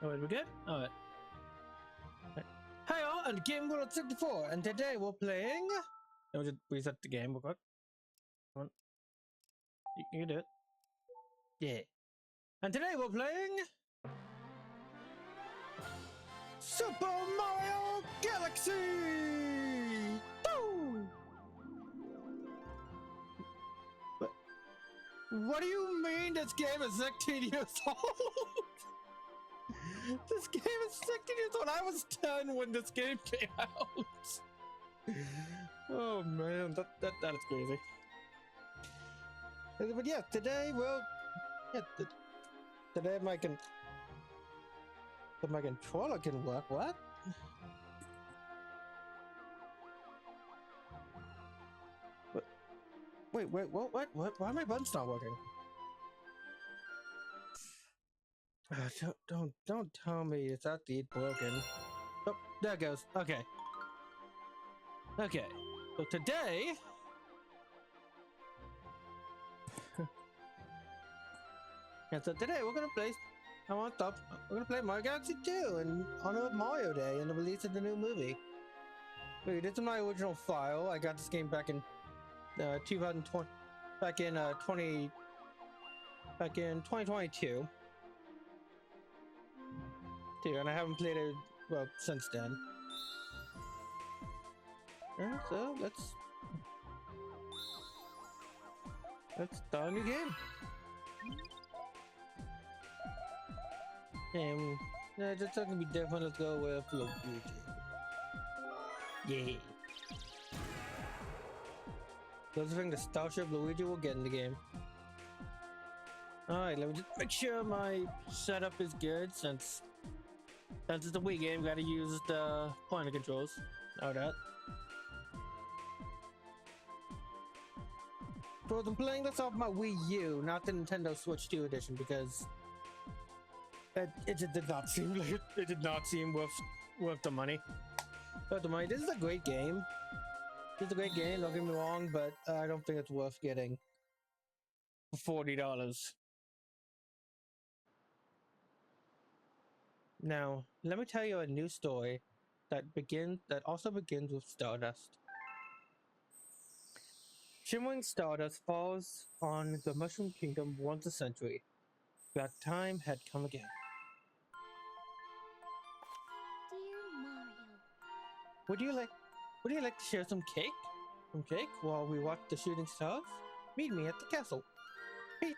Alright, we're good? Alright. Hey all, and Game World 64, and today we're playing... Let me just reset the game real quick. Come on. You can do it. Yeah. And today we're playing... Super Mario Galaxy! Woo! What do you mean this game is 16 years old? This game is 16 years old. I was 10 when this game came out. Oh man, that is crazy. But yeah, today today my controller can work. What? Wait, what? Why are my buttons not working? Don't tell me it's indeed broken. Oh, there it goes. Okay. So today, we're gonna play. We're gonna play Mario Galaxy 2 in honor of Mario Day and the release of the new movie. Wait, this is my original file. I got this game back in 2020, back in 2022. And I haven't played it since then. So let's start a new game. And it's not gonna be different. Let's go with Luigi. Yeah. Those are the Starship Luigi will get in the game. Alright, let me just make sure my setup is good since it's a Wii game, gotta use the pointer controls. Know that. So I'm playing this off my Wii U, not the Nintendo Switch 2 edition, because it just did not seem like it did not seem worth the money. Worth the money. This is a great game. Don't get me wrong, but I don't think it's worth getting for $40. Now, let me tell you a new story that also begins with Stardust. Shimmering Stardust falls on the Mushroom Kingdom once a century. That time had come again. Dear Mario, Would you like to share some cake? Some cake while we watch the shooting stars? Meet me at the castle. Peach.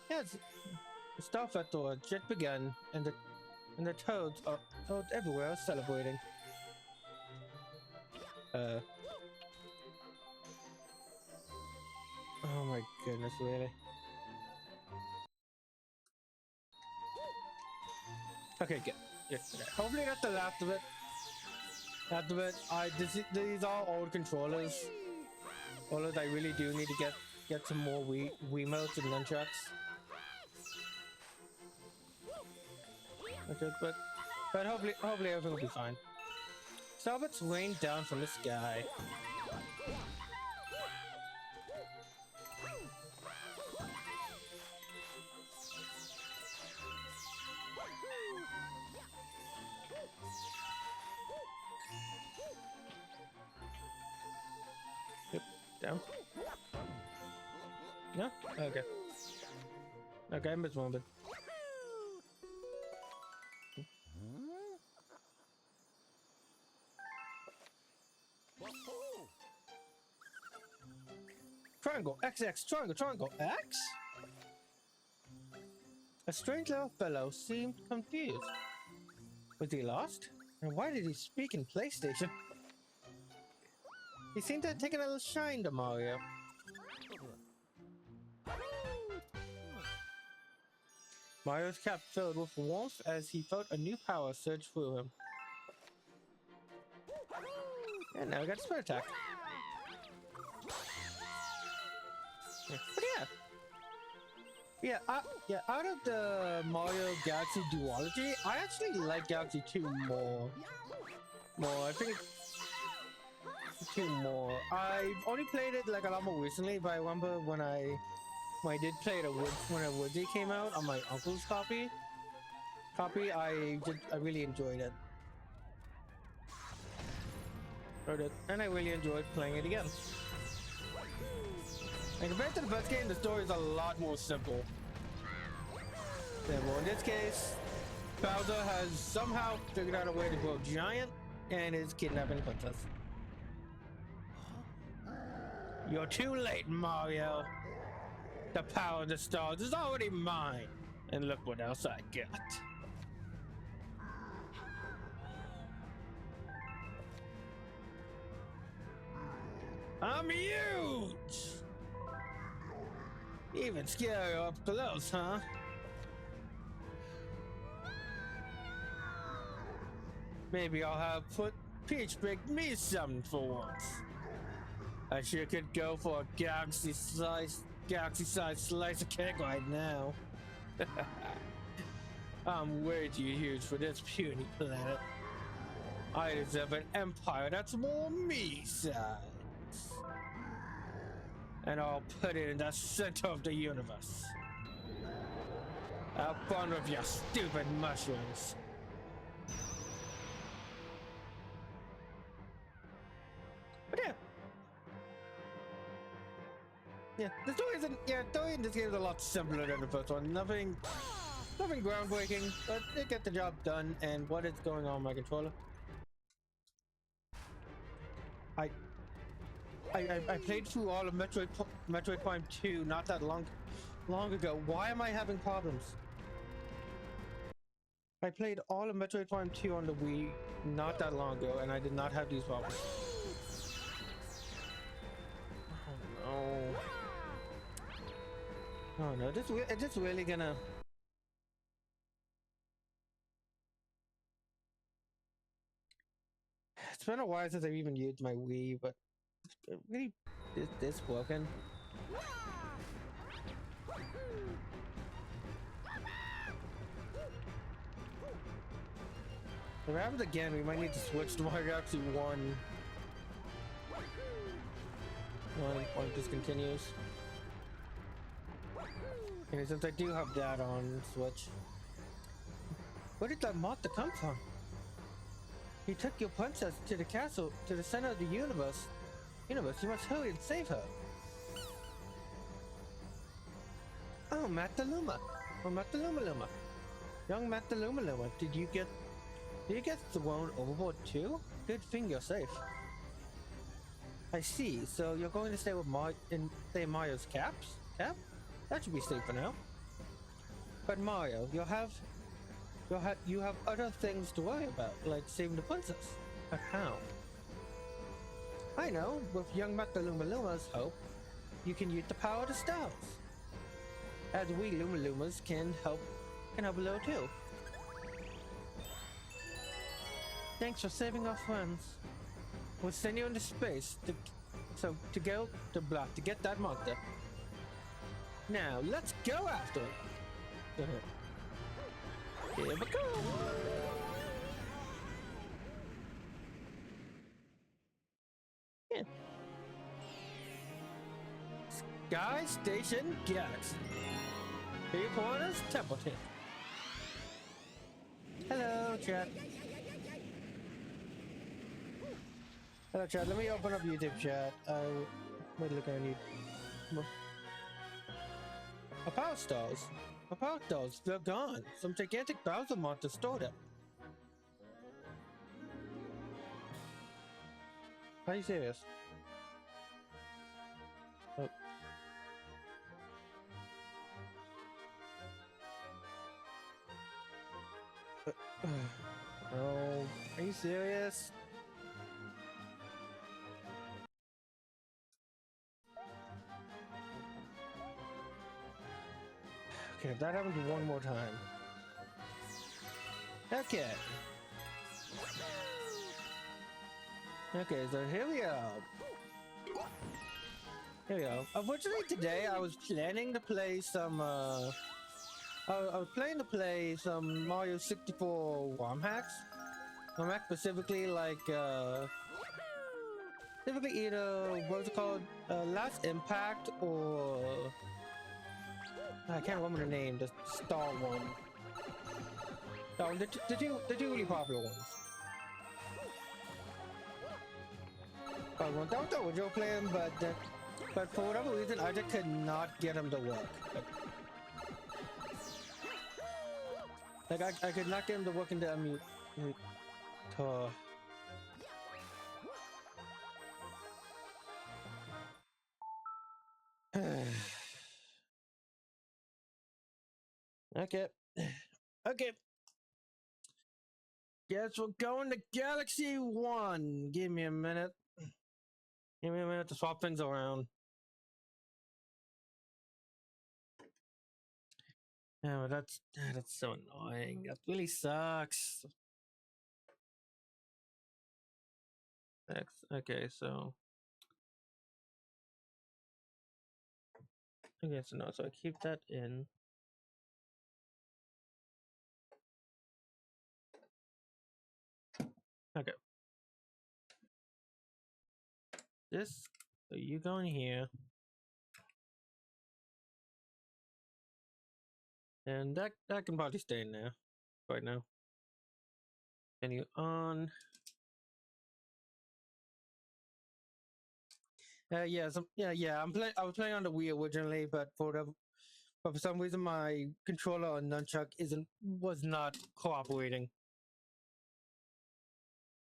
Yes, the Star Festival had just begun, and the toads everywhere are celebrating. Oh my goodness, really? Okay, good. Hopefully that's the last of it. After it, these are old controllers. Although I really do need to get some more Wiimotes and nunchucks. Okay, but hopefully everything will be fine. Starbits rain down from the sky. Yep, down. No? Okay. Okay, I missed one bit. Triangle, XX, triangle, X? A strange little fellow seemed confused. Was he lost? And why did he speak in PlayStation? He seemed to have taken a little shine to Mario. Mario's cap filled with warmth as he felt a new power surge through him. And now we got Spirit Attack. But out of the Mario Galaxy duology, I actually like Galaxy 2 more. I think 2 more. I've only played it like a lot more recently, but I remember when I did play it when a Woodsy came out on my uncle's copy, I really enjoyed it. And I really enjoyed playing it again. And compared to the first game, the story is a lot more simple. Well, in this case, Bowser has somehow figured out a way to grow giant and is kidnapping Princess. You're too late, Mario. The power of the stars is already mine. And look what else I got. I'm huge! Even scarier up close, huh? Maybe I'll have Peach bake me something for once. I sure could go for a galaxy-sized slice of cake right now. I'm way too huge for this puny planet. I deserve an empire that's more me size. And I'll put it in the center of the universe. Have fun with your stupid mushrooms. But yeah, the story in this game is a lot simpler than the first one. Nothing groundbreaking, but it gets the job done. And what is going on my controller? I played through all of Metroid Prime 2 not that long ago. Why am I having problems? I played all of Metroid Prime 2 on the Wii not that long ago, and I did not have these problems. Oh no! Oh no! Is this really gonna? It's been a while since I've even used my Wii, but really, is this broken? If it happens again, we might need to switch to Mario Galaxy 1. One discontinues. And since I do have that on Switch. Where did that monster come from? He took your princess to the castle, to the center of the universe. You must hurry and save her. Oh, Mataluma. Oh, Mataluma. Young Mataluma, did you get thrown overboard too? Good thing you're safe. I see. So you're going to stay with Mario's cap? That should be safe for now. But Mario, you have other things to worry about, like saving the princess. But how? I know. With young Mataluma's help, you can use the power of the stars. As we Lumalumas can help a little too. Thanks for saving our friends. We'll send you into space to get that monster. Now let's go after it. Here we go. Yeah. Sky Station Galaxy. Three Corners Templeton. Hello, chat. Hello, chat. Let me open up YouTube chat. Wait, look, I need more. Our power stars, they're gone. Some gigantic Bowser monster stole them. Are you serious? Oh. Oh, are you serious? Okay, if that happens one more time. Okay. Okay, so here we are. Here we go. Unfortunately, today I was planning to play some, I was planning to play some Mario 64 ROM hacks. ROM hacks specifically like, typically either what's it called, Last Impact or I can't remember the name. The Star one. No, the two really popular ones. But one that was the original plan, but for whatever reason, I just could not get them to work. Like I could not get them to work in the Okay. Okay. Guess we're going to Galaxy 1. Give me a minute. Give me a minute to swap things around. Oh, that's so annoying. That really sucks. Okay, so no, so I keep that in. Okay. This, so you go in here. And that can probably stay in there right now. And you on. Yeah, I was playing on the Wii originally, but for some reason my controller on nunchuck was not cooperating.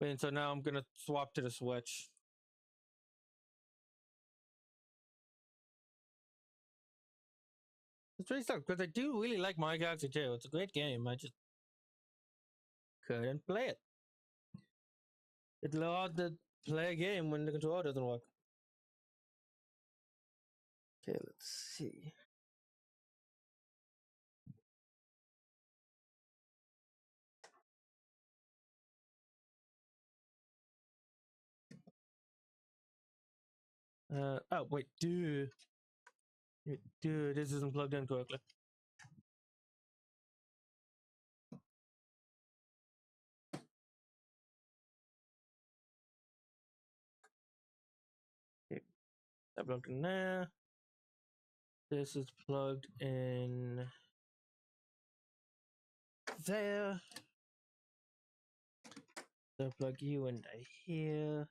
And so now I'm gonna swap to the Switch. It's really sucks because I do really like Mario Galaxy 2. It's a great game. I just couldn't play it. It's hard to play a game when the controller doesn't work. Okay, let's see. Oh wait, dude, this isn't plugged in correctly. Okay, that plugged in there. This is plugged in there. So plug you into here.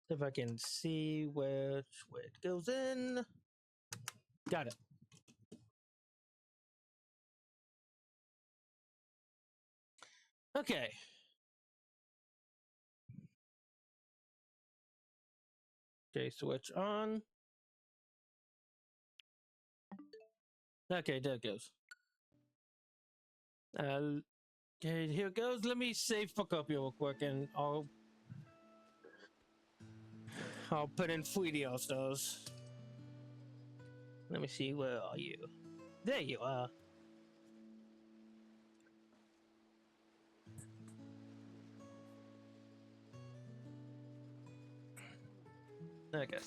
If I can see which way it goes in. Got it. Okay. Okay, switch on. Okay, there it goes. Okay, here it goes. Let me save fuck up real quick and I'll put in 3D All-Stars. Let me see, where are you? There you are. Okay.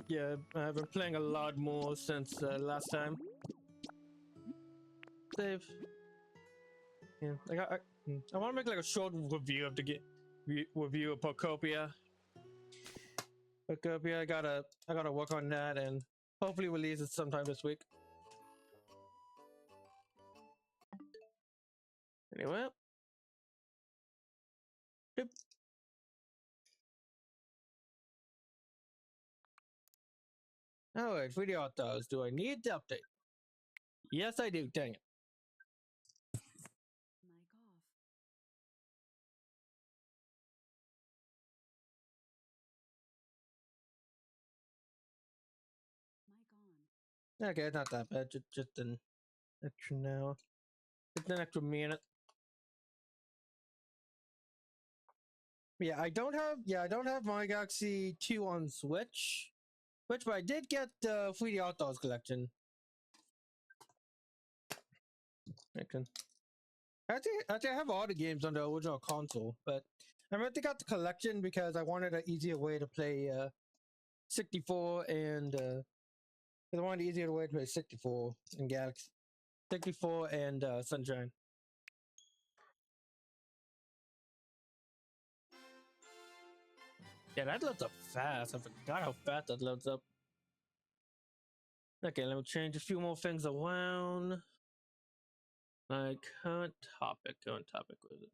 Yeah, I've been playing a lot more since last time. Save. Yeah, I want to make like a short review of the review of Pocopia. Pocopia, I gotta work on that and hopefully release it sometime this week. Anyway. Yep. Alright, 3D All-Stars. Do I need the update? Yes, I do. Dang it. Okay, not that bad. Just an extra now. Just an extra minute. Yeah, I don't have Mario Galaxy 2 on Switch. But I did get the 3D All-Stars collection. Actually, I have all the games on the original console, but I meant to get the collection because I wanted an easier way to play 64 and I wanted the easier way to play 64 and Galaxy. 64 and Sunshine. Yeah, that loads up fast. I forgot how fast that loads up. Okay, let me change a few more things around. Like current topic. Where is it?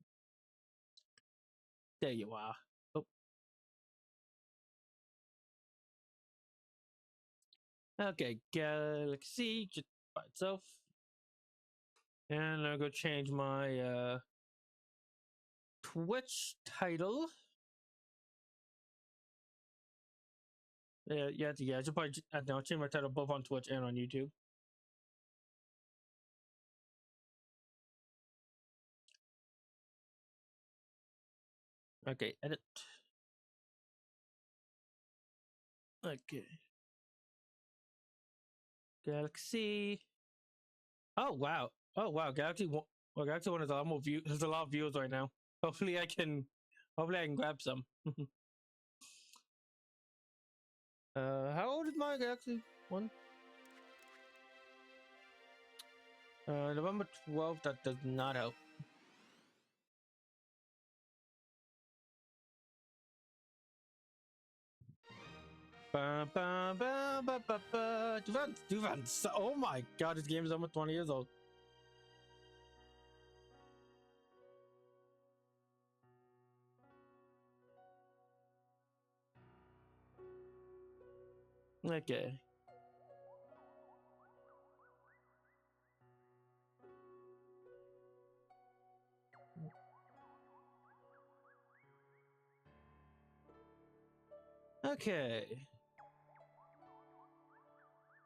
There you are. Oh. Okay, Galaxy just by itself. And I'm gonna change my Twitch title. Yeah. I should probably I'll change my title both on Twitch and on YouTube. Okay, edit. Okay. Galaxy. Oh wow. Galaxy One. Well, Galaxy One has a lot more views. There's a lot of views right now. Hopefully I can grab some. How old is my Galaxy One? November 12th. That does not help. Defense. Oh my god, this game is almost 20 years old. Okay.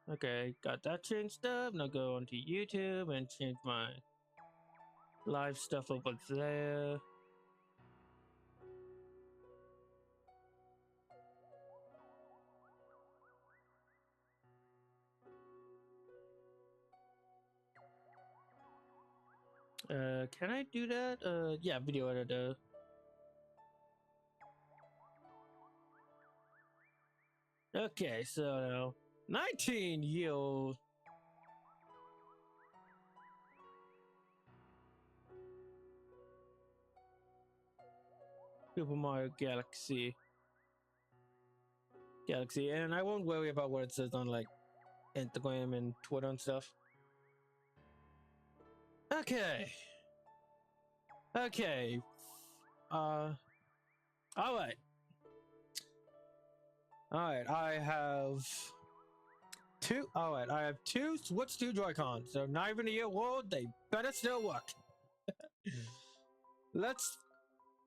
Okay, got that changed up. Now go onto YouTube and change my live stuff over there. Can I do that? Yeah, video editor. Okay, so 19-year-old. Super Mario Galaxy, and I won't worry about what it says on like Instagram and Twitter and stuff. Okay. All right. I have two. All right, I have two Switch 2 Joy-Cons. They're not even a year old. They better still work. Let's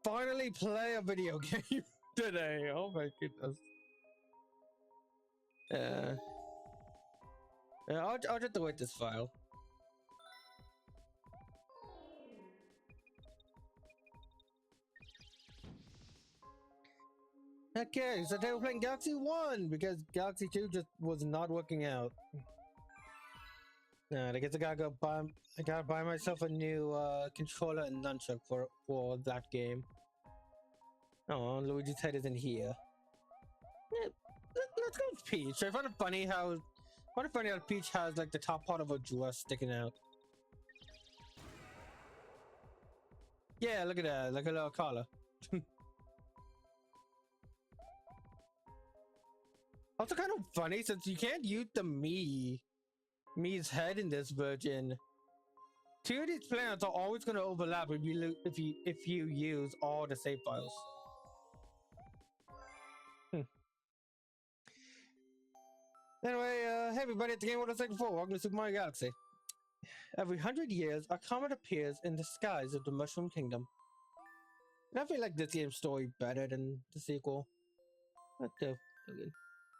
finally play a video game today. Oh my goodness. I'll just delete this file. Okay, so today we're playing Galaxy 1 because Galaxy 2 just was not working out. I guess I gotta buy myself a new controller and nunchuck for that game. Oh, Luigi's head isn't here. Yeah, let's go with Peach. I find it funny how Peach has like the top part of her dress sticking out. Yeah, look at that, like a little collar. Also kind of funny since you can't use the Mii's head in this version. Two of these planets are always going to overlap if you use all the save files. Anyway, hey everybody, it's Game World 64. Welcome to Super Mario Galaxy. Every 100 years, a comet appears in the skies of the Mushroom Kingdom. And I feel like this game's story better than the sequel. What the?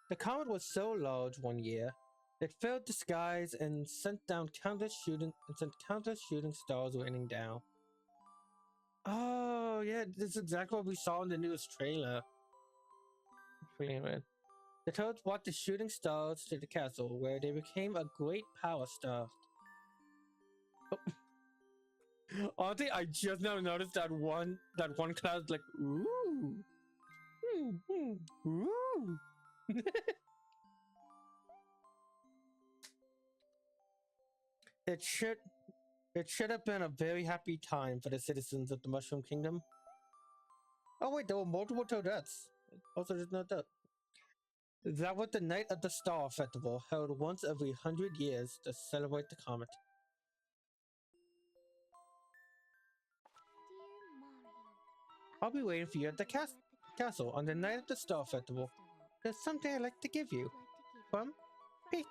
The comet was so large one year, it filled the skies and sent countless shooting stars raining down. Oh yeah, this is exactly what we saw in the newest trailer. The Toads brought the shooting stars to the castle, where they became a great power star. Oh. Honestly, I just now noticed that one cloud like ooh. Ooh. It should it should have been a very happy time for the citizens of the Mushroom Kingdom. Oh wait, there were multiple Toadettes. Also, just note that. That was the night of the Star Festival, held once every 100 years to celebrate the comet. Dear Mario, I'll be waiting for you at the castle on the night of the Star Festival. There's something I'd like to give you. From Peach.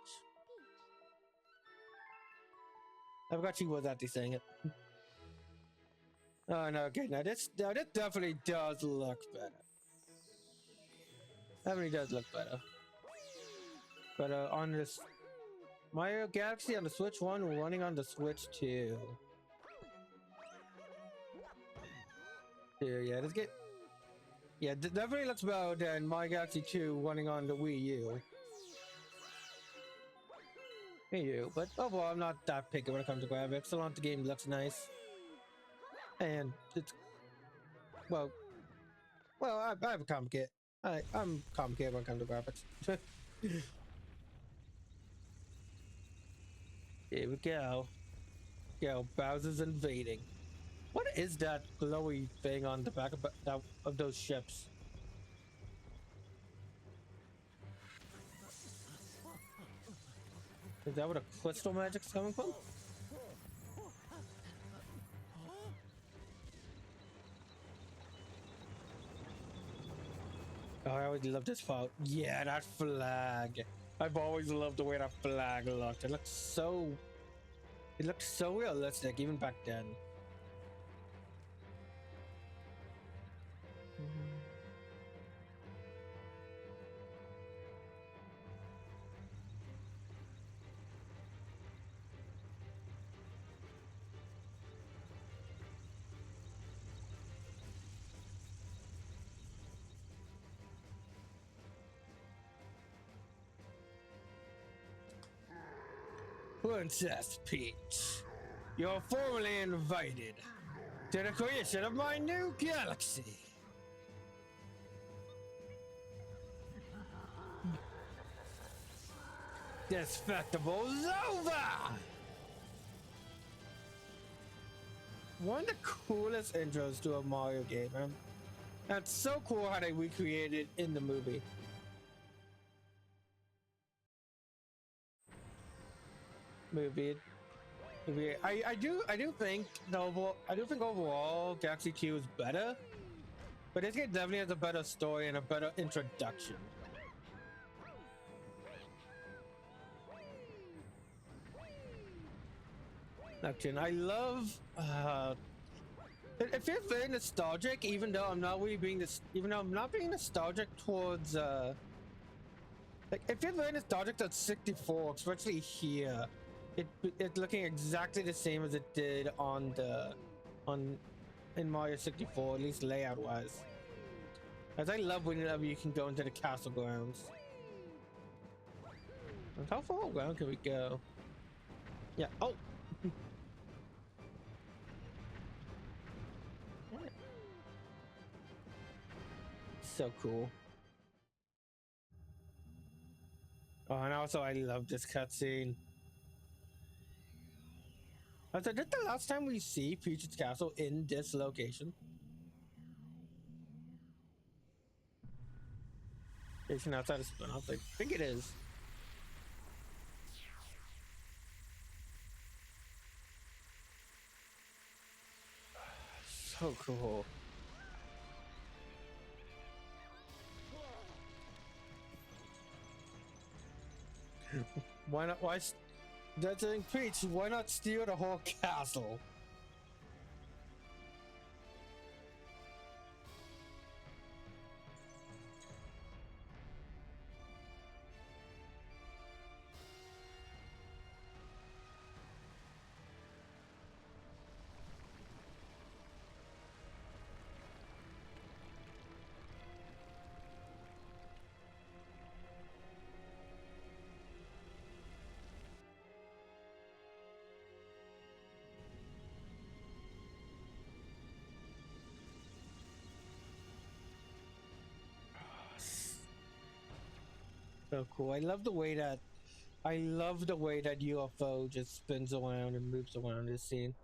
I forgot she was actually saying it. Oh no, okay, now this definitely does look better. Definitely does look better. But on this Mario Galaxy on the Switch 1, we're running on the Switch 2. Yeah, let's get. Yeah, definitely looks better than Mario Galaxy 2 running on the Wii U. Wii U, but overall, I'm not that picky when it comes to graphics. So long as the game looks nice. And it's. Well, I have a complicated. I'm complicated when it comes to graphics. Here we go. Yo, Bowser's invading. What is that glowy thing on the back of those ships? Is that where the crystal magic's coming from? Oh, I always love this part. Yeah, that flag. I've always loved the way that flag looked. It looked so realistic even back then. Princess Peach, you're formally invited to the creation of my new galaxy. This festival's over! One of the coolest intros to a Mario game, man. That's so cool how they recreated it in the movie. I do think overall Galaxy 2 is better, but this game definitely has a better story and a better introduction. Actually, I love it feels very nostalgic, even though I'm not being nostalgic towards like it feels very nostalgic to 64, especially here. It's looking exactly the same as it did in Mario 64, at least layout wise. As I love whenever you can go into the castle grounds. And how far around can we go? Yeah. Oh. So cool. Oh, and also I love this cutscene. I said, this the last time we see Peach's Castle in this location? It's outside of Spinoff. I think it is. So cool. Why not? That's in Peach. Why not steal the whole castle? So cool. I love the way that UFO just spins around and moves around this scene.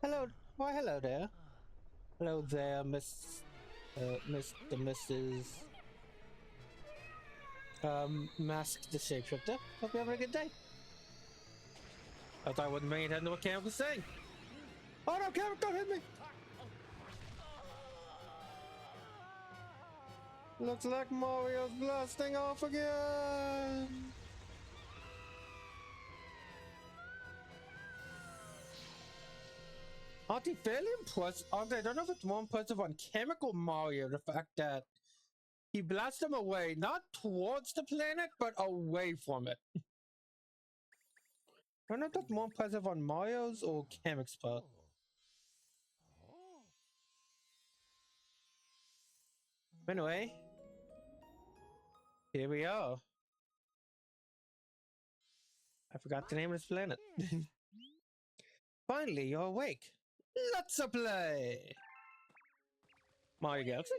Hello, why hello there. Hello there, Mr. Mrs. Mask the Shapeshifter. Hope you're having a good day. I thought I wasn't paying attention to what Cam was saying. Oh no, Cam, don't hit me! Looks like Mario's blasting off again! Aren't they fairly impressed? I don't know if it's more impressive on Chemical Mario, the fact that he blasts them away, not towards the planet, but away from it. I don't know if that's more impressive on Mario's or Kamek's part. Anyway, here we are. I forgot the name of this planet. Finally, you're awake. Let's play! Mario Galaxy?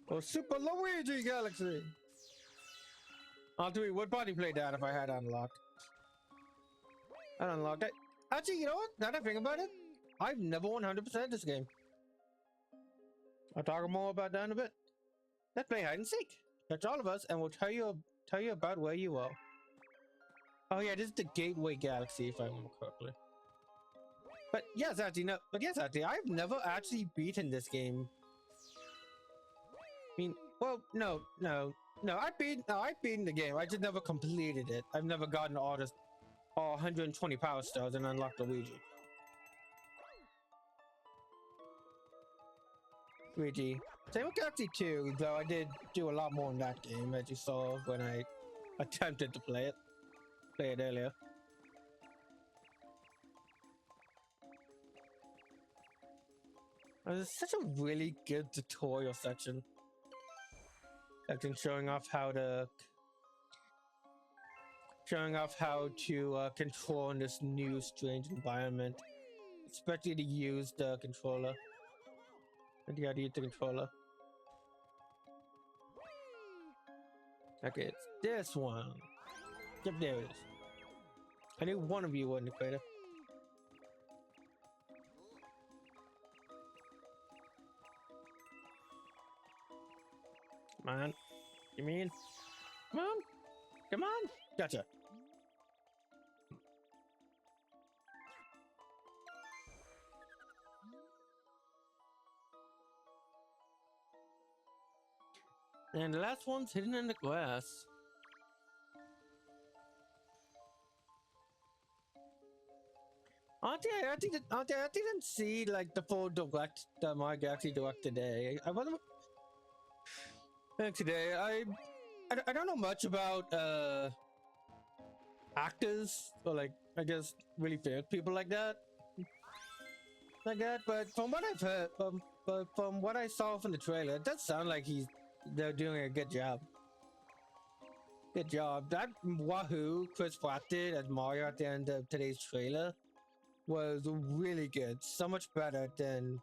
Or Super Luigi Galaxy? We would probably play that if I had unlocked. I unlocked it. Actually, you know what? Now that I think about it, I've never 100% this game. I'll talk more about that in a bit. Let's play hide and seek. Catch all of us, and we'll tell you about where you are. Oh yeah, this is the Gateway Galaxy, if I remember correctly. But yes, actually, I've never actually beaten this game. I mean, well, no, I've beaten the game. I just never completed it. I've never gotten all 120 power stars and unlocked Luigi. Same with Galaxy 2, though I did do a lot more in that game, as you saw when I attempted to play it earlier. There's such a really good tutorial section. Showing off how to control in this new strange environment, especially to use the controller. And you gotta use the controller. Okay, it's this one. Yep, there it is. I knew one of you was in the crater. Come on. You mean? Come on. Come on. Gotcha. And the last one's hidden in the glass. I didn't see like the full direct, the Mario Galaxy Direct today. I wasn't. Today, I don't know much about actors or like I guess really famous people like that. But from what I've heard, from what I saw from the trailer, it does sound like they're doing a good job. Good job. That Wahoo Chris Pratt did as Mario at the end of today's trailer was really good. So much better than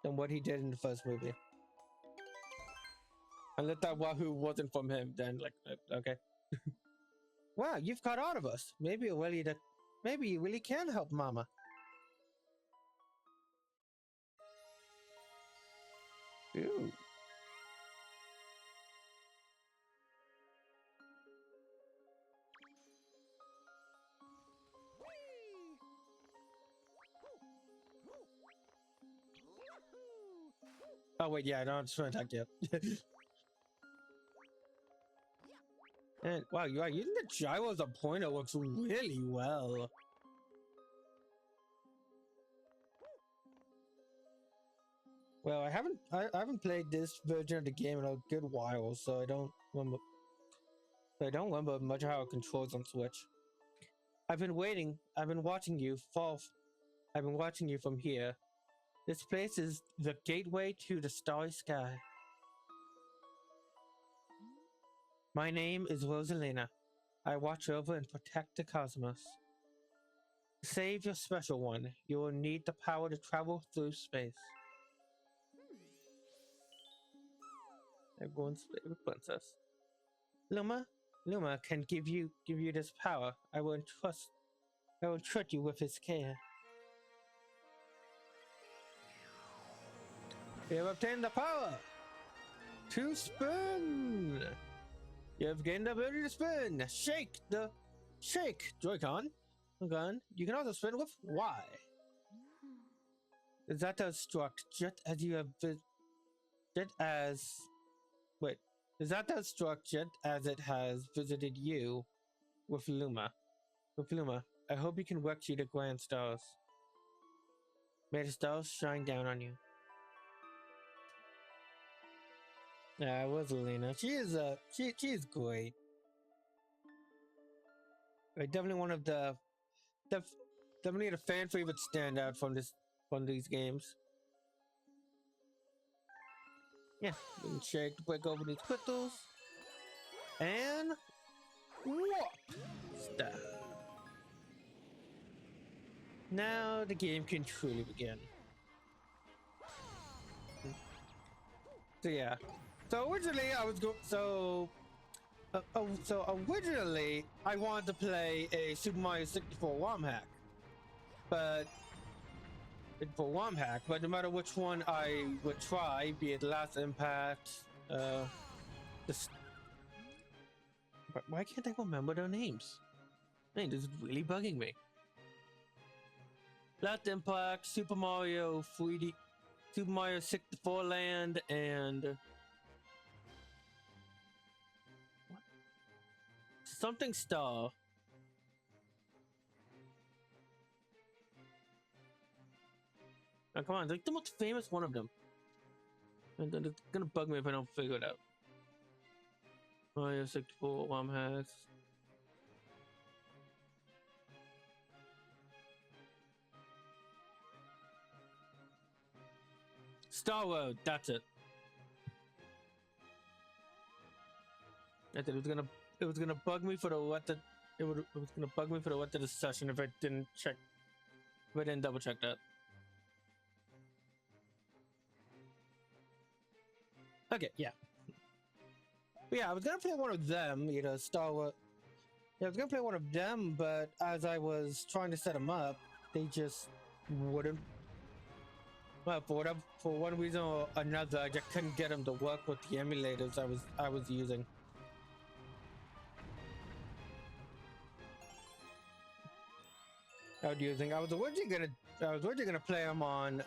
what he did in the first movie. Unless that Wahoo wasn't from him, then like okay. Wow, you've caught all of us. Maybe you really can help Mama. Ooh. Oh wait, yeah, I don't just attack yet. And wow, you are using the gyro as a pointer works really well. Well, I haven't played this version of the game in a good while, so I don't remember much of how it controls on Switch. I've been watching you from here. This place is the gateway to the starry sky. My name is Rosalina. I watch over and protect the cosmos. To save your special one, you will need the power to travel through space. Everyone's favorite princess. Luma, Luma can give you this power. I will trust you with his care. You have obtained the power to spin. You have gained the ability to spin. Shake Joy-Con. Gun. You can also spin with Y. Zata struck just as you have Zata struck just as it has visited you with Luma. I hope you can work through the grand stars. May the stars shine down on you. Yeah, it was Elena. She is great. Like, definitely one of definitely the fan favorite standout from these games. Yeah, we can shake to break over these crystals. And whoop! Stop. Now the game can truly begin. So yeah. So originally I was originally I wanted to play a Super Mario 64 ROM hack. But no matter which one I would try, be it Last Impact, why can't I remember their names? Man, this is really bugging me. Last Impact, Super Mario 3D, Super Mario 64 Land, and what? Something Star. Now, come on, like the most famous one of them. And then it's gonna bug me if I don't figure it out. Mario 64 ROM hacks. Star Road, that's it. It was gonna bug me for the it was gonna bug me for the rest of the session if I didn't double check that. Okay, yeah. But yeah, I was gonna play one of them, Star Wars. Yeah, I was gonna play one of them, but as I was trying to set them up, they just wouldn't. Well, for one reason or another, I just couldn't get them to work with the emulators I was using. I was originally gonna play them on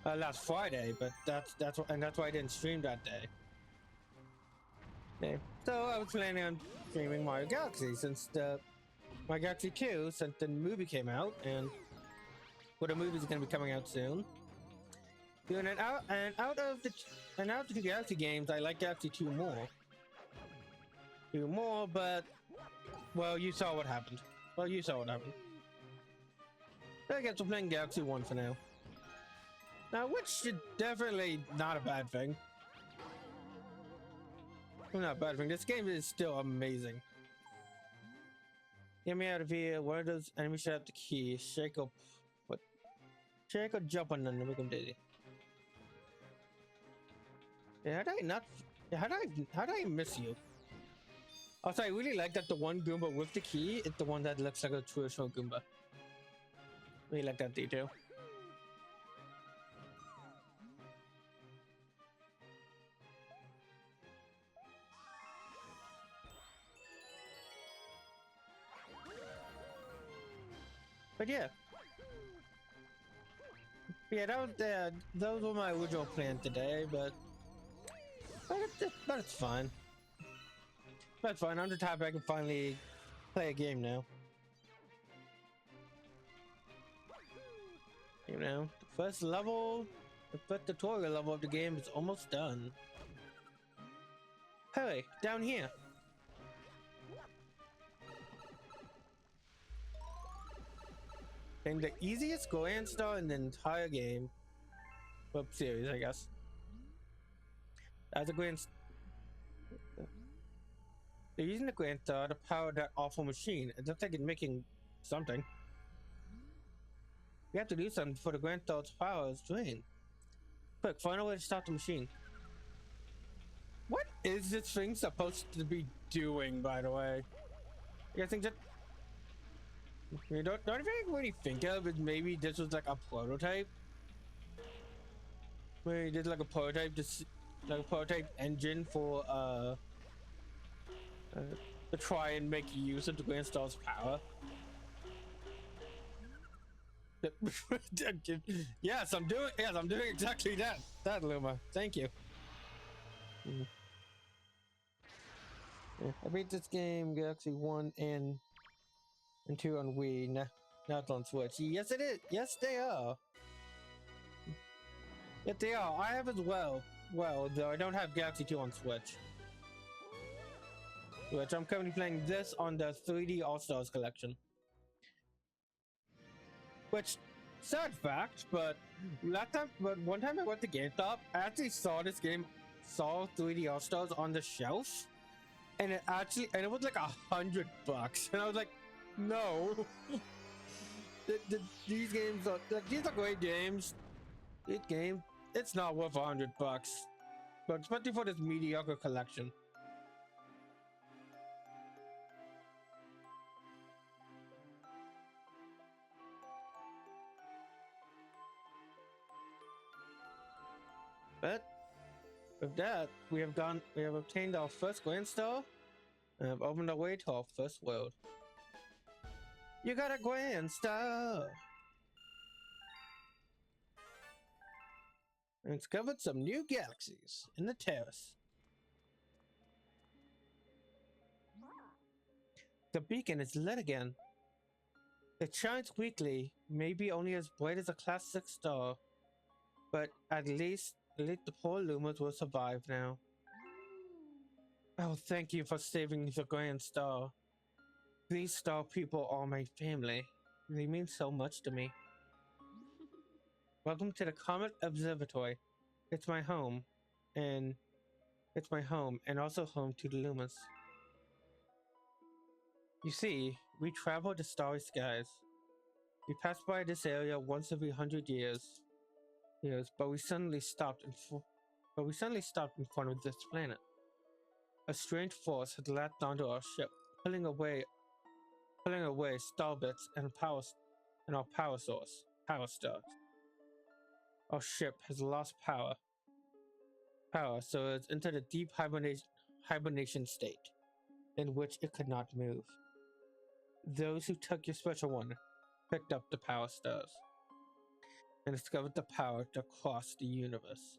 last Friday, but that's why I didn't stream that day. Okay. So I was planning on streaming Mario Galaxy Mario Galaxy 2 since the movie came out, and the movie's gonna be coming out soon. And out of the two Galaxy games, I like Galaxy 2 more. But well, you saw what happened. I guess we're playing Galaxy 1 for now. Now, which is definitely not a bad thing. Well, not a bad thing. This game is still amazing. Get me out of here. Where does enemy should have the key? Shake up. What? Shake or jump on them to make them dizzy. Yeah, how did I miss you? Also, I really like that the one Goomba with the key is the one that looks like a traditional Goomba. Really like that detail. But yeah, those were my original plans today, but it's fine. That's fine. I'm just happy I can finally play a game now. The first tutorial level of the game is almost done. Hurry, down here. And the easiest Grand Star in the entire game. Well, series, I guess. As a Grand They're using the Grand Star to power that awful machine. It looks like it's making something. We have to do something before the Grand Star's power is drained. Quick, find a way to stop the machine. What is this thing supposed to be doing, by the way? You guys think that? You don't really think of it. Maybe this was like a prototype. Maybe did like a prototype, just like a prototype engine for to try and make use of the Grand Star's power. Yes, I'm doing. Yes, I'm doing exactly that. That Luma. Thank you. Yeah, I beat this game Galaxy 1 and 2 on Wii, not on Switch. Yes, it is. Yes, they are. Yes, they are. I have as well. Well, though I don't have Galaxy 2 on Switch. Which I'm currently playing this on the 3D All Stars collection. Which, sad fact, but one time I went to GameStop, I actually saw 3D All Stars on the shelf, and it was like $100, and I was like, no. These games are these are great games. It's not worth $100, but especially for this mediocre collection. But with that, we have obtained our first Grand Star and have opened our way to our first world. You got a Grand Star! And discovered some new galaxies in the terrace. The beacon is lit again. It shines weakly, maybe only as bright as a class 6 star, but at least the poor Lumas will survive now. Oh, thank you for saving the Grand Star. These star people are my family. They mean so much to me. Welcome to the Comet Observatory. It's my home, and also home to the Lumas. You see, we travel the starry skies. We pass by this area once every 100 years, but we suddenly stopped in front of this planet. A strange force had latched onto our ship, pulling away star bits and our power stars. Our ship has lost power, so it's entered a deep hibernation state, in which it could not move. Those who took your special one picked up the power stars and discovered the power to cross the universe.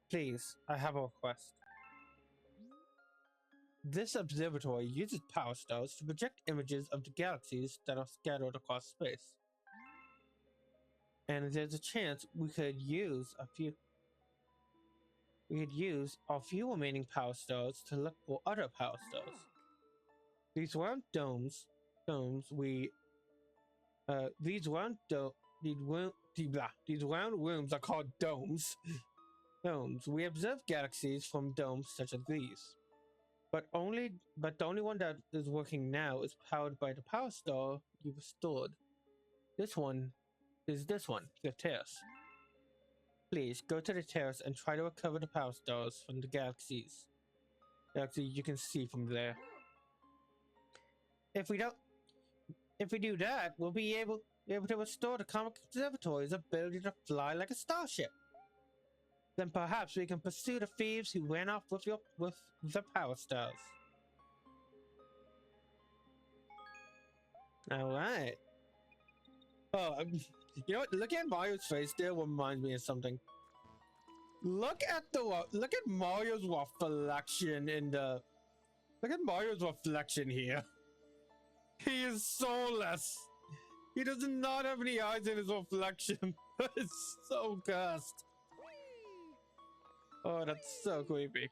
Please, I have a request. This observatory uses power stars to project images of the galaxies that are scattered across space. And there's a chance we could use our few remaining power stars to look for other power stars. These round rooms are called domes. We observe galaxies from domes such as these. But the only one that is working now is powered by the power star you restored. This one, the terrace. Please go to the terrace and try to recover the power stars from the galaxies you can see from there. If we do that, we'll be able to restore the Comet Observatory's ability to fly like a starship. Then perhaps we can pursue the thieves who ran off with the power stars. All right. Oh, you know what? Looking at Mario's face there reminds me of something. Look at Mario's reflection Look at Mario's reflection here. He is soulless. He does not have any eyes in his reflection. It's so cursed. Oh, that's so creepy.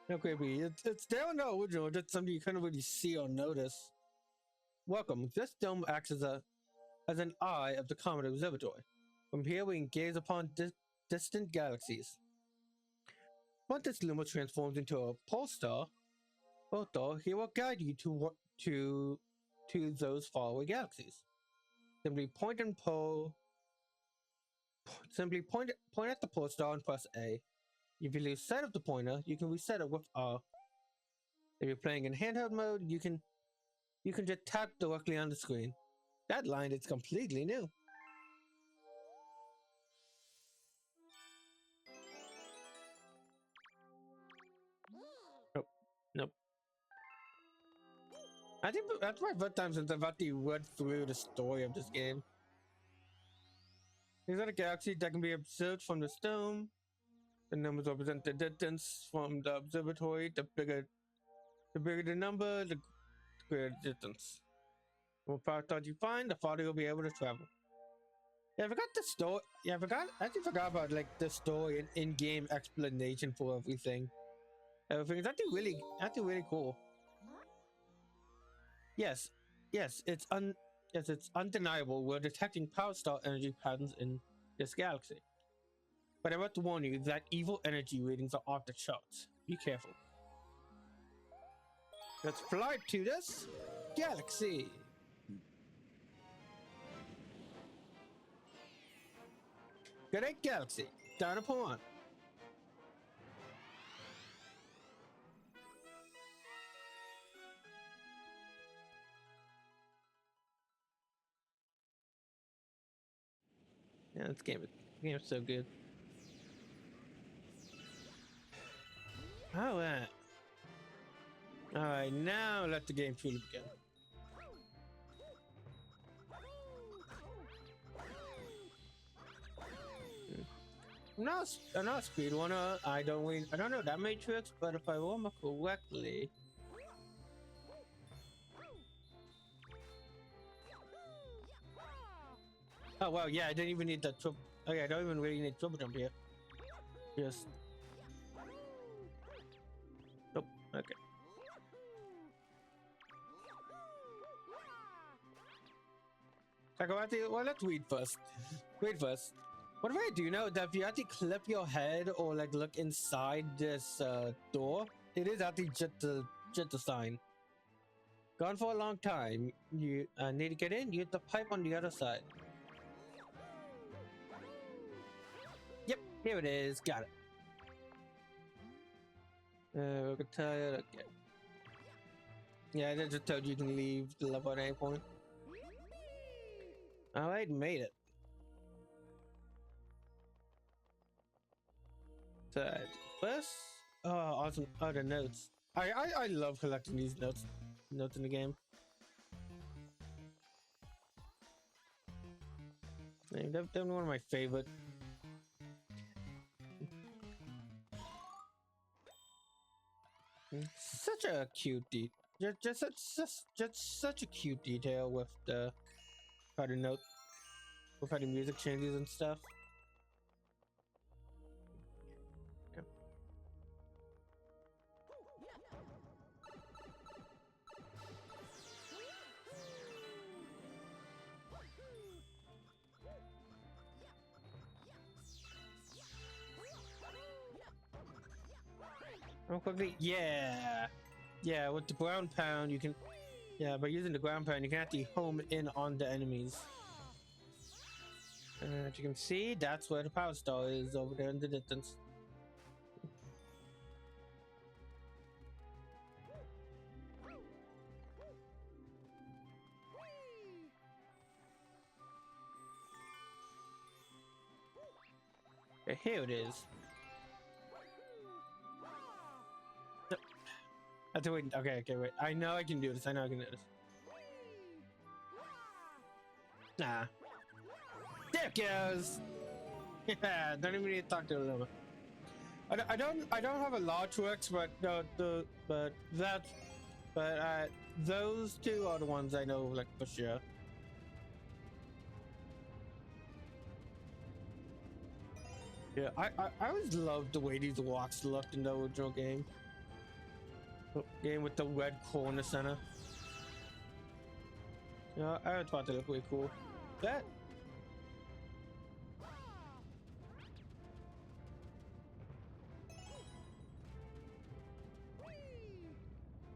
No creepy. It's there in the original, just something you couldn't really see or notice. Welcome. This dome acts as an eye of the Comet Observatory. From here, we can gaze upon distant galaxies. Once this Luma transforms into a pole star, he will guide you to those faraway galaxies. Simply point and pull. Simply point at the pull star and press A. If you lose sight of the pointer, you can reset it with R. If you're playing in handheld mode, you can just tap directly on the screen. That line is completely new. Nope. Nope. I think that's my first time since I've actually read through the story of this game. These are the galaxies that can be observed from the stone. The numbers represent the distance from the observatory. The bigger the number, the greater the distance. The more power stars you find, the farther you'll be able to travel. Yeah, I forgot the story. Yeah, I actually forgot about like the story and in-game explanation for everything. Everything is actually really cool. Yes, yes, it's undeniable. We're detecting power star energy patterns in this galaxy. But I want to warn you that evil energy readings are off the charts. Be careful. Let's fly to this galaxy. Good day, galaxy. Down upon. Yeah, this game is so good. Alright. Alright, now let the game truly begin. I'm not a speedrunner. I don't know that many tricks, but if I remember correctly. Oh well, yeah, I didn't even need the triple. Okay, I don't even really need triple jump here. Just. Nope. Okay. Well, let's read first. Read first. What if I do know that if you actually clip your head or like look inside this door, it is actually just a sign. Gone for a long time. You need to get in. Use the pipe on the other side. Yep, here it is. Got it. We can tell you. Okay. Yeah, I just told you can leave the level at any point. Alright, made it. So, first, oh, awesome. Oh, the notes. I love collecting these notes in the game. They're one of my favorite. Such a cute just such a cute detail with the how the note with how the music changes and stuff. Yeah. Real quickly, yeah, with the ground pound you can, yeah, by using the ground pound you can actually home in on the enemies. As you can see, that's where the power star is over there in the distance. Okay, here it is. Wait. Okay, wait. I know I can do this. I know I can do this. Nah. There it goes. Yeah, don't even need to talk to a little. I don't have a lot to X, but those two are the ones I know like for sure. Yeah, I always loved the way these rocks looked in the original game. Game with the red core in the center. Yeah, I thought they looked really cool. That.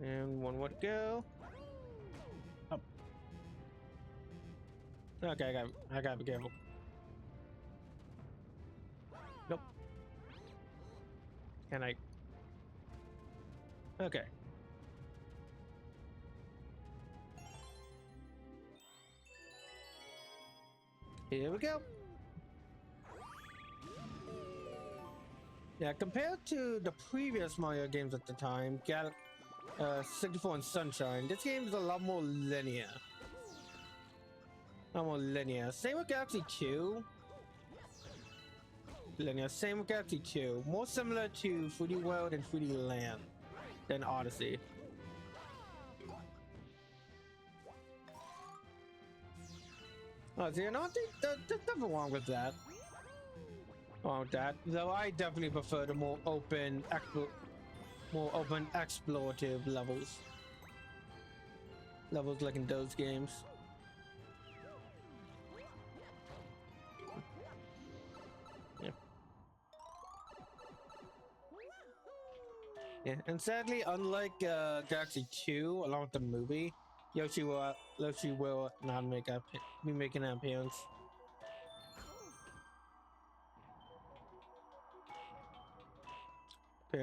And one more to go. Up. Okay, I gotta be careful. Nope. Can I? Okay. Here we go. Yeah, compared to the previous Mario games at the time, 64 and Sunshine, this game is a lot more linear. Same with Galaxy 2. Linear. Same with Galaxy 2. More similar to 3D World and 3D Land than Odyssey. Oh, see, I don't think there's nothing wrong with that. Though I definitely prefer the more open explorative levels. Levels like in those games. Yeah. Yeah, and sadly, unlike Galaxy 2, along with the movie, Yoshi will not be making an appearance.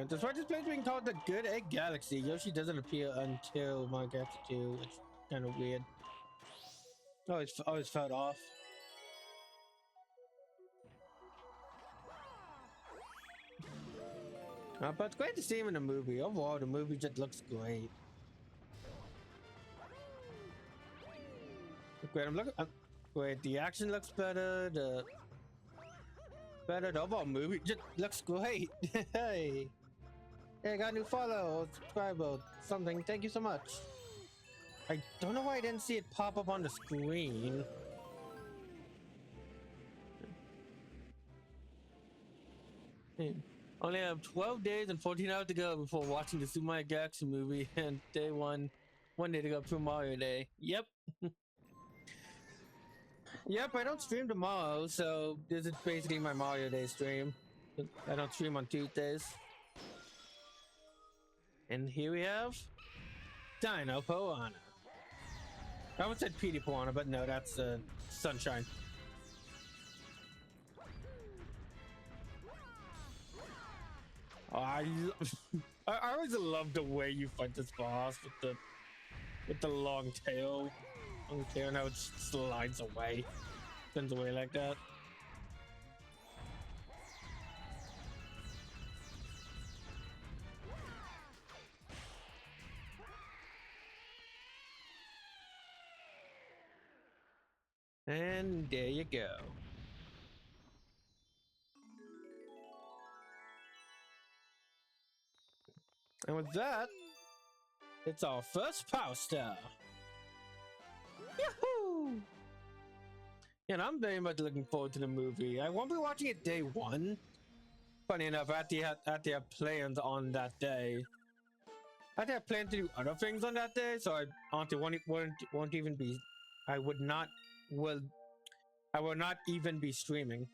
Despite this place being called the Good Egg Galaxy, Yoshi doesn't appear until Mario Galaxy 2, which is kind of weird. Always felt off. But it's great to see him in the movie. Overall, the movie just looks great. Great, great. The action looks better. The overall movie just looks great. Hey, I got a new follow or subscribe or something. Thank you so much. I don't know why I didn't see it pop up on the screen. Only have 12 days and 14 hours to go before watching the Super Mario Galaxy movie, and day one day to go for Mario Day. Yep. Yep, I don't stream tomorrow, so this is basically my Mario Day stream. I don't stream on Tuesdays. And here we have Dino Piranha. I almost said Petey Piranha, but no, that's Sunshine. Oh, I always love the way you fight this boss with the long tail. And how it slides away. Spins away like that. And there you go. And with that, it's our first Power Star. Yahoo! And I'm very much looking forward to the movie. I won't be watching it day one. Funny enough, I actually have plans on that day. I have planned to do other things on that day, so I honestly won't even be. I will not even be streaming.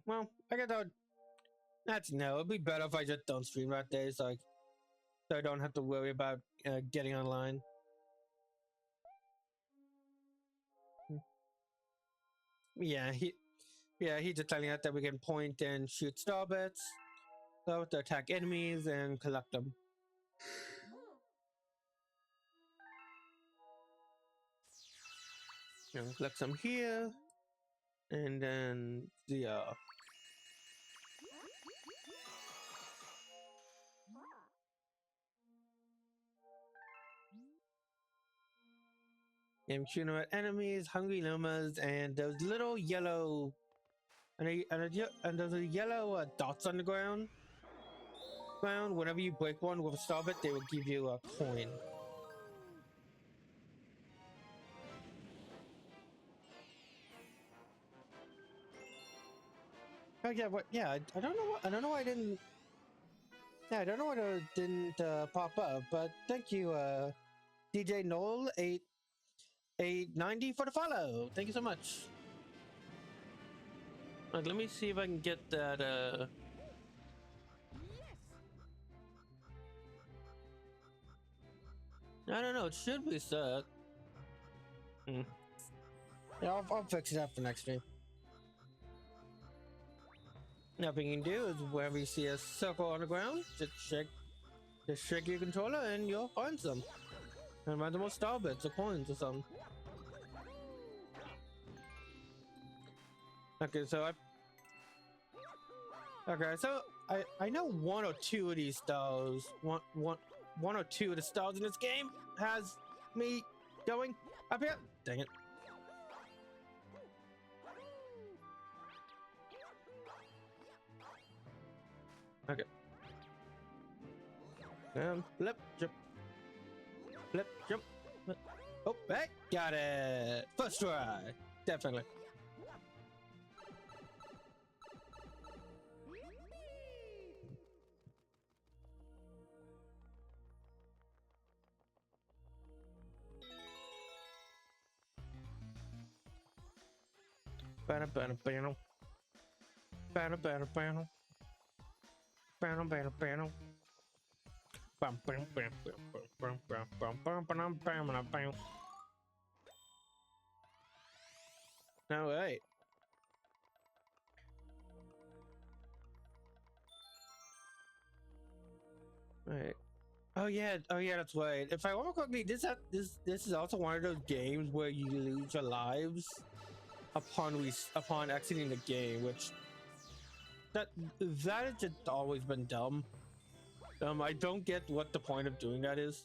Well, I guess it'd be better if I just don't stream that day, so I don't have to worry about getting online. Yeah, he's just telling us that we can point and shoot star bits, so to attack enemies and collect them. Collect some here, and then I'm shooting at enemies, hungry llamas, and those little yellow, and those yellow dots on the ground. Whenever you break one with a star bit, they will give you a coin. Oh yeah, what? Yeah, I don't know. I don't know why I didn't. Yeah, I don't know why it didn't pop up. But thank you, DJ Noel 890 for the follow. Thank you so much. Let me see if I can get that. I don't know. It should be set. Yeah, I'll fix it after next stream. Nothing you can do is wherever you see a circle on the ground, just shake your controller and you'll find some. And random star bits or coins or something. Okay, so I know one or two of these stars. One or two of the stars in this game has me going up here. Dang it. Okay. Flip, jump. Flip, jump. Oh, hey, got it. First try. Definitely. Banner, banner, banner. Banner, banner, banner. Banner, banner, banner. Bam, bam, bam, bam, bam, bam, bam, bam, bam, bam, bam, bam. No way. Right. Oh yeah, that's right. If I remember correctly, this is also one of those games where you lose your lives upon exiting the game, which that has just always been dumb. I don't get what the point of doing that is.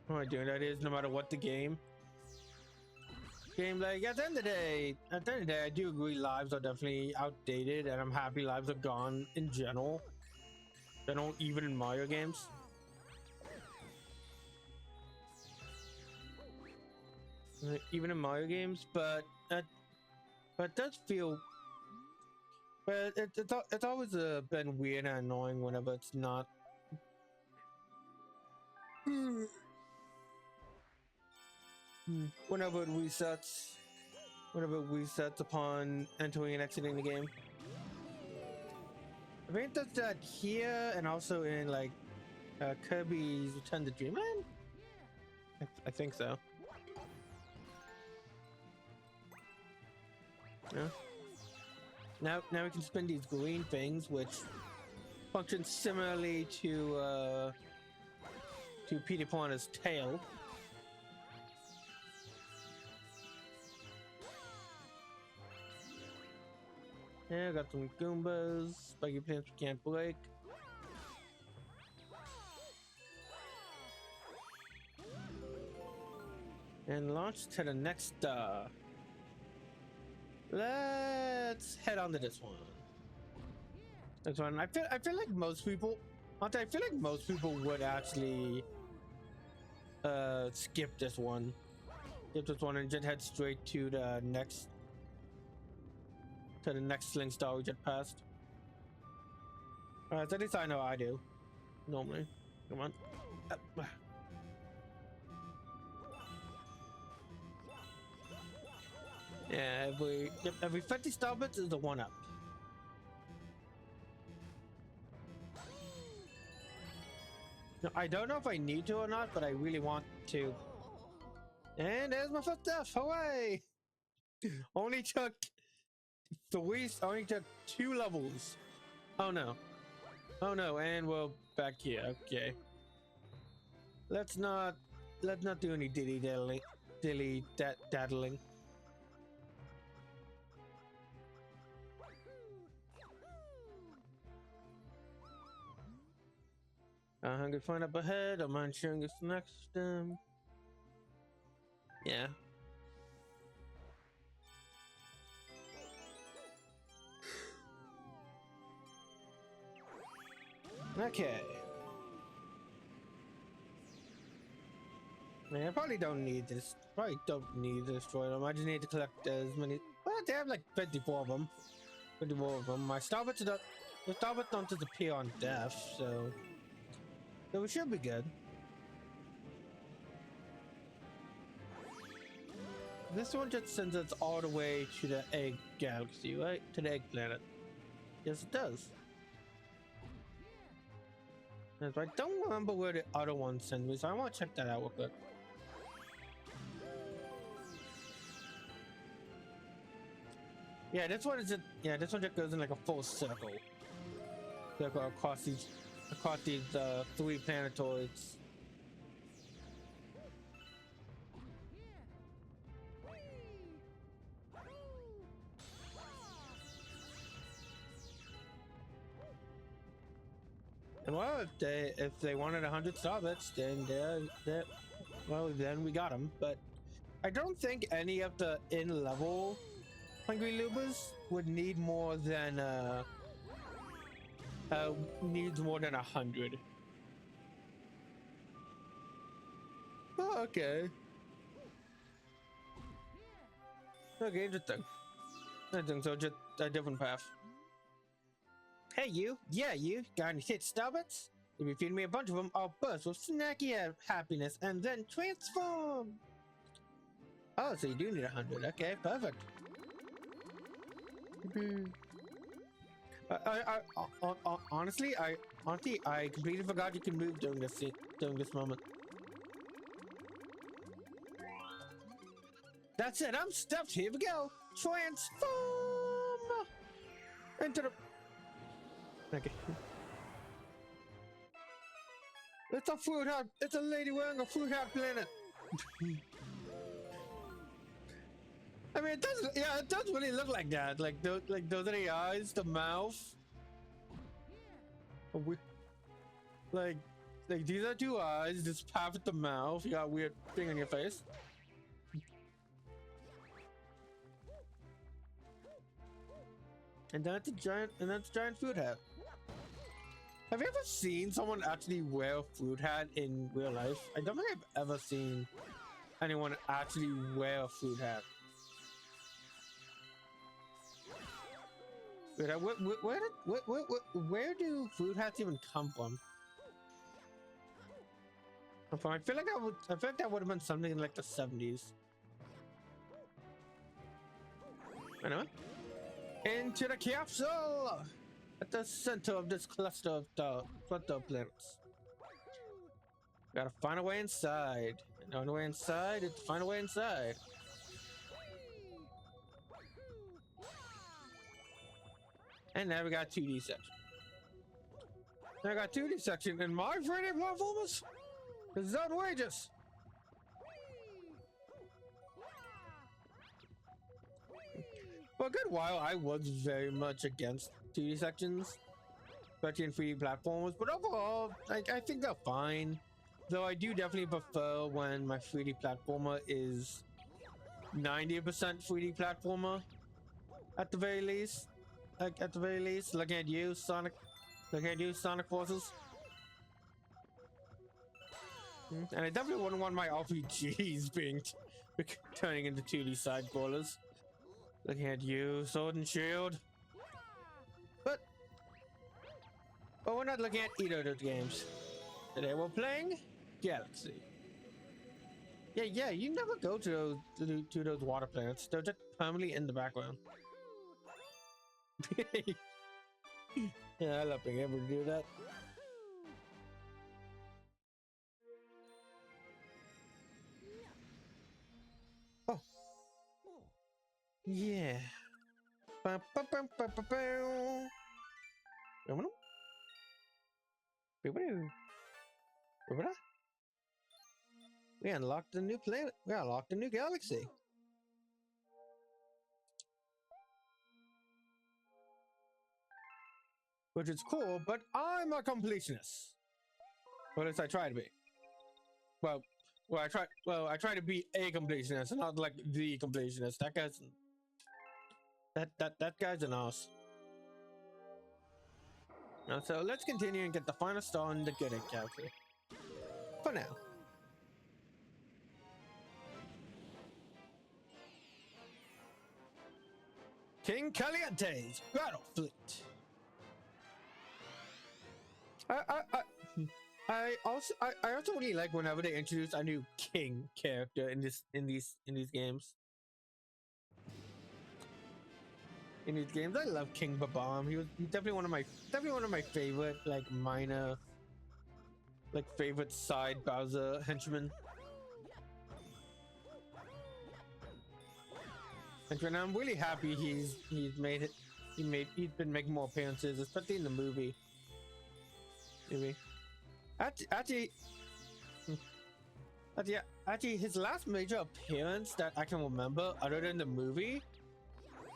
What am I doing that is no matter what the game. Like at the end of the day, I do agree lives are definitely outdated, and I'm happy lives are gone in general. They don't even in Mario games. Even in Mario games, but it does feel. But it's always been weird and annoying whenever it's not. Whenever it resets upon entering and exiting the game. I think that's that here and also in like Kirby's Return to Dreamland. I think so. Yeah. Now we can spin these green things, which function similarly to Peter Pan's tail. Yeah, I got some Goombas, spiky plants we can't break. And launch to the next star. Let's head on to this one. This one, I feel like most people, would actually skip this one. And just head straight to the next sling star we just passed. Alright, at least I know I do. Normally. Come on. Yeah, every 50 star bits is a 1-up. No, I don't know if I need to or not, but I really want to. And there's my first death. Hooray! Only took 2 levels. Oh no, and we're back here. Okay, let's not do any dilly daddling. I'm gonna find up ahead. Don't mind sharing this next. Yeah. Okay. Man, I probably don't need this. Probably don't need to destroy them. I just need to collect as many. Well, they have like 54 of them. 54 of them. My Starbits don't disappear on death, so we should be good. This one just sends us all the way to the egg galaxy, right? To the egg planet. Yes, it does. That's right. Don't remember where the other one sent me, so I want to check that out real quick. Yeah, this one is just, yeah, this one just goes in like a full circle. Circle across these 3 planetoids. And well, if they wanted 100 star bits, then then we got them. But I don't think any of the in-level Hungry Lubas would need more than needs more than 100. Oh, okay. Okay, interesting. I think so. Just a different path. Hey, you. Yeah, you. Got any hit Starbits? If you feed me a bunch of them, I'll burst with snacky happiness and then transform. Oh, so you do need 100. Okay, perfect. Honestly, I completely forgot you can move during this moment. That's it. I'm stuffed. Here we go. Transform into the. Okay. It's a fruit hat. It's a lady wearing a fruit hat planet. I mean, it does. Yeah, it does really look like that. Like those are the eyes, the mouth. Like these are 2 eyes. This path with the mouth. You got a weird thing on your face. And that's a giant. And that's a giant fruit hat. Have you ever seen someone actually wear a fruit hat in real life? I don't think I've ever seen anyone actually wear a fruit hat. Where do fruit hats even come from? I feel like that would have been something in like the 70s. Anyway, into the capsule at the center of this cluster of planets. Gotta find a way inside. And on the way inside, it's find a way inside. And now we got 2D section. Now I got 2D section in my 3D platformers. This is outrageous. For a good while, I was very much against 2D sections, especially in 3D platformers. But overall, I think they're fine. Though I do definitely prefer when my 3D platformer is 90% 3D platformer, at the very least. Like at the very least, looking at you, Sonic Forces. And I definitely wouldn't want my RPGs being turning into 2D side scrollers. Looking at you, Sword and Shield. But we're not looking at either of those games. Today we're playing Galaxy. Yeah, you never go to those water planets. They're just permanently in the background. Yeah, I love being able to do that. Oh. Yeah. We unlocked a new planet. We unlocked a new galaxy. Which is cool, but I'm a completionist. Or at least I try to be. Well, I try to be a completionist, not like the completionist. That guy's an ass. So let's continue and get the final star in the good galaxy. For now. King Caliente's Battle Fleet. I also really like whenever they introduce a new king character in these games. In these games, I love King Babam. He's definitely one of my favorite like minor like favorite side Bowser henchman. And I'm really happy he's made it. He's been making more appearances, especially in the movie. Actually, his last major appearance that I can remember, other than the movie,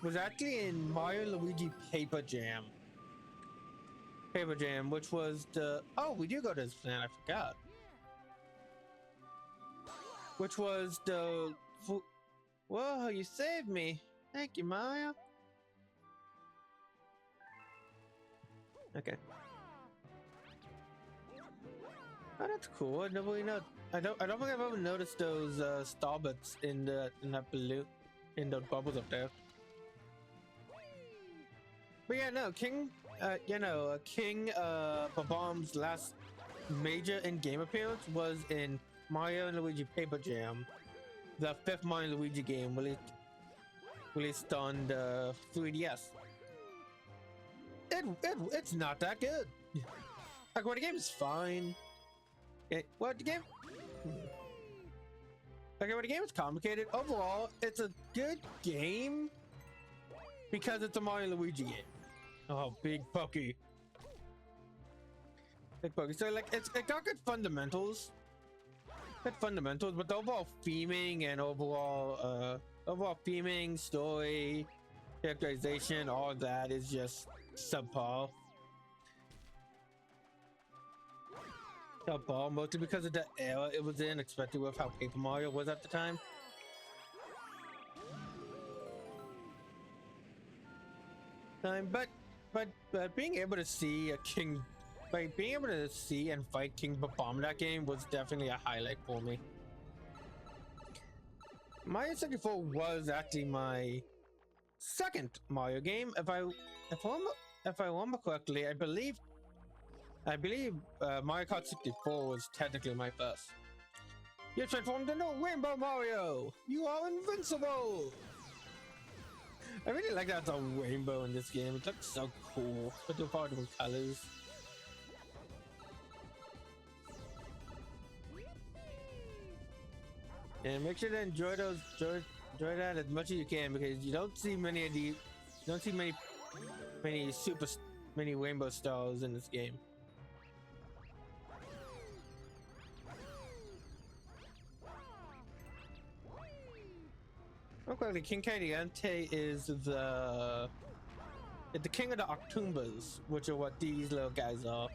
was actually in Mario and Luigi Paper Jam. Paper Jam, which was the we do go to this planet. I forgot. Which was the whoa! You saved me. Thank you, Mario. Okay. Oh, that's cool. I never really know. I don't think I've ever noticed those starbits in that balloon, in the bubbles up there. But yeah, no, King Bob-omb's last major in-game appearance was in Mario and Luigi Paper Jam, the 5th Mario and Luigi game released on the 3DS. It's not that good. Like, well, the game is fine. What the game? Okay, well, the game is complicated. Overall, it's a good game because it's a Mario and Luigi game. Oh, Big Pokey. Big Pokey. So, like, it got good fundamentals. Good fundamentals, but the overall theming and overall theming, story, characterization, all of that is just subpar. Subpar, mostly because of the era it was in, especially with how Paper Mario was at the time. But being able to see being able to see and fight King Bob-omb in that game was definitely a highlight for me. Mario 64 was actually my second Mario game. If I remember correctly, I believe Mario Kart 64 was technically my first. You're transformed into Rainbow Mario! You are invincible! I really like that it's a rainbow in this game. It looks so cool. With the four different colors. And make sure to enjoy that as much as you can, because you don't see many of these. You don't see many rainbow stars in this game. Okay, King Kadiante is the king of the Octoombas, which are what these little guys are.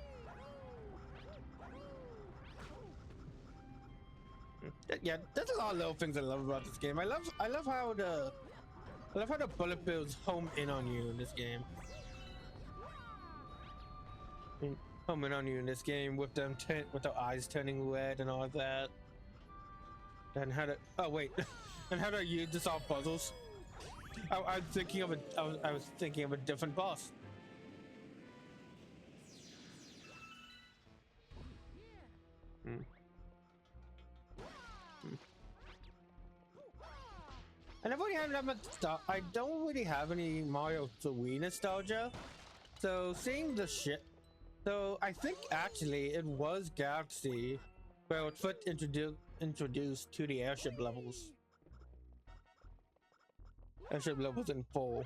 Yeah, there's a lot of little things I love about this game. I love how the bullet bills home in on you in this game. Home in on you in this game with their eyes turning red and all of that. And how to and how do you to solve puzzles? I was thinking of a different boss. I don't really have any Mario 3 nostalgia. So seeing the shit. So I think actually it was Galaxy where it first introduced to the airship levels. Airship levels in 4.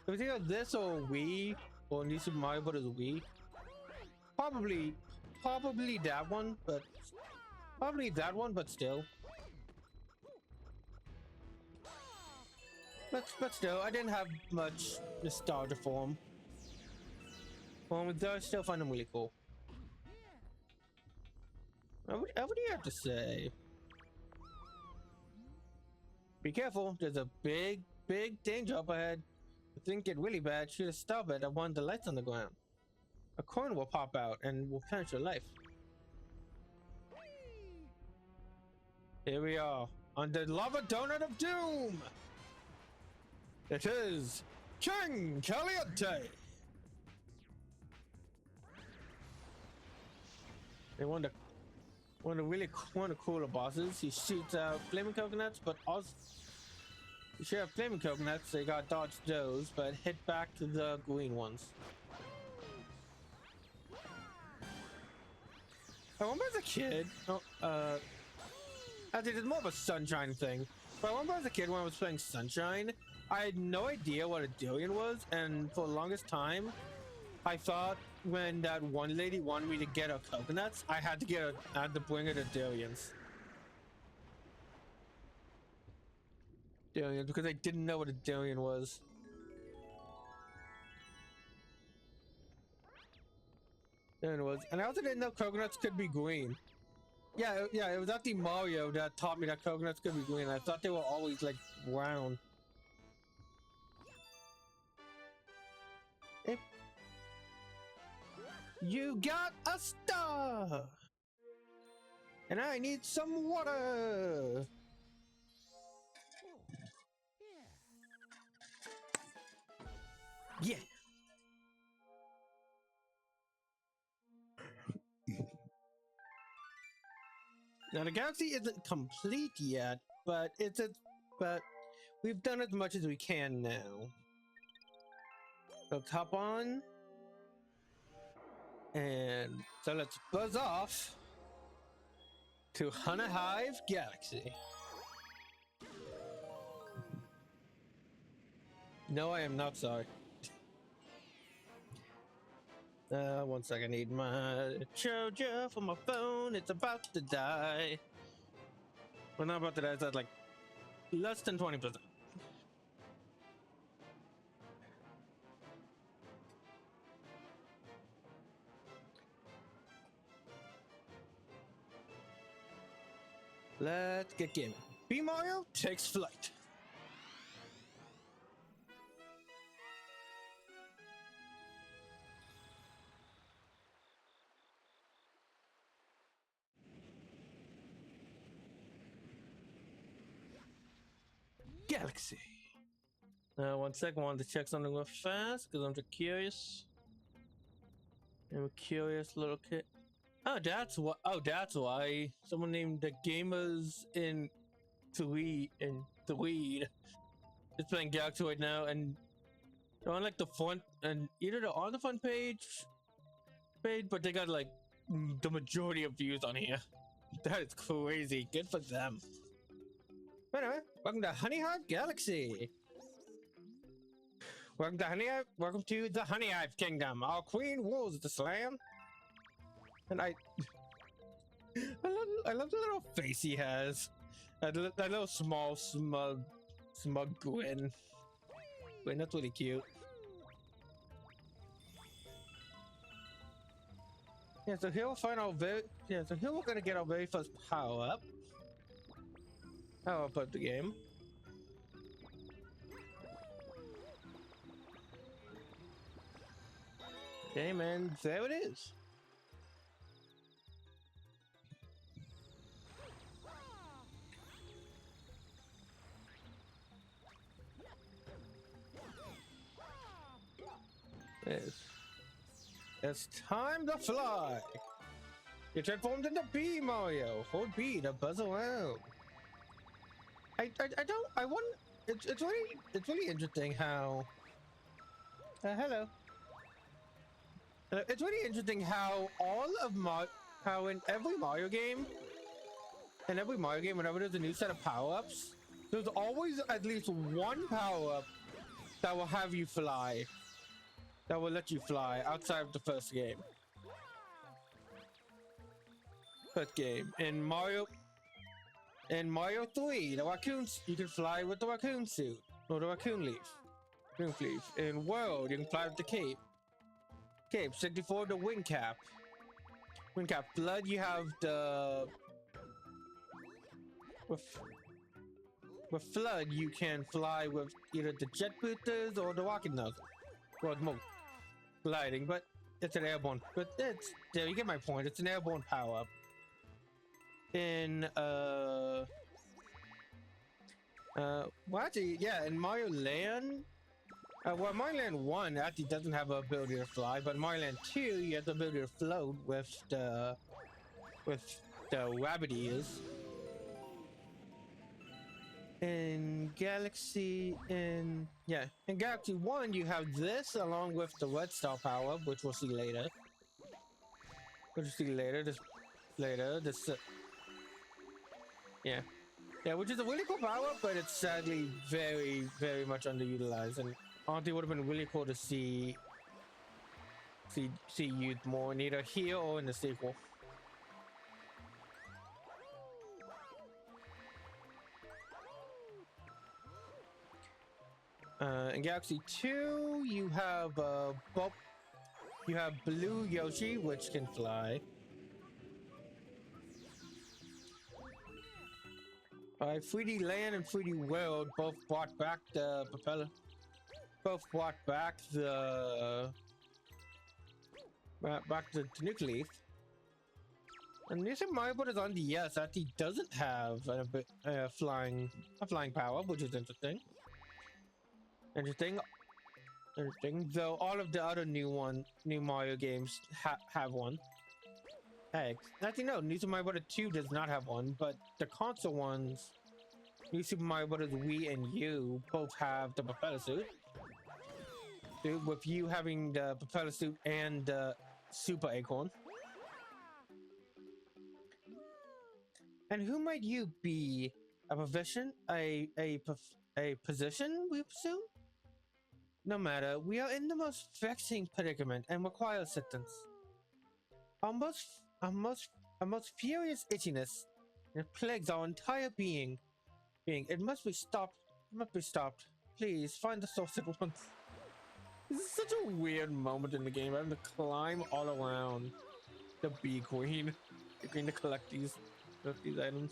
It was either this or Wii or New Super Mario Bros. Wii. Probably that one, but still. But still, I didn't have much nostalgia for them. I still find them really cool. What do you have to say? Be careful, there's a big danger up ahead. If things get really bad, shoot a stop it at one of the lights on the ground. A coin will pop out and will finish your life. Here we are, on the lava donut of doom! It is King Caliente! They one of the cooler bosses. He shoots out flaming coconuts, but also you shoot out flaming coconuts, so you gotta dodge those, but hit back to the green ones. I remember as a kid, I think it's more of a Sunshine thing. But I remember as a kid when I was playing Sunshine, I had no idea what a Dillion was, and for the longest time, I thought when that one lady wanted me to get her coconuts, I had to bring her to Dillions. Dillions, because I didn't know what a Dillion was. And I also didn't know coconuts could be green. Yeah, it was actually Mario that taught me that coconuts could be green. I thought they were always like brown. If you got a star, and I need some water. Yeah. Now the galaxy isn't complete yet, but but we've done as much as we can now. Let's hop on, and so let's buzz off to Honey Hive Galaxy. No, I am not sorry. 1 second, I need my charger for my phone. It's about to die. Well, not about to die, it's at like less than 20%. Let's get gaming. B Mario takes flight. Galaxy. 1 second, I wanted to check something real fast because I'm just curious. I'm a curious little kid. Oh, that's what. Oh, that's why someone named the Gamers in Tweed is playing Galaxy right now, and they're on like the front, and either they're on the front page, but they got like the majority of views on here. That is crazy. Good for them. Anyway, welcome to Honey Hive Galaxy. Welcome to the Honey Hive Kingdom. Our queen rules the land. And I love the little face he has. That little small, smug grin. Wait, that's really cute. Yeah, so here we'll find our so here we're gonna get our very first power up. Power up of the game. Okay, man, there it is. It's time to fly. You're transformed into B Mario. Hold B to buzz around. I want. It's really interesting how. Hello. It's really interesting how how in every Mario game, whenever there's a new set of power-ups, there's always at least one power-up that will have you fly. That will let you fly outside of the first game. In Mario 3, the raccoons, you can fly with the raccoon suit or the raccoon leaf. In World, you can fly with the cape. 64, the wing cap. Flood, you have the with Flood, you can fly with either the jet boosters or the rocket nozzle. Well, more gliding, but it's an airborne. But there, you get my point. It's an airborne power up. In actually, yeah, in Mario Land. Well, Mario Land 1 actually doesn't have the ability to fly, but Mario Land 2, you have the ability to float with the rabbit ears. In Galaxy 1, you have this along with the Red Star power, which we'll see later. This later. This, yeah, yeah, which is a really cool power, but it's sadly very, very much underutilized. And I think it would have been really cool to see used more in either here or in the sequel. In Galaxy 2, you have you have Blue Yoshi, which can fly. 3D Land and 3D World both brought back the propeller. Both brought back the Nuke Leaf. And New Super Mario Bros. On DS actually doesn't have a flying power, which is interesting. Interesting. Though all of the other new Mario games have one. Hey, actually no, New Super Mario Bros. 2 does not have one, but the console ones, New Super Mario Bros. Wii and U, both have the propeller suit. With you having the propeller suit and the Super Acorn. And who might you be? A profession? A position, we assume? No matter, we are in the most vexing predicament and require assistance. Our most furious itchiness, it plagues our entire being. It must be stopped. It must be stopped. Please find the source at once. This is such a weird moment in the game, having to climb all around the Bee Queen. The Queen to collect these items.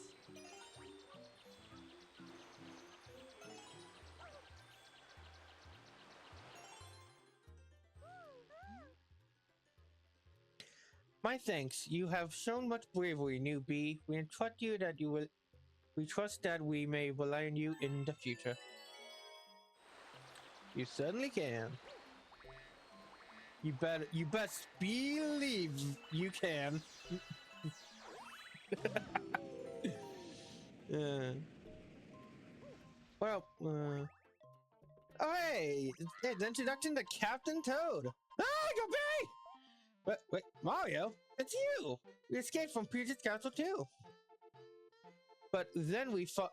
My thanks. You have shown much bravery, newbie. We trust that we may rely on you in the future. You certainly can. You best believe you can. Well, oh hey, it's introduction to Captain Toad. Ah, go Wait, Mario, it's you! We escaped from Peach's Castle too. But then we thought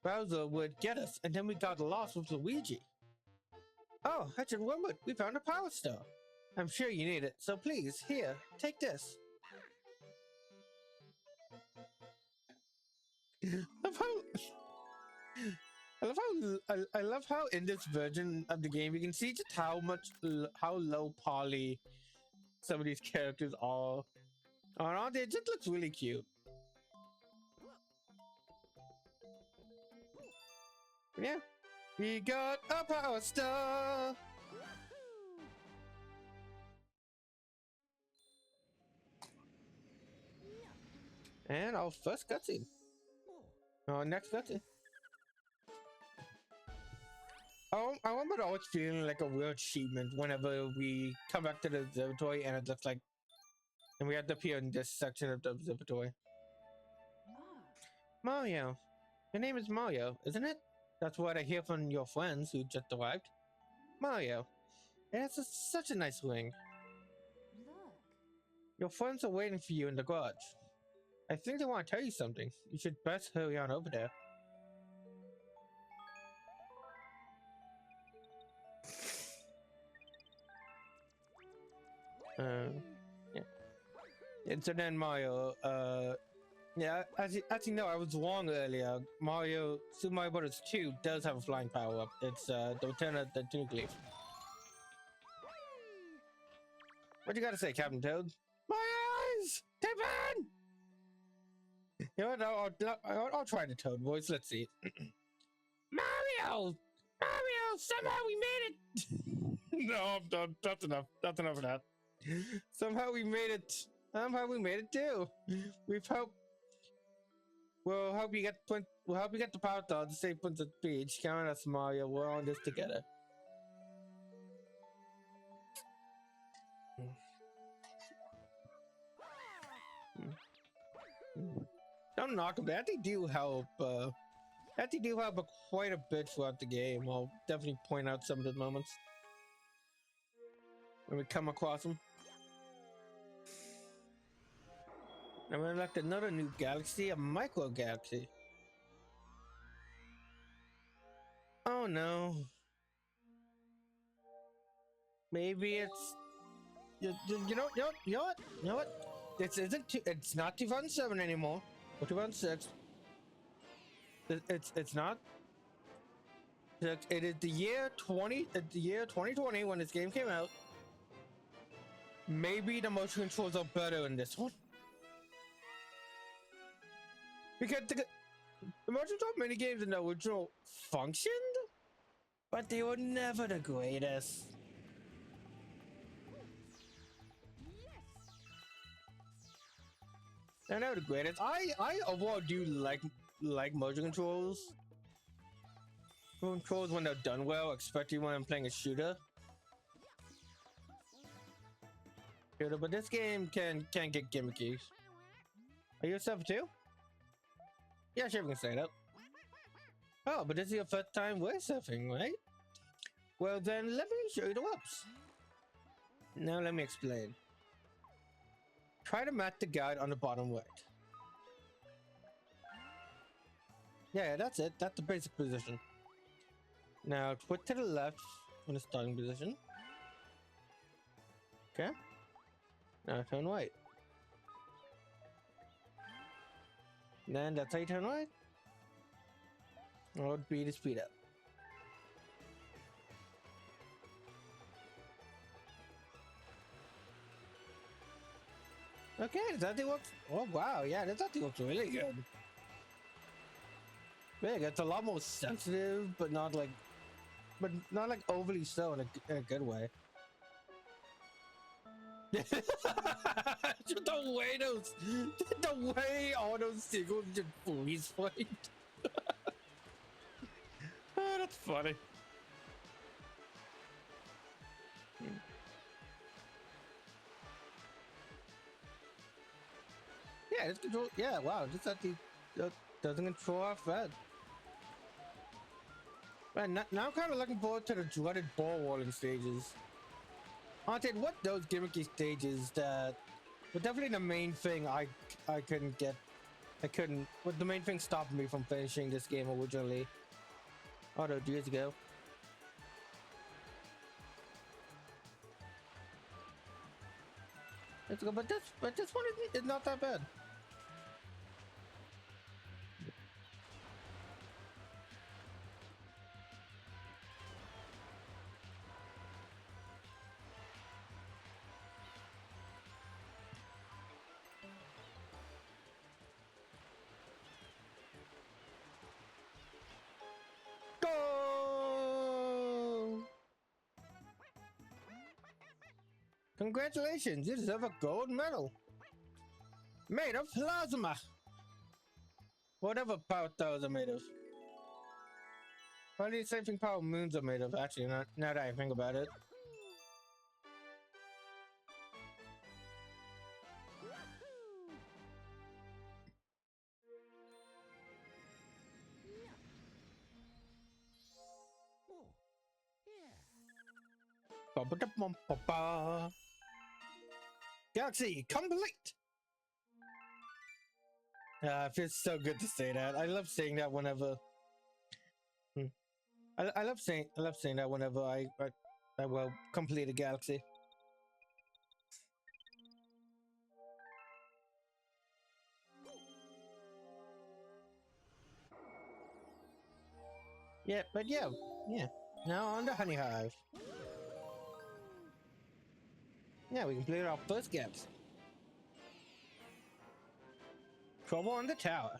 Bowser would get us, and then we got lost with Luigi. Oh, I should remember, we found a power star. I'm sure you need it, so please, here, take this. I love how in this version of the game you can see just how low poly some of these characters are. Aren't they? It just looks really cute. Yeah, we got a power star. And our first cutscene. Our next cutscene. Oh, I remember always feeling like a real achievement whenever we come back to the observatory and it looks like, and we have to appear in this section of the observatory. Mario. Your name is Mario, isn't it? That's what I hear from your friends who just arrived. Mario. It has such a nice ring. Look. Your friends are waiting for you in the garage. I think they want to tell you something. You should best hurry on over there. Yeah. And so then Mario, yeah, as you know, I was wrong earlier. Super Mario Bros. 2 does have a flying power up. It's the Return of the Nuke Leaf. What you gotta say, Captain Toad? My eyes! Tippin! You know what? I'll try the Toad voice. Let's see. Mario! Mario! Somehow we made it! No, that's enough. That's enough of that. Somehow we made it. Somehow we made it too. We'll help you get the power star to save Princess Peach. Count on us, Mario. We're on this together. Don't knock them. They do help. They do help quite a bit throughout the game. I'll definitely point out some of the moments when we come across them. I'm gonna elect another new galaxy, a micro galaxy. Oh no. Maybe it's you know what? It's not 2007 anymore. Or 2006. It's not. It is the year 2020 when this game came out. Maybe the motion controls are better in this one. Because the motion control minigames in the original functioned, but they were never the greatest. They're never the greatest. I overall do like motion controls. Motion controls when they're done well, especially when I'm playing a shooter. But this game can get gimmicky. Are you a surfer too? Yeah, sure, we can say that. Oh, but this is your first time we're surfing, right? Well then, let me show you the ropes. Now let me explain. Try to match the guide on the bottom right. Yeah, that's it. That's the basic position. Now twist to the left in the starting position. Okay. Now turn right. Then that's how you turn right. That would be the speed up. Okay, that thing works. Oh wow, yeah, that thing works really good. Really good. It's a lot more sensitive, but not like overly so in a good way. Just the way all those signals just freeze fight. Oh, that's funny. Yeah, it's control. Yeah, wow, just that doesn't control our Fed. Man, now I'm kind of looking forward to the dreaded ball rolling stages. Haunted, what those gimmicky stages that were definitely the main thing I couldn't get. What the main thing stopped me from finishing this game originally. Oh, no, years ago. Let's go, but this one is not that bad. Go! Congratulations, you deserve a gold medal. Made of plasma. Whatever power towers are made of. Probably the same thing power moons are made of, actually, now that I think about it. Ba-ba-da-bum-ba-ba. Galaxy complete. It feels so good to say that. I love saying that whenever. I love saying that whenever I will complete a galaxy. Yeah, but yeah. Now on the honey hive. Yeah, we completed our first gaps. Trouble on the tower.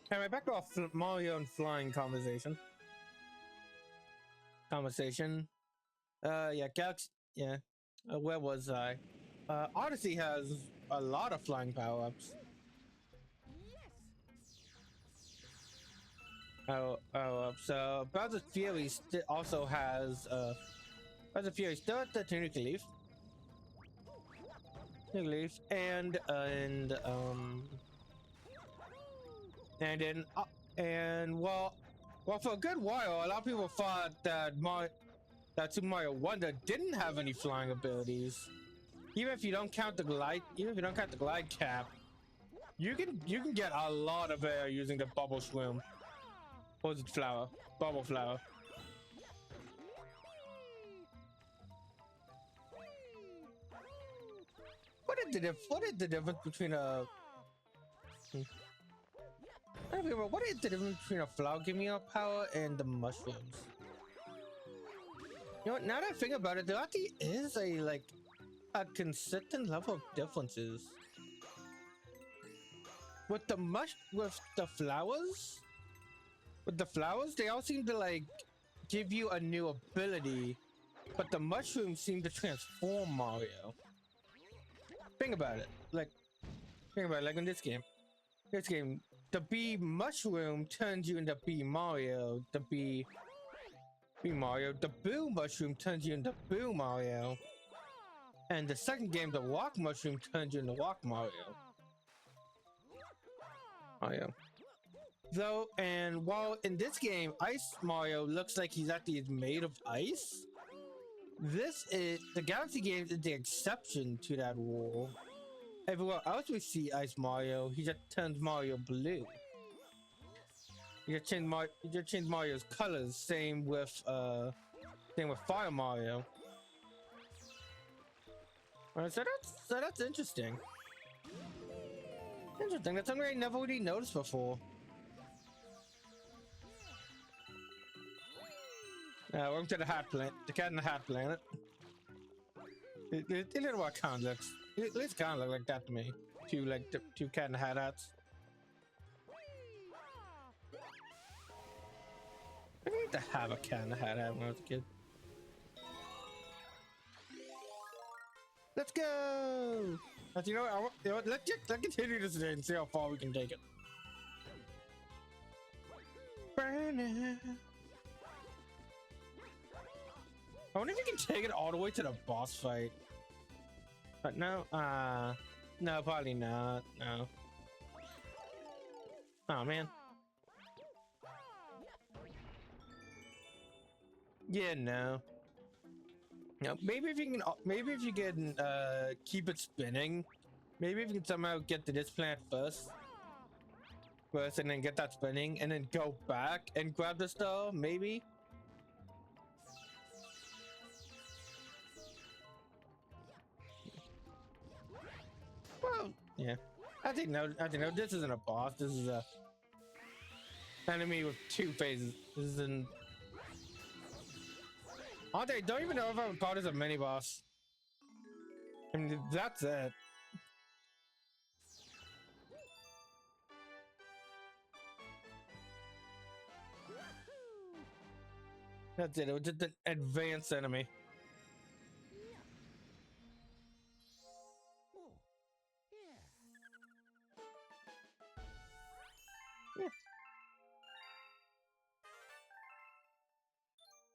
Anyway, back to our Mario and flying conversation. Yeah, Galaxy. Yeah. Where was I? Odyssey has a lot of flying power-ups. So Bowser's Fury also has Bowser's Fury still has the Tunic Leaf. And for a good while, a lot of people thought that Super Mario Wonder didn't have any flying abilities. even if you don't count the glide cap, you can get a lot of air using the bubble shroom. Or is it flower? Bubble flower. What is the difference between a I don't remember, what is the difference between a flower giving you power and the mushrooms? You know what, now that I think about it, there actually is a consistent level of differences. With the flowers? With the flowers, they all seem to like give you a new ability, but the mushrooms seem to transform Mario. Think about it, like in this game. The bee mushroom turns you into bee Mario. The bee Mario. The boo mushroom turns you into boo Mario. And the second game, the walk mushroom turns you into walk Mario. Though, and while in this game, Ice Mario looks like he's actually made of ice, the Galaxy games is the exception to that rule. Everywhere else we see Ice Mario, he just turns Mario blue. You just change Mario's colors. Same with Fire Mario. Alright, so that's interesting. Interesting. That's something I never really noticed before. Welcome to the Cat in the Hat Planet. It little what kind of looks. It kind of look like that to me. Two Cat in the Hat hats. I need to have a Cat in the Hat hat when I was a kid. Let's go! But you know what? Let's continue this today and see how far we can take it. Burn it. I wonder if you can take it all the way to the boss fight. But no, no, probably not. No. Oh man. Yeah, no. No, maybe if you can keep it spinning. Maybe if you can somehow get to this planet first, and then get that spinning, and then go back and grab the star, maybe. Well, yeah. I think no. This isn't a boss. This is a enemy with two phases. This isn't. I don't even know if I would call this a mini boss. I mean, that's it. That's it. It was just an advanced enemy.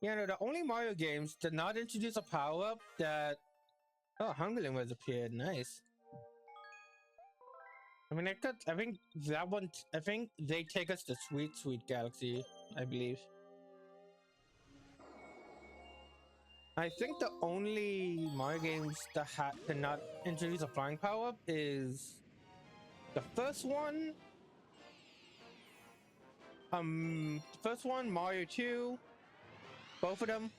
Yeah, no, the only Mario games did not introduce a power-up that... Oh, Hungling was appeared. Nice. I mean, I think that one... I think they take us to Sweet Sweet Galaxy, I believe. I think the only Mario games that did not introduce a flying power-up is... The first one... Mario 2... Both of them,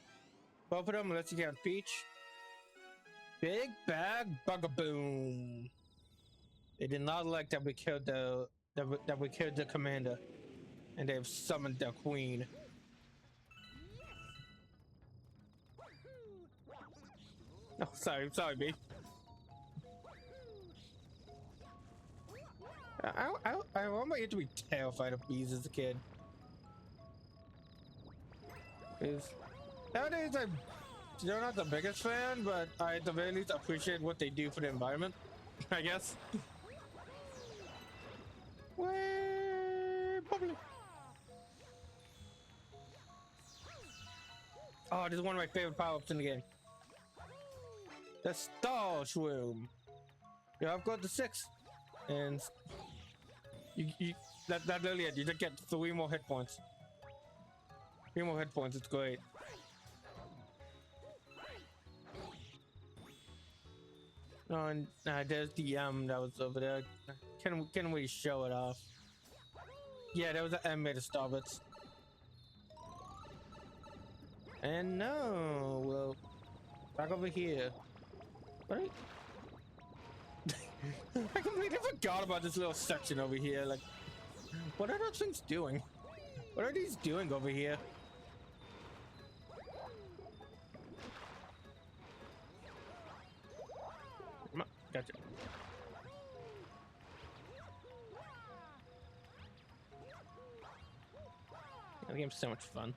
unless you count Peach. Big Bag Bugaboom. They did not like that we killed the commander, and they've summoned the queen. Oh, sorry, B. I remember you to be terrified of bees as a kid. Nowadays I'm not the biggest fan, but I at the very least appreciate what they do for the environment, I guess. Probably. Oh, this is one of my favorite power-ups in the game. The Star Shroom. Yeah, I've got the 6. And that's literally it. You just get 3 more hit points. 3 more hit points, it's great. Oh, and there's the that was over there. Can we show it off? Yeah, there was an M made to stop it. And no, well, back over here. Right? I completely forgot about this little section over here. Like, what are those things doing? What are these doing over here? Gotcha. The game's so much fun.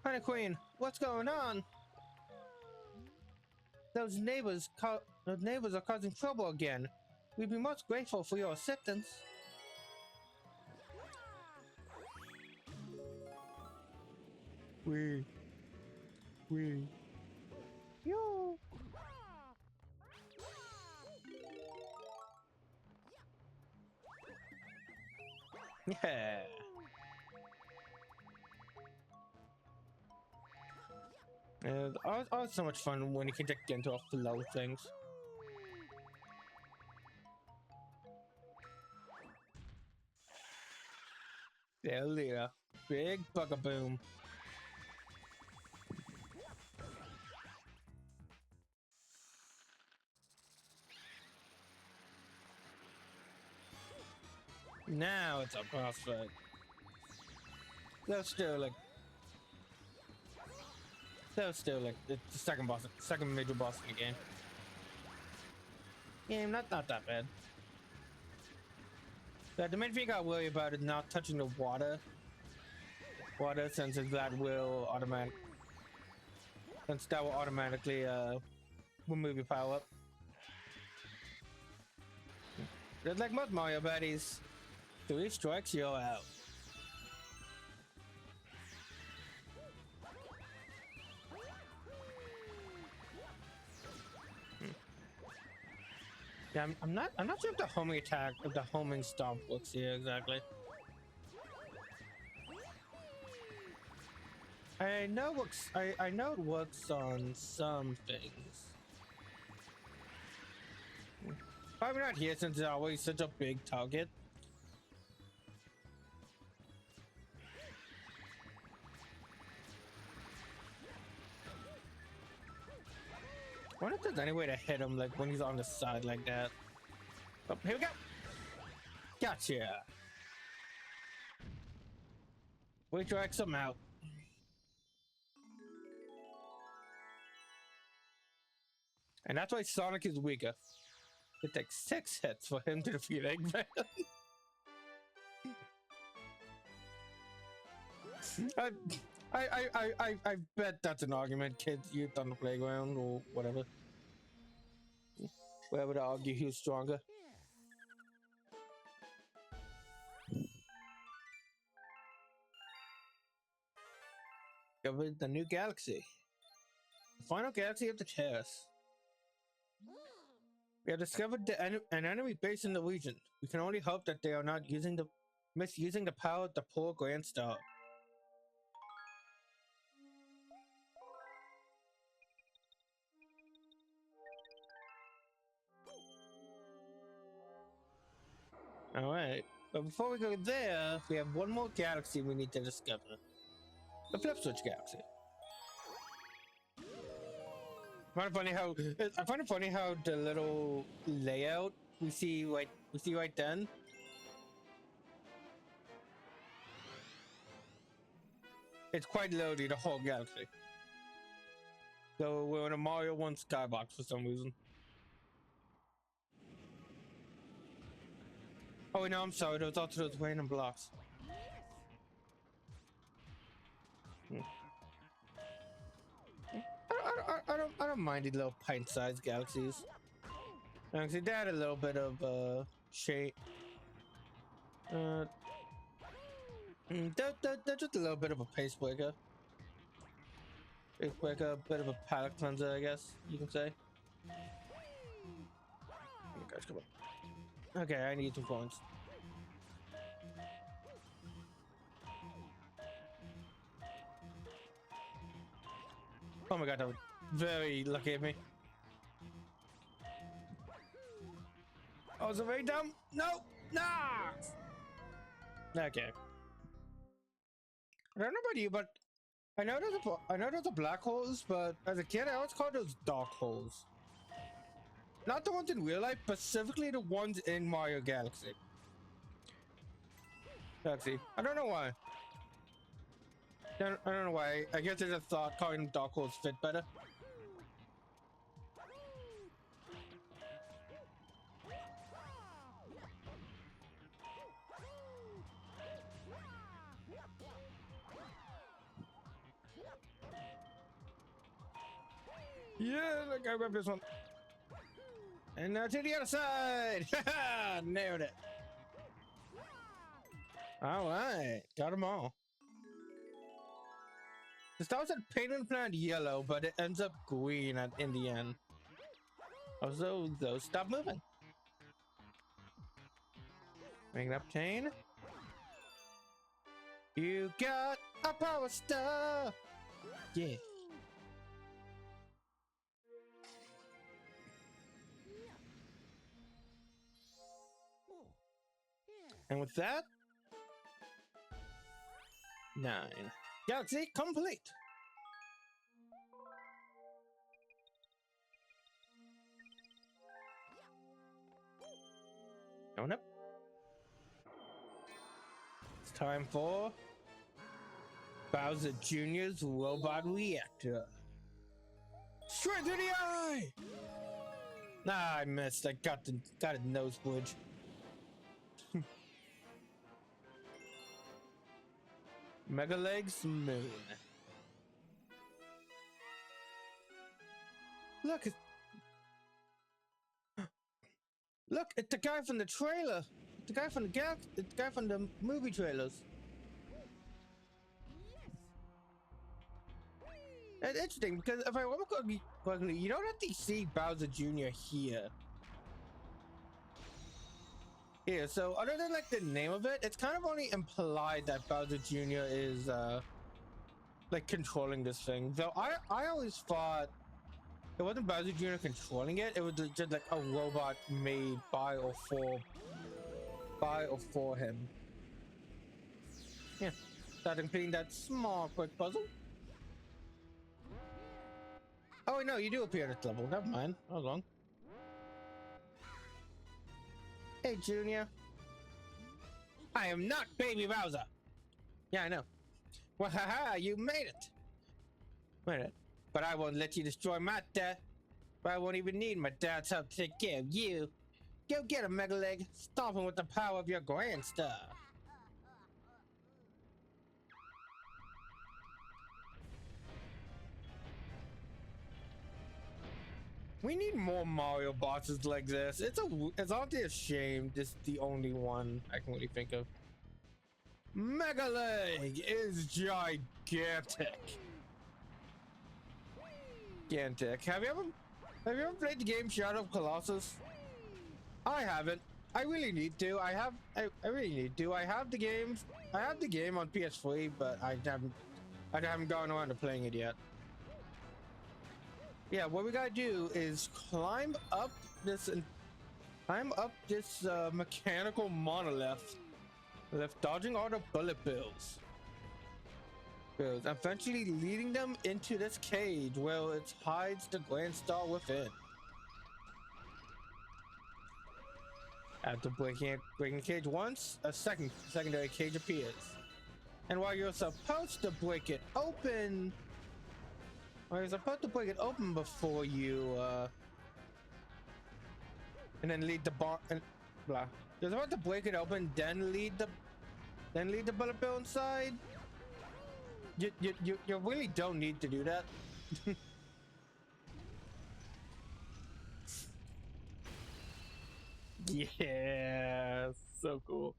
Honey Queen, what's going on? Those neighbors are causing trouble again. We'd be most grateful for your assistance. We. Yo. Yeah. Always so much fun when you can just get into a flow of things. There, Leah. Big buggaboom. Now it's a boss fight. That's still like the second major boss in the game. Yeah, not that bad. The main thing I worry about is not touching the water. Since that will automatically remove your power up. Just like most Mario baddies, 3 strikes, you're out. Yeah, I'm not sure if the homing stomp works here exactly. I know it works on some things. Probably not here since it's always such a big target. I wonder if there's any way to hit him like when he's on the side like that. Oh, here we go. Gotcha. We drag some out. And that's why Sonic is weaker. It takes 6 hits for him to defeat Eggman. I bet that's an argument kids used on the playground or whatever. Wherever to argue who's stronger. Discovered the new galaxy. The final galaxy of the Terrace. We have discovered an enemy base in the region. We can only hope that they are not misusing the power of the poor Grand Star. Alright, but before we go there, we have one more galaxy we need to discover. The Flip Switch Galaxy. I find it funny how the little layout we see right then. It's quite loaded, the whole galaxy. So we're in a Mario 1 skybox for some reason. Oh wait, no, I'm sorry, there was also those random blocks. I don't mind these little pint-sized galaxies. Actually, they had a little bit of shade. They're just a little bit of a pace breaker. Pace breaker, a bit of a palate cleanser, I guess you can say. Oh my gosh, come on. Okay, I need 2 points. Oh my god, very lucky of me. Oh, is it very dumb? No! Nah! Okay. I don't know about you, but I know there's a black holes, but as a kid, I always called those dark holes. Not the ones in real life, specifically the ones in Mario Galaxy. I don't know why. I don't know why. I guess I just thought calling them dark holes fit better. Yeah, look, I grab this one. And now to the other side! Nailed it. Alright, got them all. The stars had painted plant yellow, but it ends up green in the end. Also, those stop moving. Make it up, chain. You got a power star! Yeah. And with that, 9. Galaxy complete! Going up. It's time for Bowser Jr.'s robot reactor. Straight to the eye! Nah, I missed. I got a nose bridge. Mega Legs Moon. Look, look, it's the guy from the trailer. The guy from the movie trailers. It's interesting because if I remember correctly, you don't actually see Bowser Jr. here. Yeah, so other than like the name of it, it's kind of only implied that Bowser Jr. is like controlling this thing. Though I always thought it wasn't Bowser Jr. controlling it, it was just like a robot made by or for him. Yeah, starting completing that small quick puzzle. Oh no, you do appear at this level. Never mind. Hold on. Hey, Junior. I am not Baby Bowser. Yeah, I know. Well, haha, you made it. Made it. But I won't let you destroy my dad. But I won't even need my dad's help to take care of you. Go get him, Mega Leg. Stomp him with the power of your Grand Star. We need more Mario bosses like this. It's honestly a shame this is the only one I can really think of. Mega Leg is gigantic. Gigantic. Have you ever played the game Shadow of Colossus? I haven't. I really need to. I really need to. I have the game on PS3, but I haven't gone around to playing it yet. Yeah, what we gotta do is climb up this mechanical monolith, dodging all the bullet bills, eventually leading them into this cage where it hides the Grand Star within. After breaking the cage once, a secondary cage appears, and while you're supposed to break it open. Well, you're supposed to break it open before you, and then lead the bar and blah. You're supposed to break it open, then lead the bullet bill inside. You really don't need to do that. Yeah, so cool.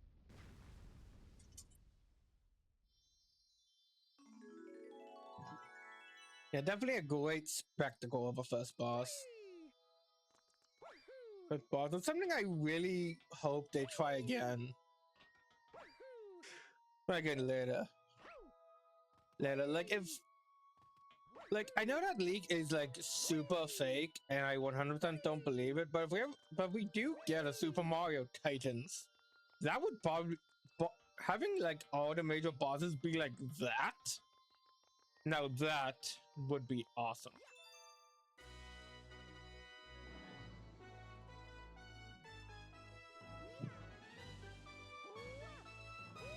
Yeah, definitely a great spectacle of a first boss. First boss. It's something I really hope they try again. Try again later. Like if like I know that leak is like super fake, and I 100% don't believe it. But if we do get a Super Mario Titans, that would probably having like all the major bosses be like that. Now that would be awesome.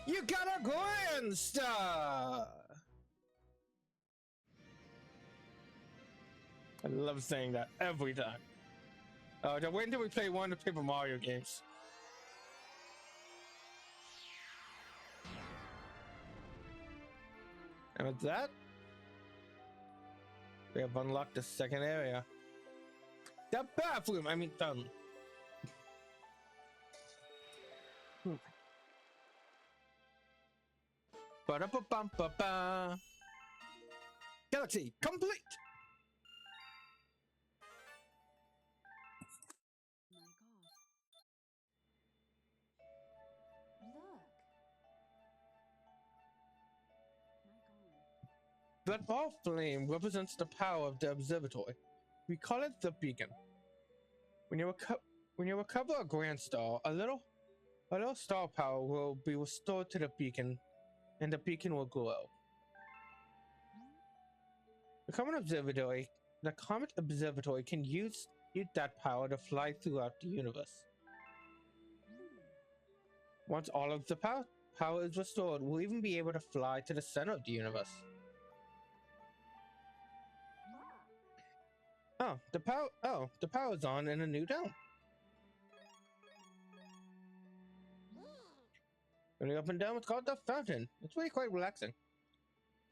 You got a Grand Star! I love saying that every time. Then when do we play one of the Paper Mario games? And with that, we have unlocked the second area. The bathroom, I mean, Ba-da-ba-bum-ba-ba. Galaxy complete! My God. Look. My God. That ball flame represents the power of the observatory. We call it the beacon. When you recover a Grand Star, a little star power will be restored to the beacon, and the beacon will glow. The Comet Observatory can use that power to fly throughout the universe. Once all of the power is restored, we'll even be able to fly to the center of the universe. The power is on in a new dome. When you up and down, it's called the Fountain. It's really quite relaxing.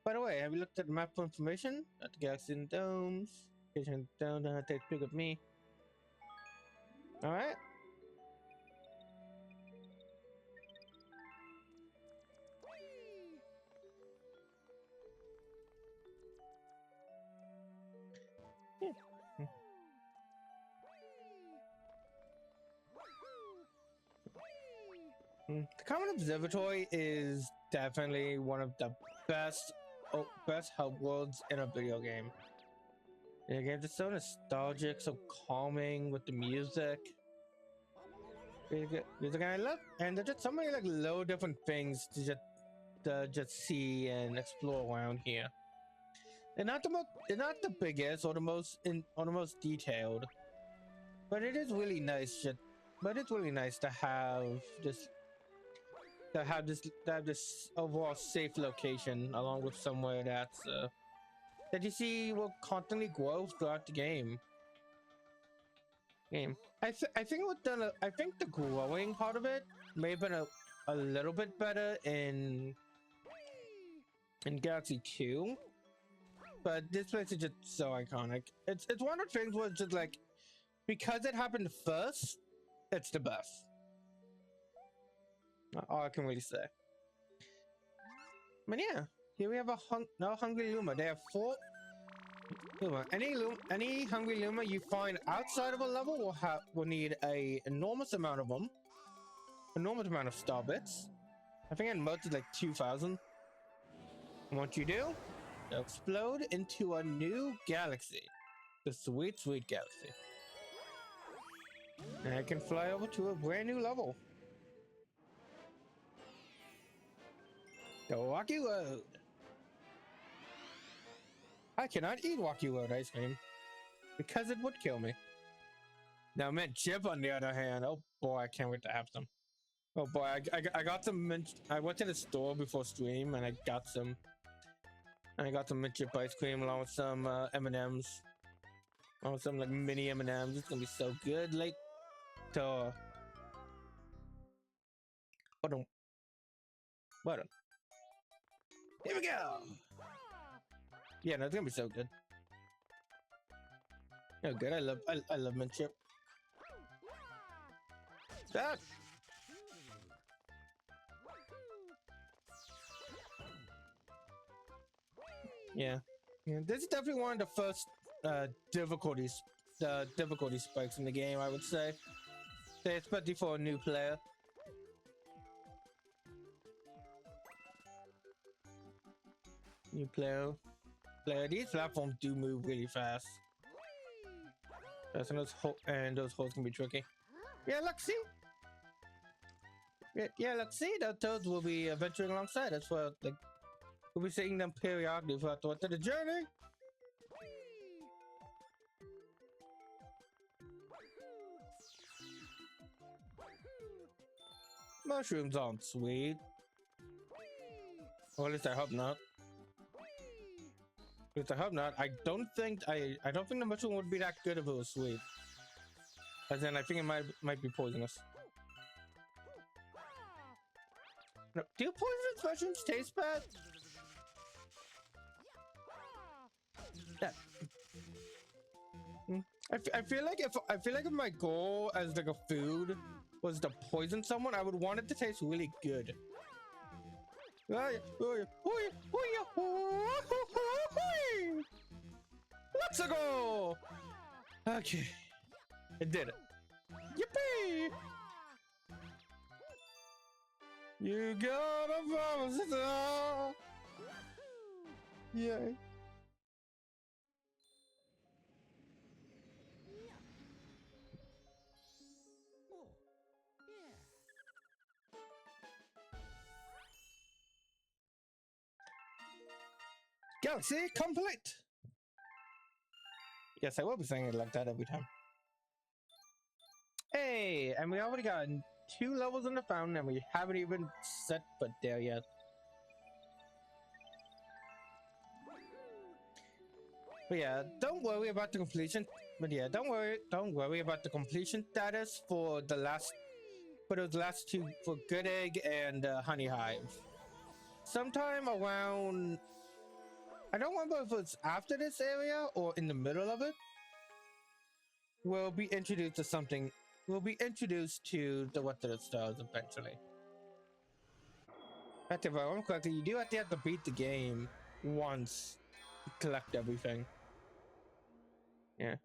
By the way, have you looked at the map for information? At the Galaxy and Domes. Don't take a pic of me. Alright. The Comet Observatory is definitely one of the best help worlds in a video game. The game's just so nostalgic, so calming with the music. Really good music, and I love, and there's just so many like little different things to just see and explore around here. They're not the biggest or the most detailed, but it is really nice. But it's really nice to have this overall safe location along with somewhere that you see will constantly grow throughout the game. I think the growing part of it may have been a little bit better in Galaxy 2, but this place is just so iconic. It's one of the things where it's just like, because it happened first, it's the best. All I can really say. But yeah, here we have a Hungry Luma. They have 4 Luma. Any Hungry Luma you find outside of a level will need a enormous amount of them. Enormous amount of star bits. I think at most it's like 2,000. And what you do, they'll explode into a new galaxy. The sweet, sweet galaxy. And I can fly over to a brand new level. The Wacky Road. I cannot eat Wacky Road ice cream because it would kill me. Now mint chip, on the other hand, oh boy, I can't wait to have some. Oh boy, I got some mint. I went to the store before stream and I got some mint chip ice cream along with some M&Ms. Along with some like mini M&Ms. It's gonna be so good. Like, hold on. Here we go. Yeah, that's gonna be so good. Oh, good. I love mint chip. That. Yeah. This is definitely one of the first difficulty spikes in the game, I would say. Especially for a new player. Like, these platforms do move really fast. And those holes can be tricky. Yeah, look, see? Yeah, look, see? The toads will be venturing alongside us for, like, we'll be seeing them periodically throughout the journey. Mushrooms aren't sweet. Or at least I hope not. At least I hope not. I don't think the mushroom would be that good if it was sweet. As in, I think it might be poisonous. No, do poisonous mushrooms taste bad? Yeah. I feel like if my goal as like a food was to poison someone, I would want it to taste really good. Let's go! Okay, I did it. Yippee! You got a promise. Yay. Galaxy complete. Yes, I will be saying it like that every time. Hey, and we already got 2 levels in the fountain, and we haven't even set foot there yet. But yeah, don't worry about the completion. But yeah, don't worry about the completion status for those last 2, for Good Egg and Honey Hive. Sometime around, I don't remember if it's after this area or in the middle of it, we'll be introduced to something. We'll be introduced to the What the Stars eventually. If I remember correctly, you do have to beat the game once to collect everything. Yeah.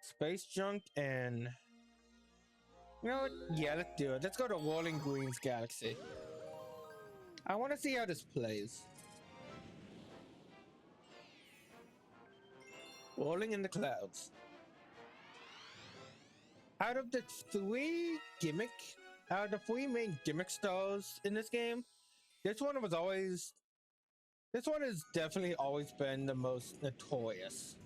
Space junk and... You know what? Yeah, let's do it. Let's go to Rolling Greens Galaxy. I want to see how this plays. Rolling in the clouds. Out of the 3 main gimmick stars in this game, this one has definitely always been the most notorious.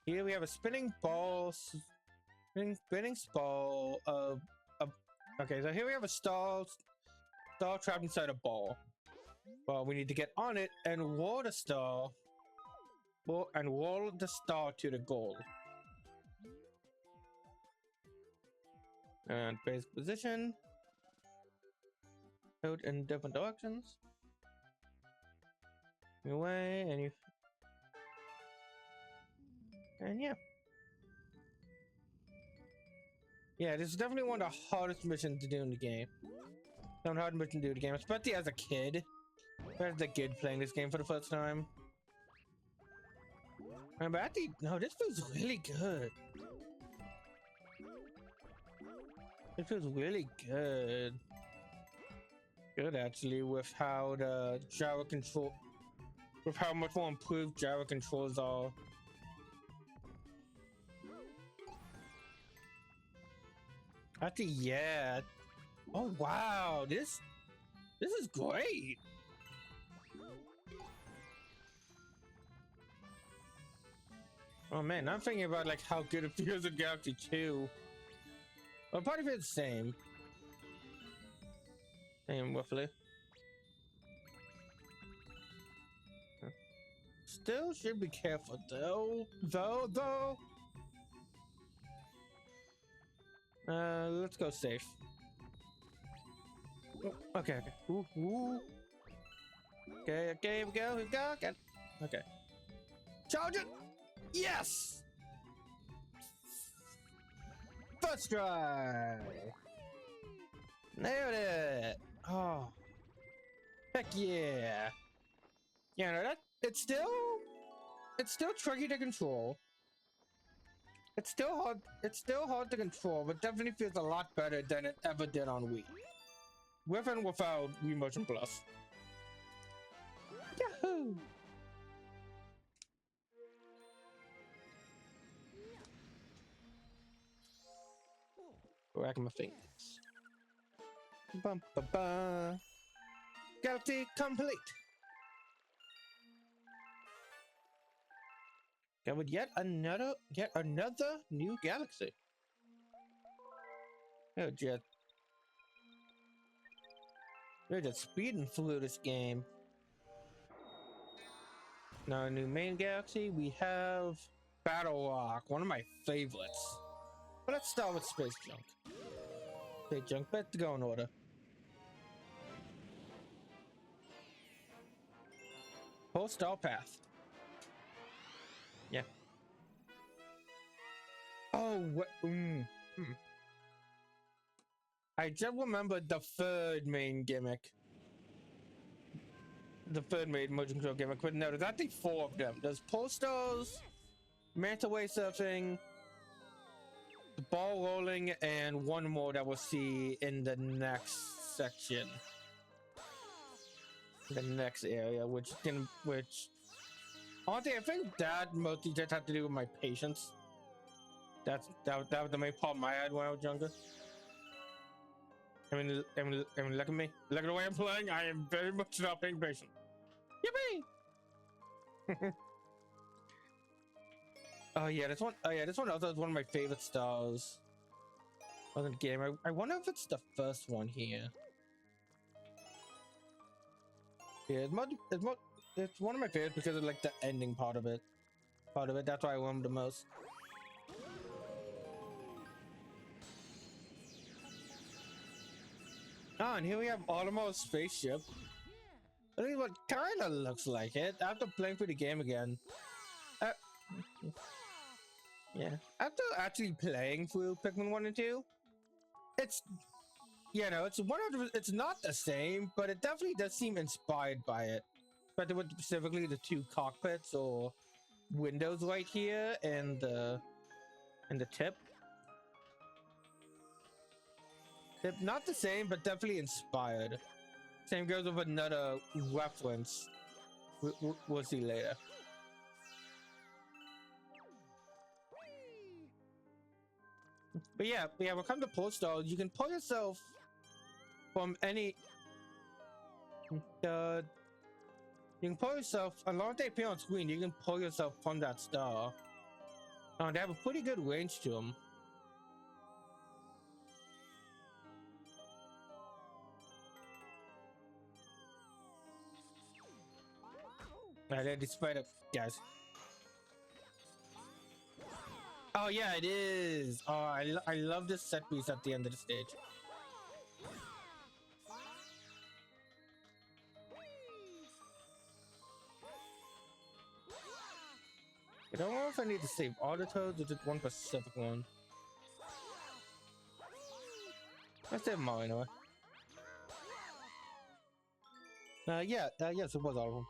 Here we have a spinning ball, spinning ball of okay, so here we have a star trapped inside a ball. Well, we need to get on it and roll the star, to the goal. And base position. Out in different directions. Away and you. And yeah. Yeah, this is definitely one of the hardest missions to do in the game. Not hard mission to do the game, especially as a kid. As a kid playing this game for the first time. But I think, no, this feels really good. It feels really good. Good actually, with how the gyro control, with how much more improved gyro controls are. Actually, yeah. Oh wow, this is great. Oh man, I'm thinking about like how good it feels in Galaxy 2. Well, part of it's the same. Same roughly. Still should be careful though. Let's go safe. Oh, okay. Ooh. Okay, here we go. Okay. Charge it! Yes! First try! Nailed it! Oh. Heck yeah! Yeah, no, it's still tricky to control. It's still hard to control, but definitely feels a lot better than it ever did on Wii. with and without Wii Motion Plus. Yahoo! Rack my fingers. Bum, ba, ba. Galaxy complete. Got with yet another new galaxy. Oh, jet. We're just speeding through this game. Now, new main galaxy, we have Battle Rock, one of my favorites. But let's start with Space Junk. Space Junk, let's go in order. Postal Path. Yeah. Oh, what? I just remembered the third main gimmick. The third main motion control gimmick, but no, there's actually 4 of them. There's postals, manta ray surfing, the ball rolling, and one more that we'll see in the next section. The next area, honestly, I think that mostly just had to do with my patience. That was the main problem I had when I was younger. I mean, look at me. Look at the way I'm playing. I am very much not being patient. Yippee! Oh yeah, this one. Oh yeah, this one also is one of my favorite stars of the game. I wonder if it's the first one here. Yeah, it's one of my favorites because of like the ending part of it. That's why I remember the most. Ah, and here we have Automo's spaceship. I think what kind of looks like it after playing through the game again. Yeah, after actually playing through Pikmin 1 and 2, it's, you know, it's not the same, but it definitely does seem inspired by it. But with specifically the 2 cockpits or windows right here and the tip. Not the same, but definitely inspired. Same goes with another reference. We'll see later. But yeah, when it comes to postal, you can pull yourself from any. You can pull yourself, as long as they appear on screen, you can pull yourself from that star. They have a pretty good range to them. Despite it, guys. Oh yeah, it is. Oh, I love this set piece at the end of the stage. I don't know if I need to save all the toads or just one specific one. Let's save them all anyway. Yes, it was all of them.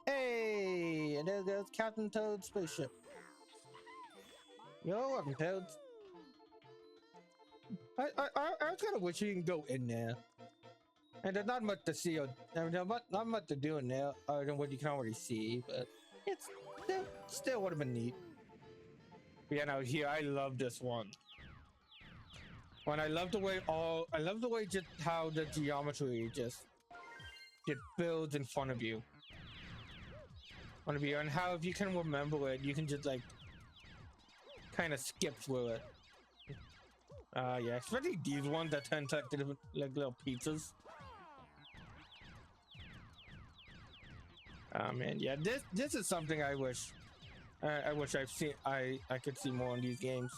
Hey, and there goes Captain Toad's spaceship. You're welcome, Toads. I was kind of wish you can go in there. And there's not much to see, or not much to do in there, other than what you can already see, but it's still would have been neat. Yeah, now here, I love this one. I love the way just how the geometry just builds in front of you. And how if you can remember it, you can just like kind of skip through it. Yeah, especially these ones that turn to like little pizzas. Oh man, yeah, this is something I wish I've seen. I could see more in these games.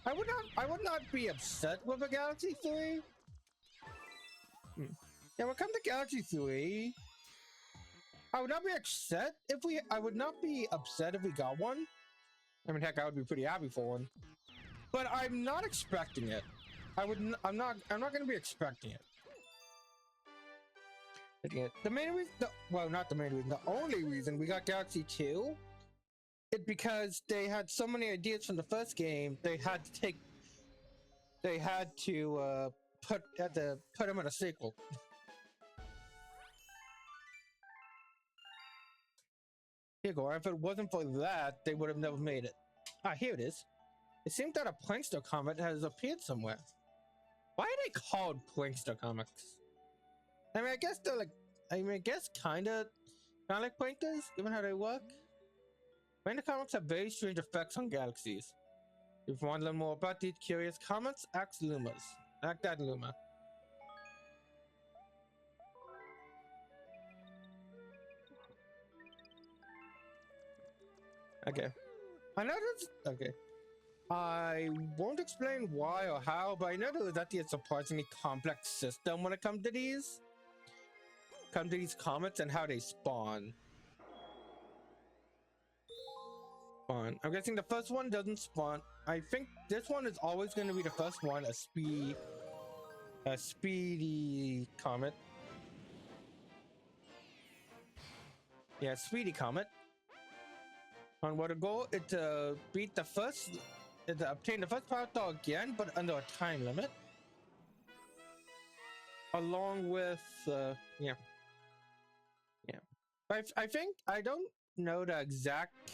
I would not be upset with a Galaxy 3. Yeah, when it comes to Galaxy 3, I would not be upset if we got one. I mean, heck, I would be pretty happy for one. But I'm not expecting it. I'm not going to be expecting it. The main reason, well, not the main reason, the only reason we got Galaxy 2 is because they had so many ideas from the first game. They had to put them in a sequel. Here you go. If it wasn't for that, they would have never made it. Ah, here it is. It seems that a Prankster comic has appeared somewhere. Why are they called Prankster comics? I mean, I guess they're like, I guess kind of like pranksters, given how they work. Prankster comics have very strange effects on galaxies. If you want to learn more about these curious comments, ask Lumas. Ask that Luma. Okay. I noticed. Okay. I won't explain why or how, but I noticed that it's a surprisingly complex system when it comes to these. Comets and how they spawn. I'm guessing the first one doesn't spawn. I think this one is always going to be the first one, a speedy comet. Yeah, speedy comet. And what the goal is to beat the first, is to obtain the first power star again, but under a time limit. Along with, yeah. I think, I don't know the exact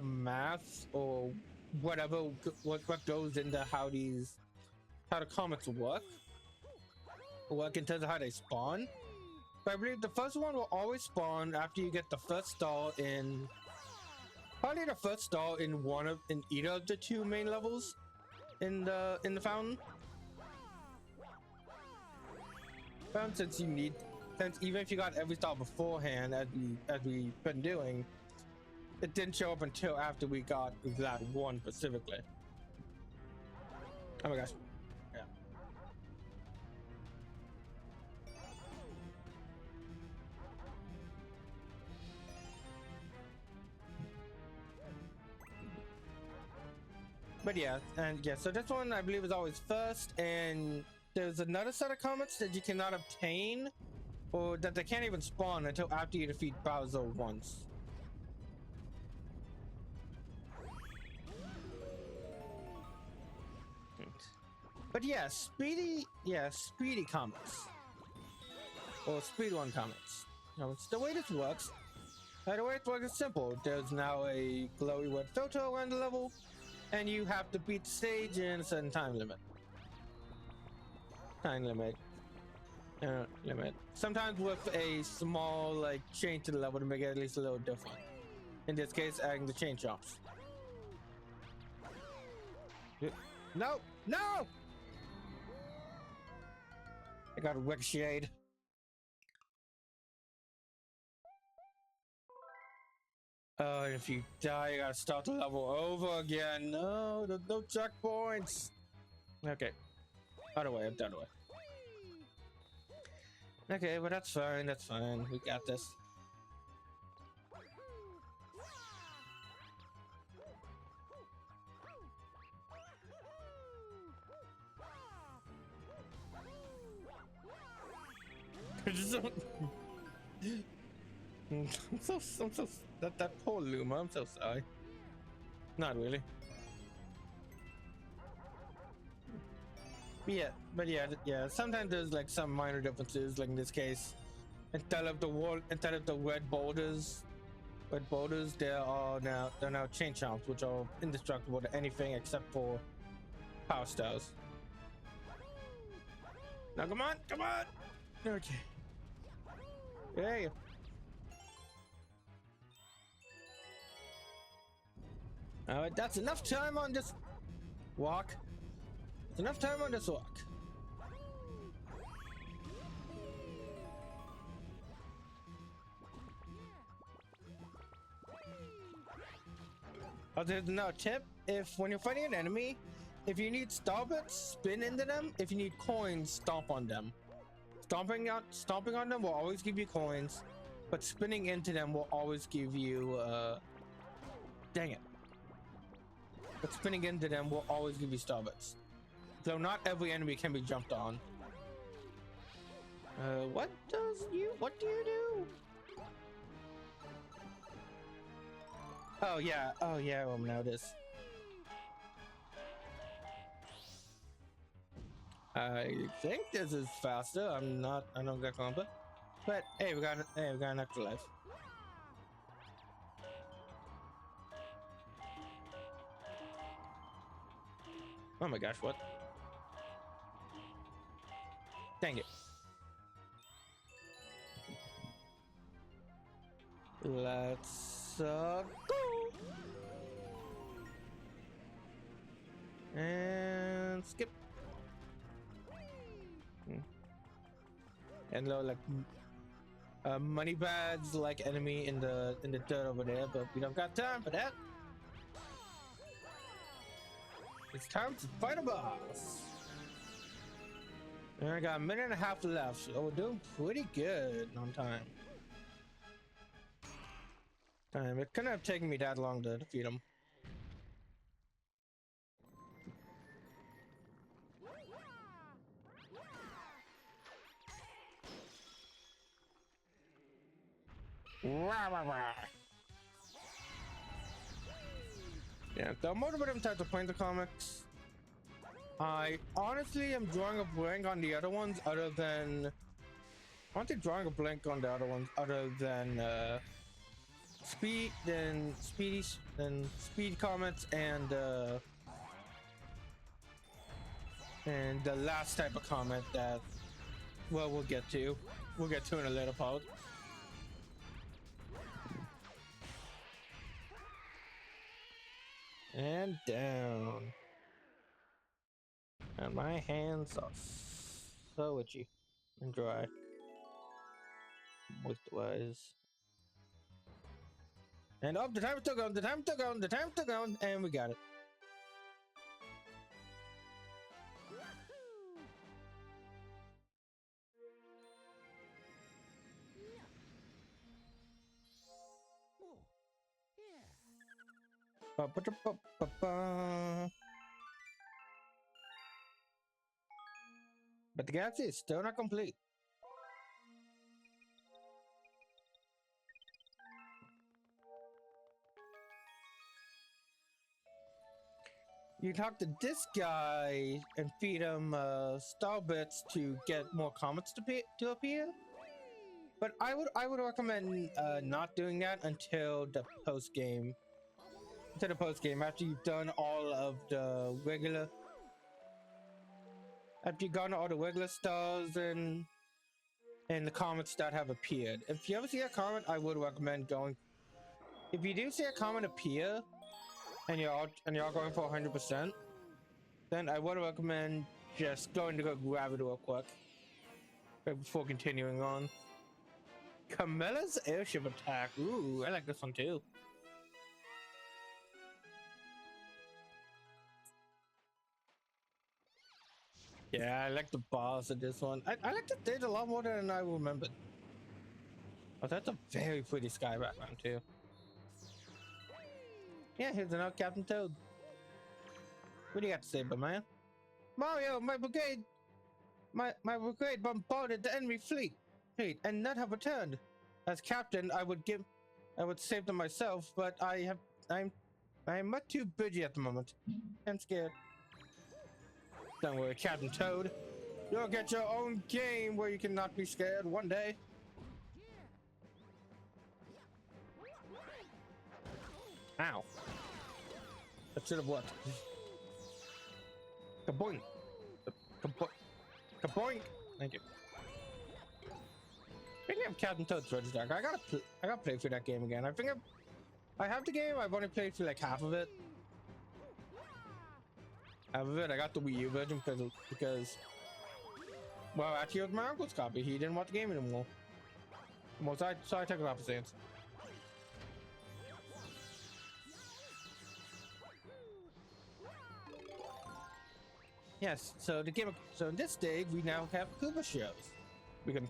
math or whatever, what goes into how the comets work in terms of how they spawn. But I believe the first one will always spawn after you get the first star in, probably the first star in in either of the two main levels in the fountain. Since even if you got every star beforehand, as we've been doing, it didn't show up until after we got that one specifically. Oh my gosh. Yeah. But yeah, so this one I believe is always first, and there's another set of comets that you cannot obtain, or that they can't even spawn until after you defeat Bowser once. But yeah, speedy comets. Or speed one comets. The way this works, the way it works is simple. There's now a glowy red filter around the level, and you have to beat the stage in a certain time limit. Sometimes with a small change to the level to make it at least a little different. In this case, adding the chain jumps. No! I got a ricocheted. If you die, you gotta start the level over again. No, there's no checkpoints. Okay. Other way. Okay, but that's fine. We got this. That poor Luma, I'm so sorry. Not really. But yeah, sometimes there's some minor differences, like in this case. Instead of the red boulders, they're now chain chomps, which are indestructible to anything except for power stars. Now come on! Okay. Hey. Alright, that's enough time on this walk. Enough time on this walk. There's another tip. When you're fighting an enemy, if you need star bits, spin into them. If you need coins, stomp on them. Stomping on them will always give you coins, but spinning into them will always give you dang it. But spinning into them will always give you star bits. So not every enemy can be jumped on. What do you do? Oh yeah, I know this. I think this is faster. I don't get combat. But hey, we got an extra life. Oh my gosh, what? Dang it. Let's go. And skip. And like money bags like enemy in the dirt over there, but we don't got time for that. It's time to fight a boss. And I got a minute and a half left, so we're doing pretty good on time. It couldn't have taken me that long to defeat him. Rah, rah, rah. Yeah, the most of them types of playing the comics. I honestly am drawing a blank on the other ones, other than Speed, then Speed Comics, and the last type of comment that, well, we'll get to in a later part. And down. And my hands are so itchy and dry. Moisturize. And oh, the time's still going, and we got it. But the galaxy is still not complete. You talk to this guy and feed him star bits to get more comments to appear. But I would recommend not doing that until the post game. After you've done all of the regular. After you've gotten all the regular stars and the comments that have appeared. If you ever see a comment, I would recommend going. If you do see a comment appear, and you're going for 100%, then I would recommend just going to go grab it real quick before continuing on. Camilla's airship attack. Ooh, I like this one too. Yeah, I like the boss of this one. I like the stage a lot more than I remembered. Oh, that's a very pretty sky background too. Yeah, here's another Captain Toad. What do you got to say, man? Mario, my brigade bombarded the enemy fleet and none have returned. As captain, I would save them myself, but I'm much too busy at the moment. I'm scared. Don't worry, Captain Toad. You'll get your own game where you cannot be scared one day. Ow. That should have worked. Kaboink. Kaboink. Thank you. Speaking of Captain Toad's Treasure Stack, I gotta play through that game again. I have the game. I've only played through like half of it. I got the Wii U version because well, actually it was my uncle's copy. He didn't want the game anymore. Well, so I took it off his hands. Yes, so in this stage we now have Koopa shows. We can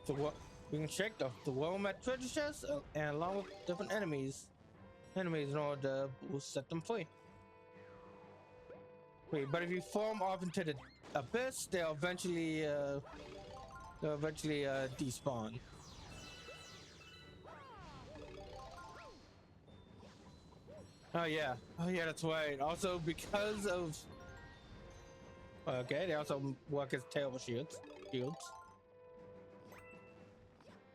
check the roam at treasure chests and along with different enemies in order to set them free. Wait, but if you form off into the abyss, they'll eventually they'll eventually despawn. Oh yeah, that's right. Also, because of okay, they also work as terrible shields. Oh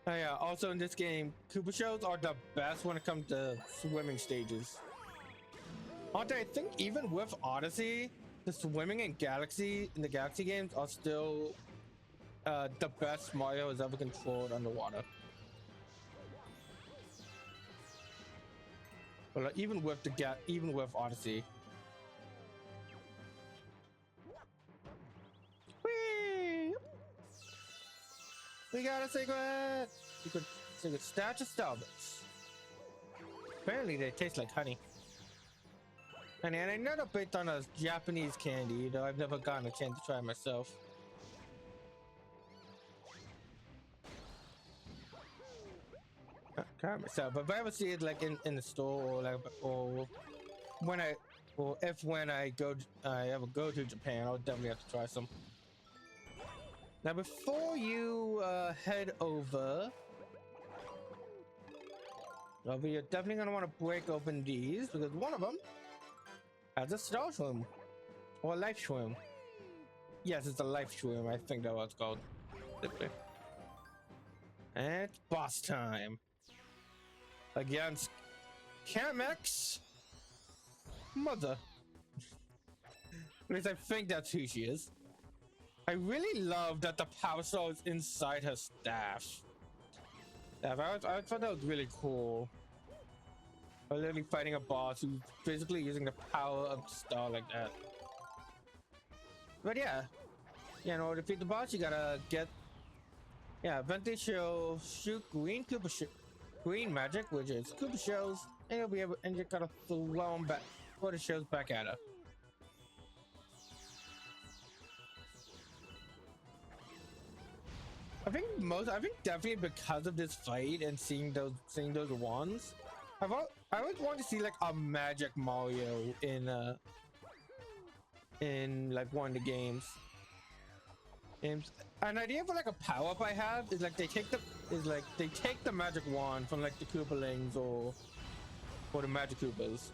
yeah, also in this game, Koopa shells are the best when it comes to swimming stages. Aren't they? I think even with Odyssey, the swimming in the Galaxy games are still the best Mario has ever controlled underwater. But even with Odyssey. Whee! We got a secret! Secret stash of Starbursts. Apparently they taste like honey. And I know they're based on a Japanese candy, though I've never gotten a chance to try it myself. Try it myself, but if I ever see it like in the store or when I ever go to Japan, I'll definitely have to try some. Now before you head over, you're definitely gonna want to break open these because one of them has a star shroom or a life shroom. Yes, it's a life shroom. I think that's what it's called. And it's boss time against Kamek's mother. At least I think that's who she is. I really love that the power soul is inside her staff. Yeah, I thought that was really cool. We're literally fighting a boss who's physically using the power of the star like that. But yeah, in order to defeat the boss, you gotta get eventually she'll shoot green green magic, which is Koopa shells, and you gotta throw them back, throw the shells back at her. I think definitely because of this fight and seeing those wands, I always want to see like a magic Mario in like one of the games. And an idea for like a power up I have is like they take the magic wand from like the Koopalings or the Magic Koopas.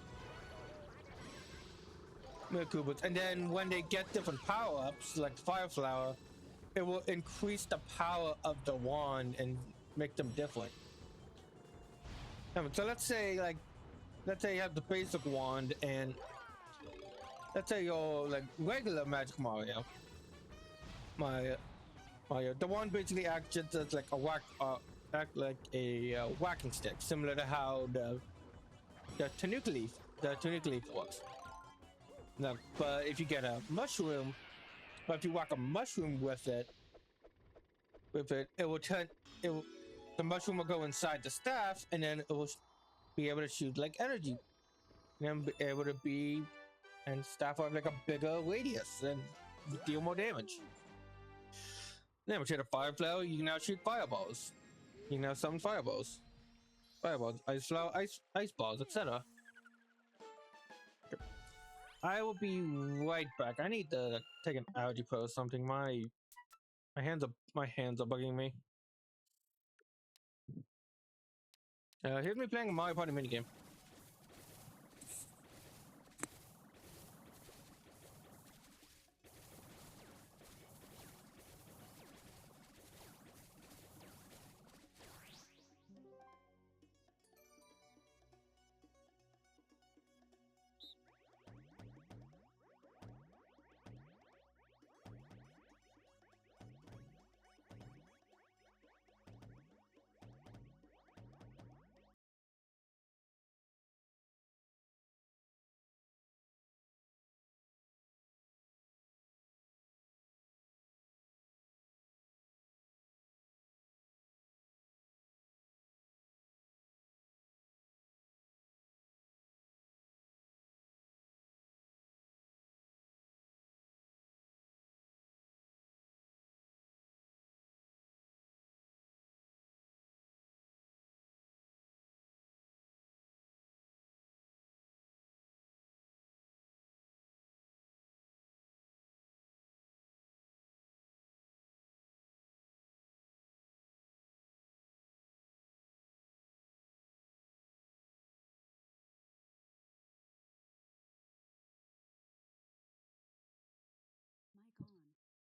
And then when they get different power ups like Fire Flower, it will increase the power of the wand and make them different. So let's say you have the basic wand, and let's say you're like regular Magic Mario. The wand basically acts just as like a whacking stick, similar to how the Tanuki Leaf works. Now, but if you get a mushroom, but if you whack a mushroom with it, the mushroom will go inside the staff, and then it will be able to shoot like energy, and be able to and staff will have like a bigger radius and deal more damage. Then we shoot a fire flower, you can now shoot fireballs. You can now summon fireballs, ice flower, ice balls, etc. I will be right back. I need to take an allergy pill or something. My hands are bugging me. Here's me playing a Mario Party minigame.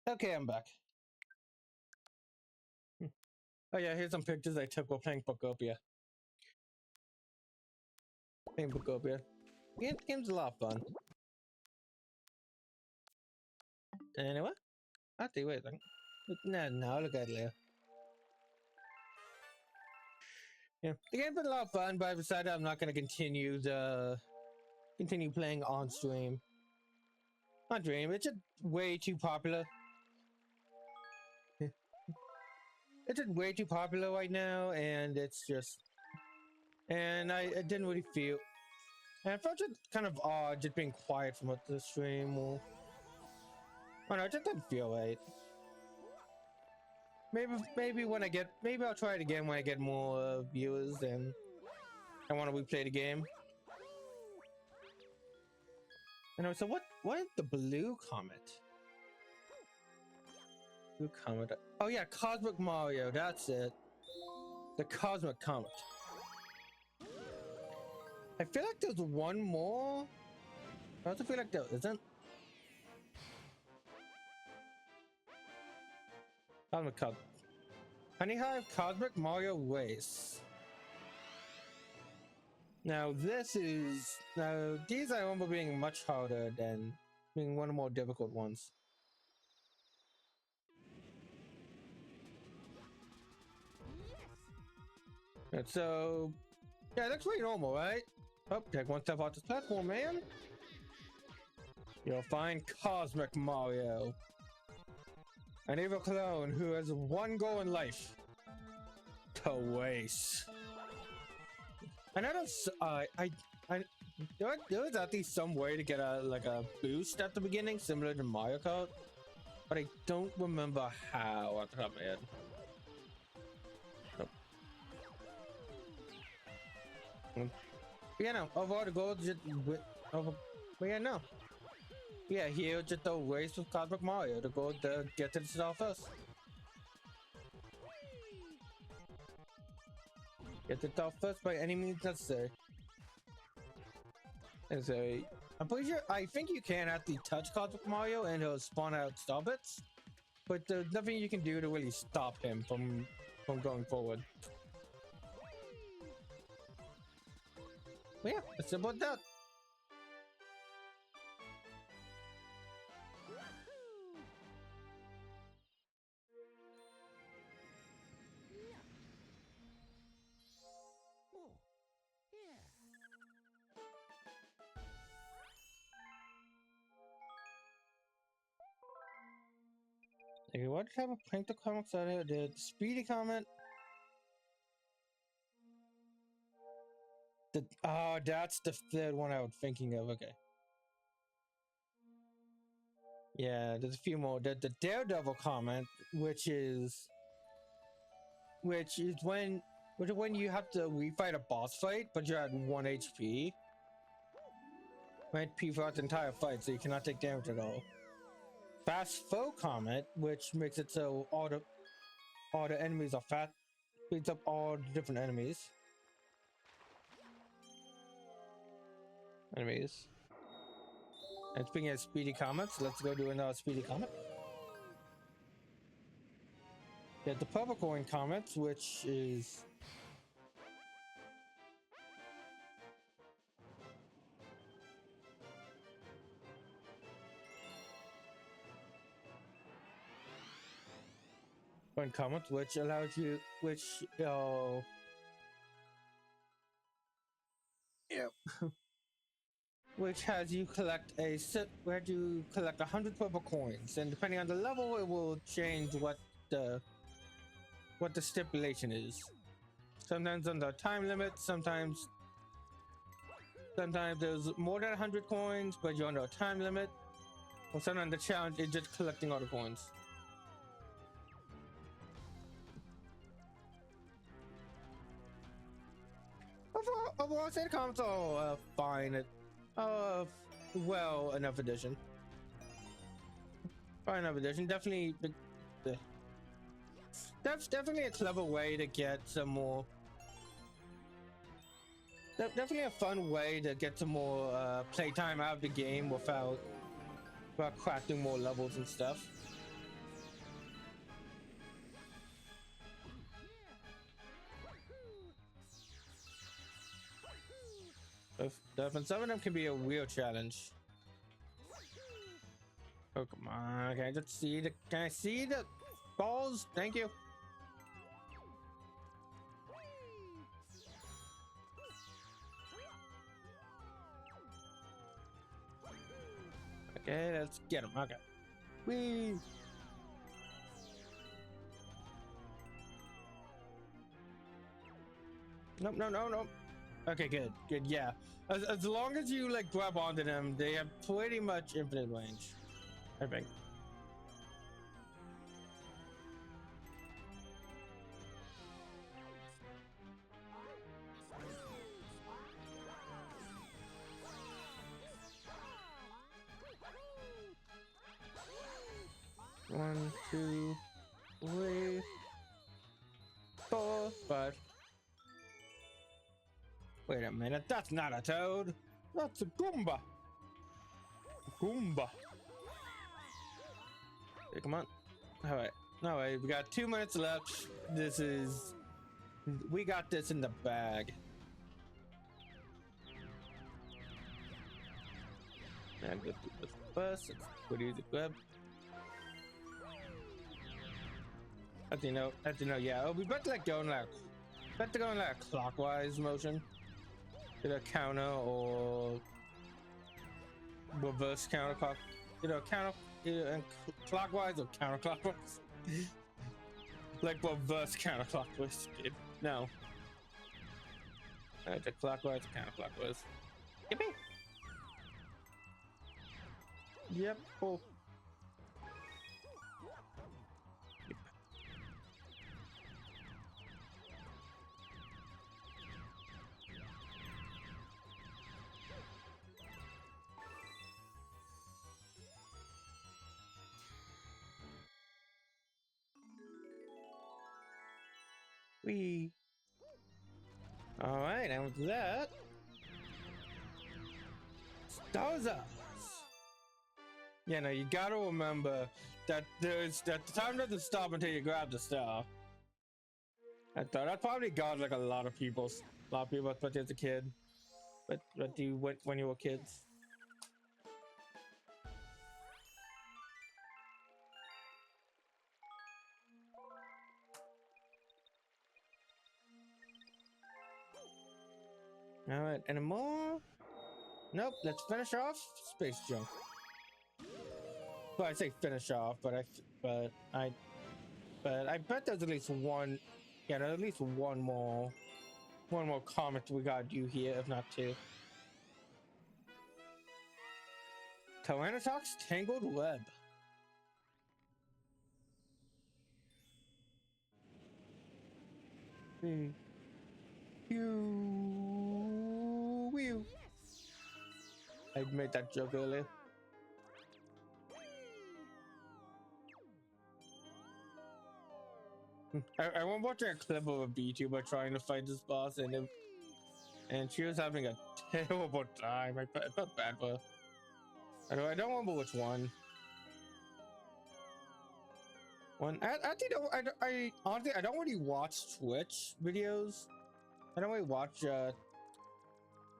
Okay, I'm back. Oh yeah, here's some pictures I took while playing Bookopia. Playing Bookopia. Game's a lot of fun. Anyway, actually, wait a second. No, look at it later. Yeah, the game's been a lot of fun, but I decided I'm not going to continue playing on stream. On stream, it's just way too popular. It's just way too popular right now, and it's just, and I didn't really feel, and I felt just kind of odd just being quiet from the stream. Or, I don't know, it just didn't feel right. Maybe when I get, maybe I'll try it again when I get more viewers and I want to replay the game. Anyway, so what is the blue comet? Blue comet. Oh yeah, Cosmic Mario. That's it. The Cosmic Comet. I feel like there's one more. I also feel like there isn't. Cosmic Comet. Honeyhive Cosmic Mario Race. Now these I remember being much harder than being one of the more difficult ones. And so, yeah, that's pretty normal, right? Oh, take one step off this platform, man. You'll find Cosmic Mario, an evil clone who has one goal in life: to race. I know there's, there was at least some way to get a boost at the beginning, similar to Mario Kart, but I don't remember how off the top of my head. Nope. Yeah, no. Overall, the goal just yeah, no. Yeah, here just the race with Cosmic Mario. The goal to get to the star first. Get the star first by any means necessary. And so, I'm pretty sure, I think you can actually touch Cosmic Mario and he'll spawn out star bits, but there's nothing you can do to really stop him from going forward. But yeah, it's about that. Okay, what type of Plankton comics are there? The Speedy Comet. That's the third one I was thinking of. Okay. Yeah, there's a few more. The Daredevil Comet, which is when you have to refight a boss fight, but you're at 1 HP. 1 HP throughout the entire fight, so you cannot take damage at all. Fast Foe Comet, which makes it so all the enemies are fat, beats up all the different enemies. And speaking of Speedy Comets, let's go do another Speedy Comet. Get the Purple Coin Comets, which is Coin Comet, which allows you, which has you collect where you collect 100 purple coins, and depending on the level, it will change what the stipulation is. Sometimes under a time limit, sometimes there's more than 100 coins, but you're under a time limit. Or sometimes the challenge is just collecting all the coins. Overall, say the comments are fine. Well enough edition. Fine enough edition. Definitely, that's definitely a clever way to get some more. Definitely a fun way to get some more playtime out of the game without crafting more levels and stuff. And some of them can be a real challenge. Oh come on! Can I just see the? Can I see the balls? Thank you. Okay, let's get him. Okay. Whee! Nope, no, no, no. Okay, good, good. Yeah, as long as you like grab onto them, they have pretty much infinite range. I think. One, two, three, 4, 5. Wait a minute, that's not a toad. That's a Goomba. Goomba. Hey, come on. Alright. Alright, we got 2 minutes left. We got this in the bag. And go through this first. Let's put easy grab. As you know, yeah. We better like go in like a clockwise motion. Either counter or reverse counterclock. Either clockwise or counterclockwise. Like reverse counterclockwise. No. Either clockwise or counterclockwise. Yippee! Yep. Oh. Wee. All right, and with that, Stardust. Yeah, no, you gotta remember that the time doesn't stop until you grab the star. That probably got like a lot of people, especially as a kid. But you went when you were kids. All right, any more? Nope. Let's finish off Space Junk. Well, I say finish off, but I bet there's at least one. Yeah, there's at least one more comment we gotta do here, if not 2. Tyrannosaurus Tangled Web. I made that joke earlier. I was watching a clip of a VTuber trying to fight this boss, and she was having a terrible time. I felt bad for her. I don't remember which one. I honestly I don't really watch Twitch videos. I don't really watch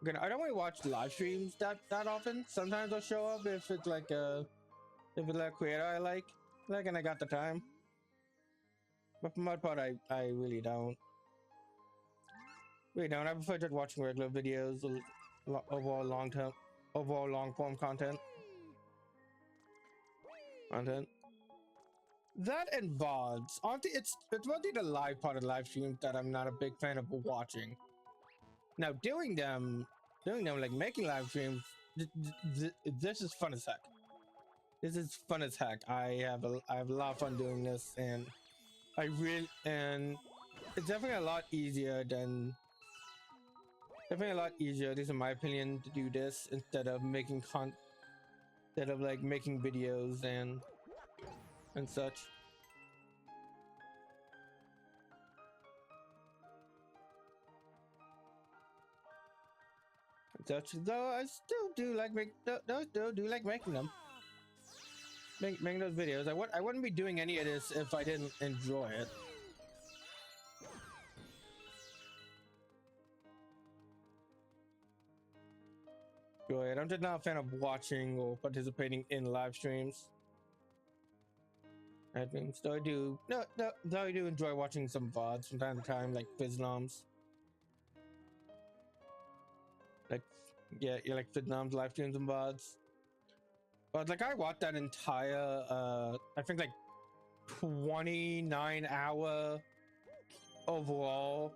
I don't really watch live streams that often. Sometimes I'll show up if it's like a creator I like and I got the time. But for my part, I really don't. I prefer just watching regular videos, overall long form content. That and VODs. Honestly, it's mostly the live part of live streams that I'm not a big fan of watching. Now doing them like making live streams, this is fun as heck. This is fun as heck. I have a lot of fun doing this, and it's definitely a lot easier, at least in my opinion, to do this instead of making making videos and such. Though I still do like making them. Making those videos. I wouldn't be doing any of this if I didn't enjoy it. Go ahead. I'm just not a fan of watching or participating in live streams. I think so. I do. No, I do enjoy watching some VODs from time to time, like Fiznoms. Like, yeah, like Fiznoms live streams and VODs. But like, I watched that entire, I think like 29-hour overall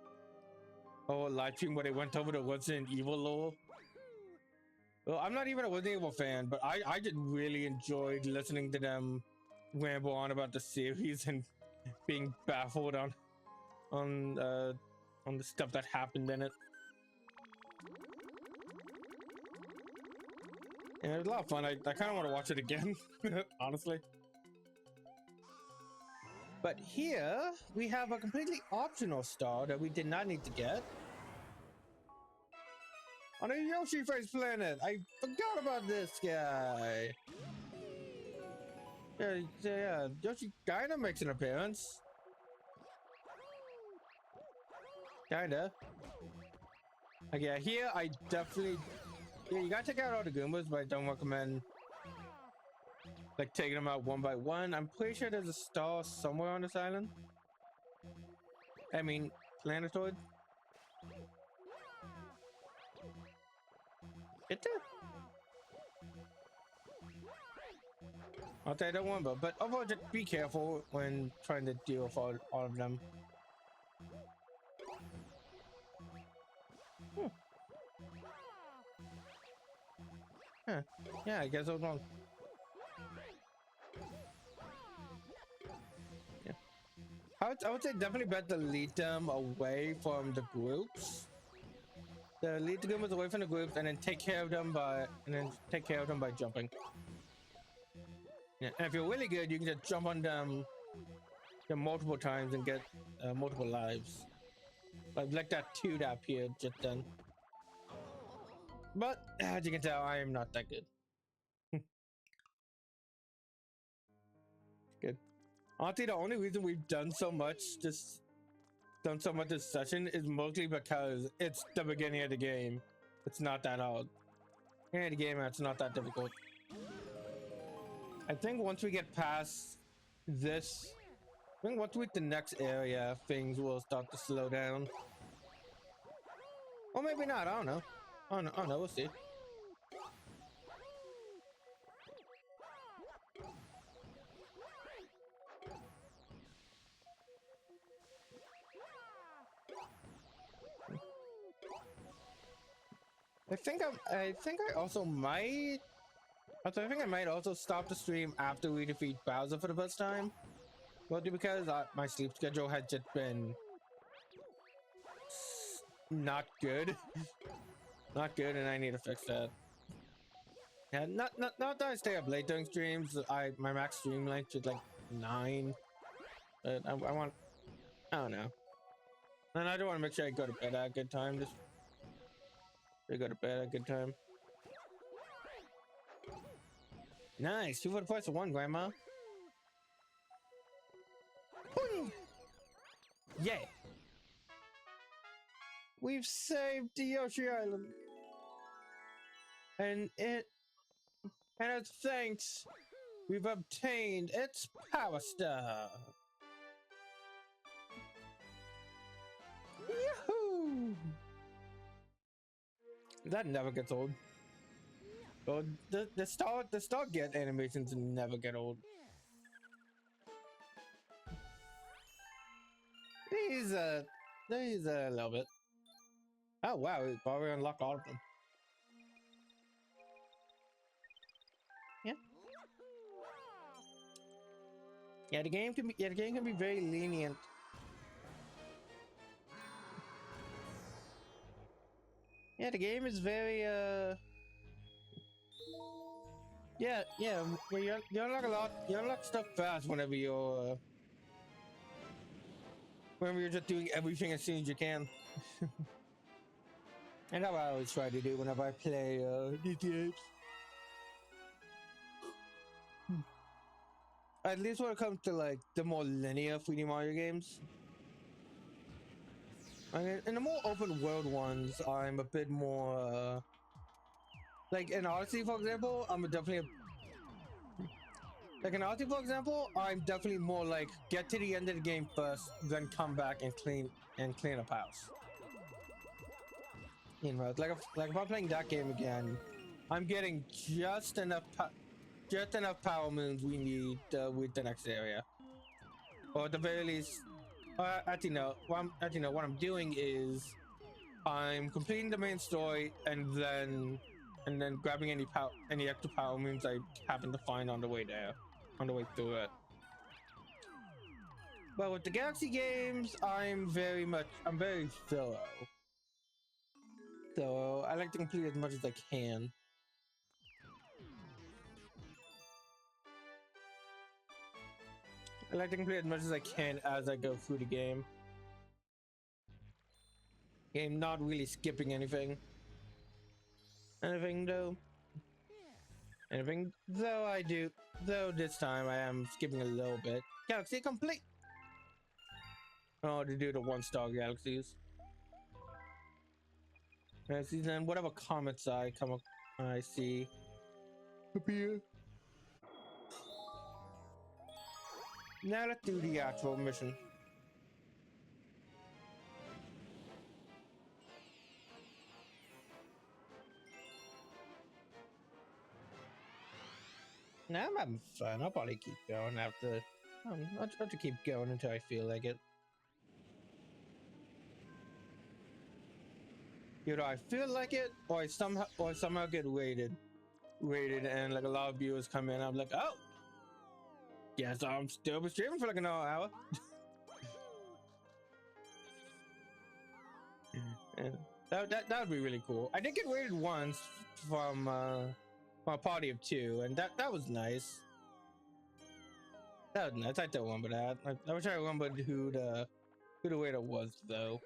live stream where they went over the Resident Evil lore. Well, I'm not even a Resident Evil fan, but I just really enjoyed listening to them ramble on about the series and being baffled on the stuff that happened in it. Yeah, it was a lot of fun. I kind of want to watch it again, honestly. But here we have a completely optional star that we did not need to get. On a Yoshi Face planet. I forgot about this guy. Yeah, Yoshi kinda makes an appearance. Kinda. Like, yeah, here I definitely... Yeah, you gotta take out all the Goombas, but I don't recommend like taking them out one by one. I'm pretty sure there's a star somewhere on this island. I mean, planetoid. Is there? I'll tell you that one, but overall, just be careful when trying to deal with all of them. Huh. Yeah, I guess I was wrong. Yeah. I would say definitely better lead them away from the groups. Lead the Goombas away from the groups and then take care of them by jumping. Yeah. And if you're really good, you can just jump on them multiple times and get multiple lives. Like that 2 that appeared just then. But as you can tell, I am not that good. Good. Honestly, the only reason we've done so much this session is mostly because it's the beginning of the game. It's not that hard. Beginning of the game, it's not that difficult. I think once we get past this, I think once we hit the next area, things will start to slow down. Or maybe not. I don't know. Oh no, we'll see. I think I also might. I think I might also stop the stream after we defeat Bowser for the first time. Mostly because my sleep schedule had just been not good. Not good, and I need to fix that. Yeah, not that I stay up late during streams. My max stream length is like 9. But I don't know. And I do want to make sure I go to bed at a good time. Just go to bed at a good time. Nice, 2 for the price of 1, Grandma. Boing! Yeah. We've saved the Yoshi Island. And as thanks, we've obtained its Power Star. Yahoo! That never gets old. Oh, the star get animations never get old. These a little bit. Oh wow, we've already unlocked all of them. Yeah. Yeah, the game can be very lenient. Yeah, the game is very yeah, you unlock a lot. You unlock stuff fast whenever you're just doing everything as soon as you can. And that's what I always try to do whenever I play these games. At least when it comes to like the more linear 3D Mario games. I mean, in the more open world ones, I'm a bit more Like in Odyssey, for example, I'm definitely like in Odyssey, for example, I'm definitely more like get to the end of the game first, then come back and clean up house. You know, like if I'm playing that game again, I'm getting just enough power moons we need with the next area, or at the very least, actually no. What I'm doing is I'm completing the main story and then grabbing any extra power moons I happen to find on the way there, on the way through it. But with the Galaxy games, I'm very thorough. So I like to complete as much as I can. I like to complete as much as I can as I go through the game. I'm not really skipping anything. Anything though I do, though this time I am skipping a little bit. Galaxy complete. Oh, to do the 1-star galaxies. And then whatever comments I see appear. Now let's do the actual mission. Now I'm having fun. I'll probably keep going after. I'll try to keep going until I feel like it. Either I feel like it, or I somehow get rated, and like a lot of viewers come in. I'm like, oh, yes, I'm still streaming for like an hour. Yeah. That would be really cool. I did get rated once from a party of 2, and that was nice. That was nice. I don't remember that. I wish I remembered who the waiter was though.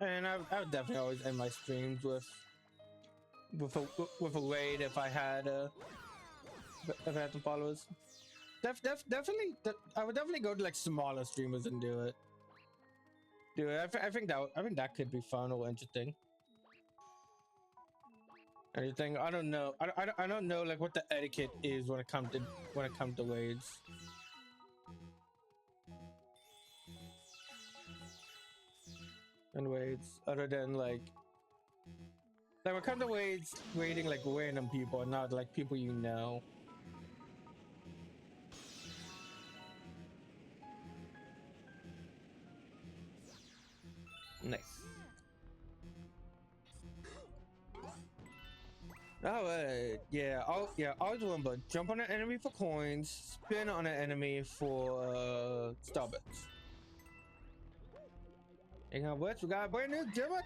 And I would definitely always end my streams with a raid if I had some followers. Definitely, I would definitely go to like smaller streamers and do it. I think that could be fun or interesting. Anything? I don't know. I don't know like what the etiquette is when it comes to raids. And raids, other than like when it comes to raids, raiding like random people, not like people you know. Nice. Oh, yeah. Always remember: jump on an enemy for coins, spin on an enemy for starbits. Hang on, what? We got a brand new gimmick.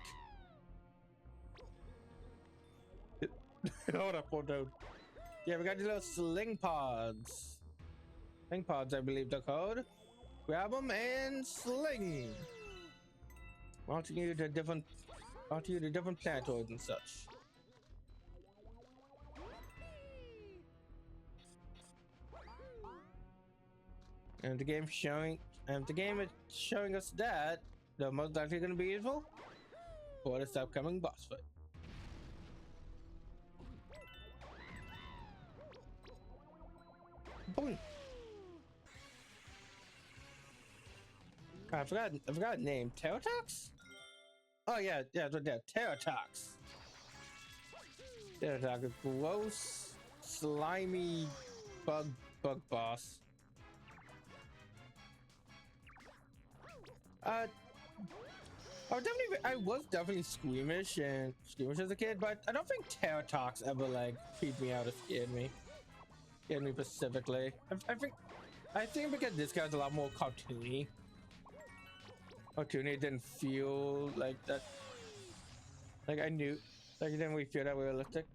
Hold up, hold on. Yeah, we got these little sling pods. Sling pods, I believe they're called. Grab them and sling. Launching you to different planetoids and such. And the game is showing us that they're most likely going to be useful for this upcoming boss fight. Boom. I forgot the name. Terratox? Oh yeah, Terratox. Terratox is gross, slimy bug boss. I was definitely squeamish as a kid, but I don't think Terratox ever like creeped me out or scared me specifically. I think because this guy's a lot more cartoony. It didn't feel like that. Like it didn't really feel that realistic.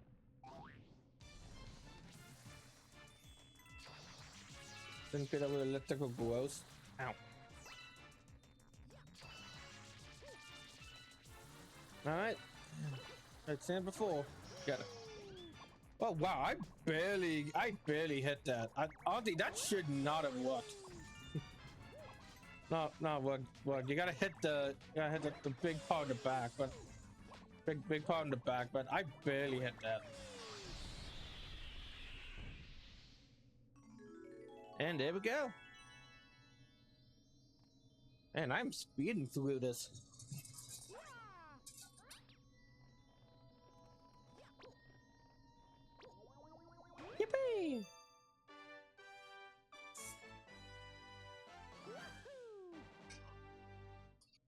Didn't feel that realistic or gross. Ow. Alright. Like said before. Got it. Oh wow, I barely hit that. Honestly, that should not have worked. No, what? You gotta hit the big part in the back, but big part in the back, but I barely hit that. And there we go. And I'm speeding through this. Yippee!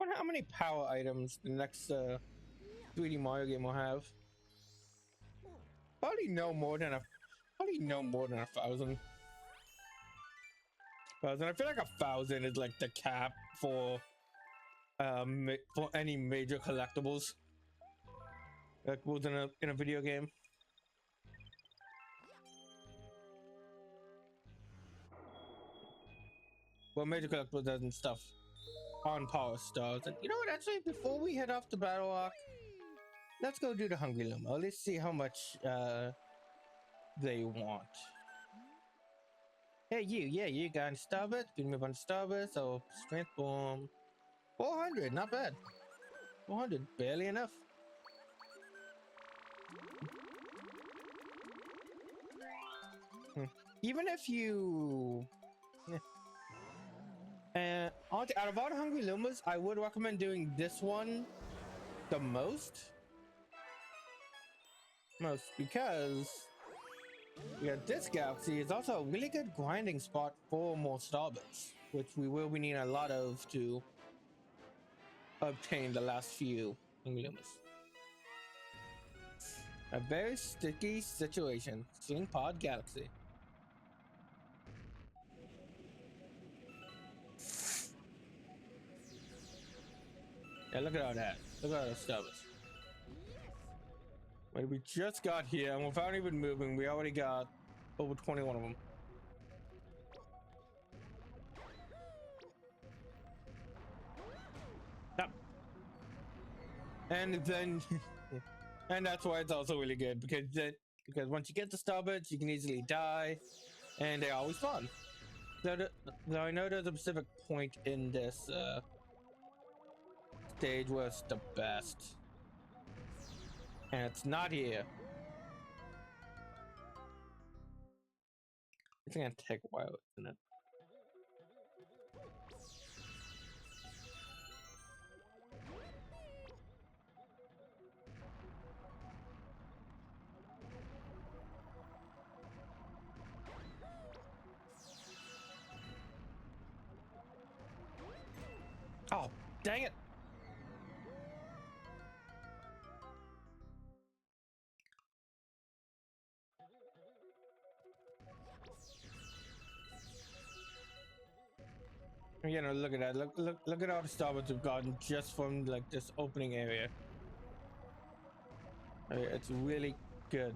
Wonder how many power items the next 3D Mario game will have. Probably no more than 1,000. I feel like 1,000 is like the cap for any major collectibles in a video game. Well, major collectibles and stuff on Power Stars. And you know what? Actually, before we head off to Battle Arc, let's go do the Hungry Luma. Let's see how much they want. Hey, you got Starburst. Beat me up on Starburst. So Strength Bomb. 400, not bad. 400, barely enough. Even if you... out of all the Hungry Lumas, I would recommend doing this one the most. Because this galaxy is also a really good grinding spot for more Starbits, which we will be needing a lot of to obtain the last few Hungry Lumas. A very sticky situation. Sling Pod Galaxy. Yeah, look at all that. Look at all the Starbits. Wait, we just got here, and without even moving, we already got over 21 of them. Yep. And then, and that's why it's also really good because once you get the Starbits, you can easily die, and they always spawn. So I know there's a specific point in this stage where it's the best. And it's not here. It's gonna take a while, isn't it? Oh, dang it! You know, look at that. Look at all the Starbits we've gotten just from like this opening area. It's really good.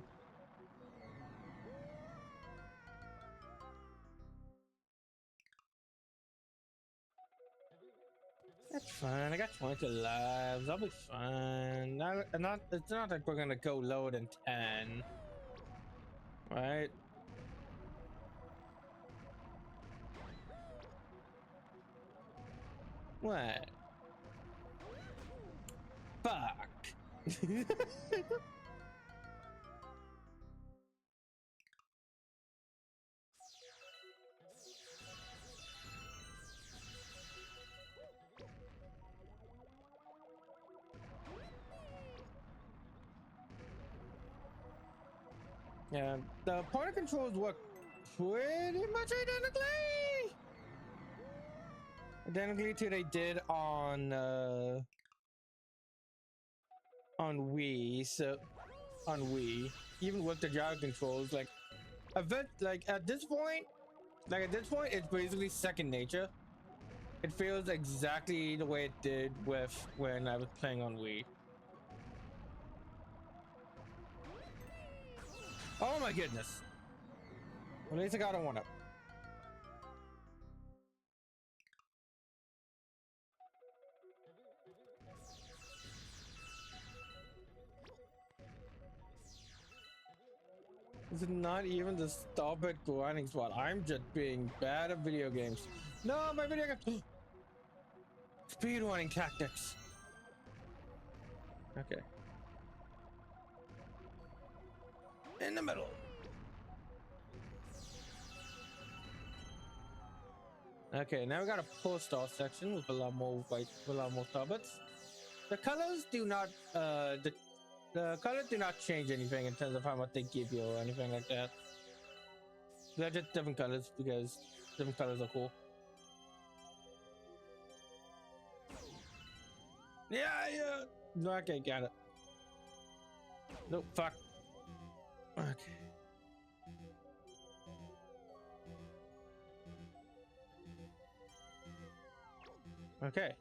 That's fine. I got 20 lives. I'll be fine. It's not like we're gonna go lower than 10, right? What? Fuck. Yeah, the point of controls work pretty much identically to they did on Wii. So on Wii, even with the gyro controls, like at this point, it's basically second nature. It feels exactly the way it did with when I was playing on Wii. Oh my goodness. At least I got a 1-up. This is not even the stop it grinding spot. I'm just being bad at video games. No, my video game. Speedrunning tactics. Okay. In the middle. Okay, now we got a post-star section with a lot more white, with a lot more Starbits. The colors do not, the colors do not change anything in terms of how much they give you or anything like that. They're just different colors because different colors are cool. Yeah, yeah. No, okay, got it. Nope, fuck. Okay. Okay.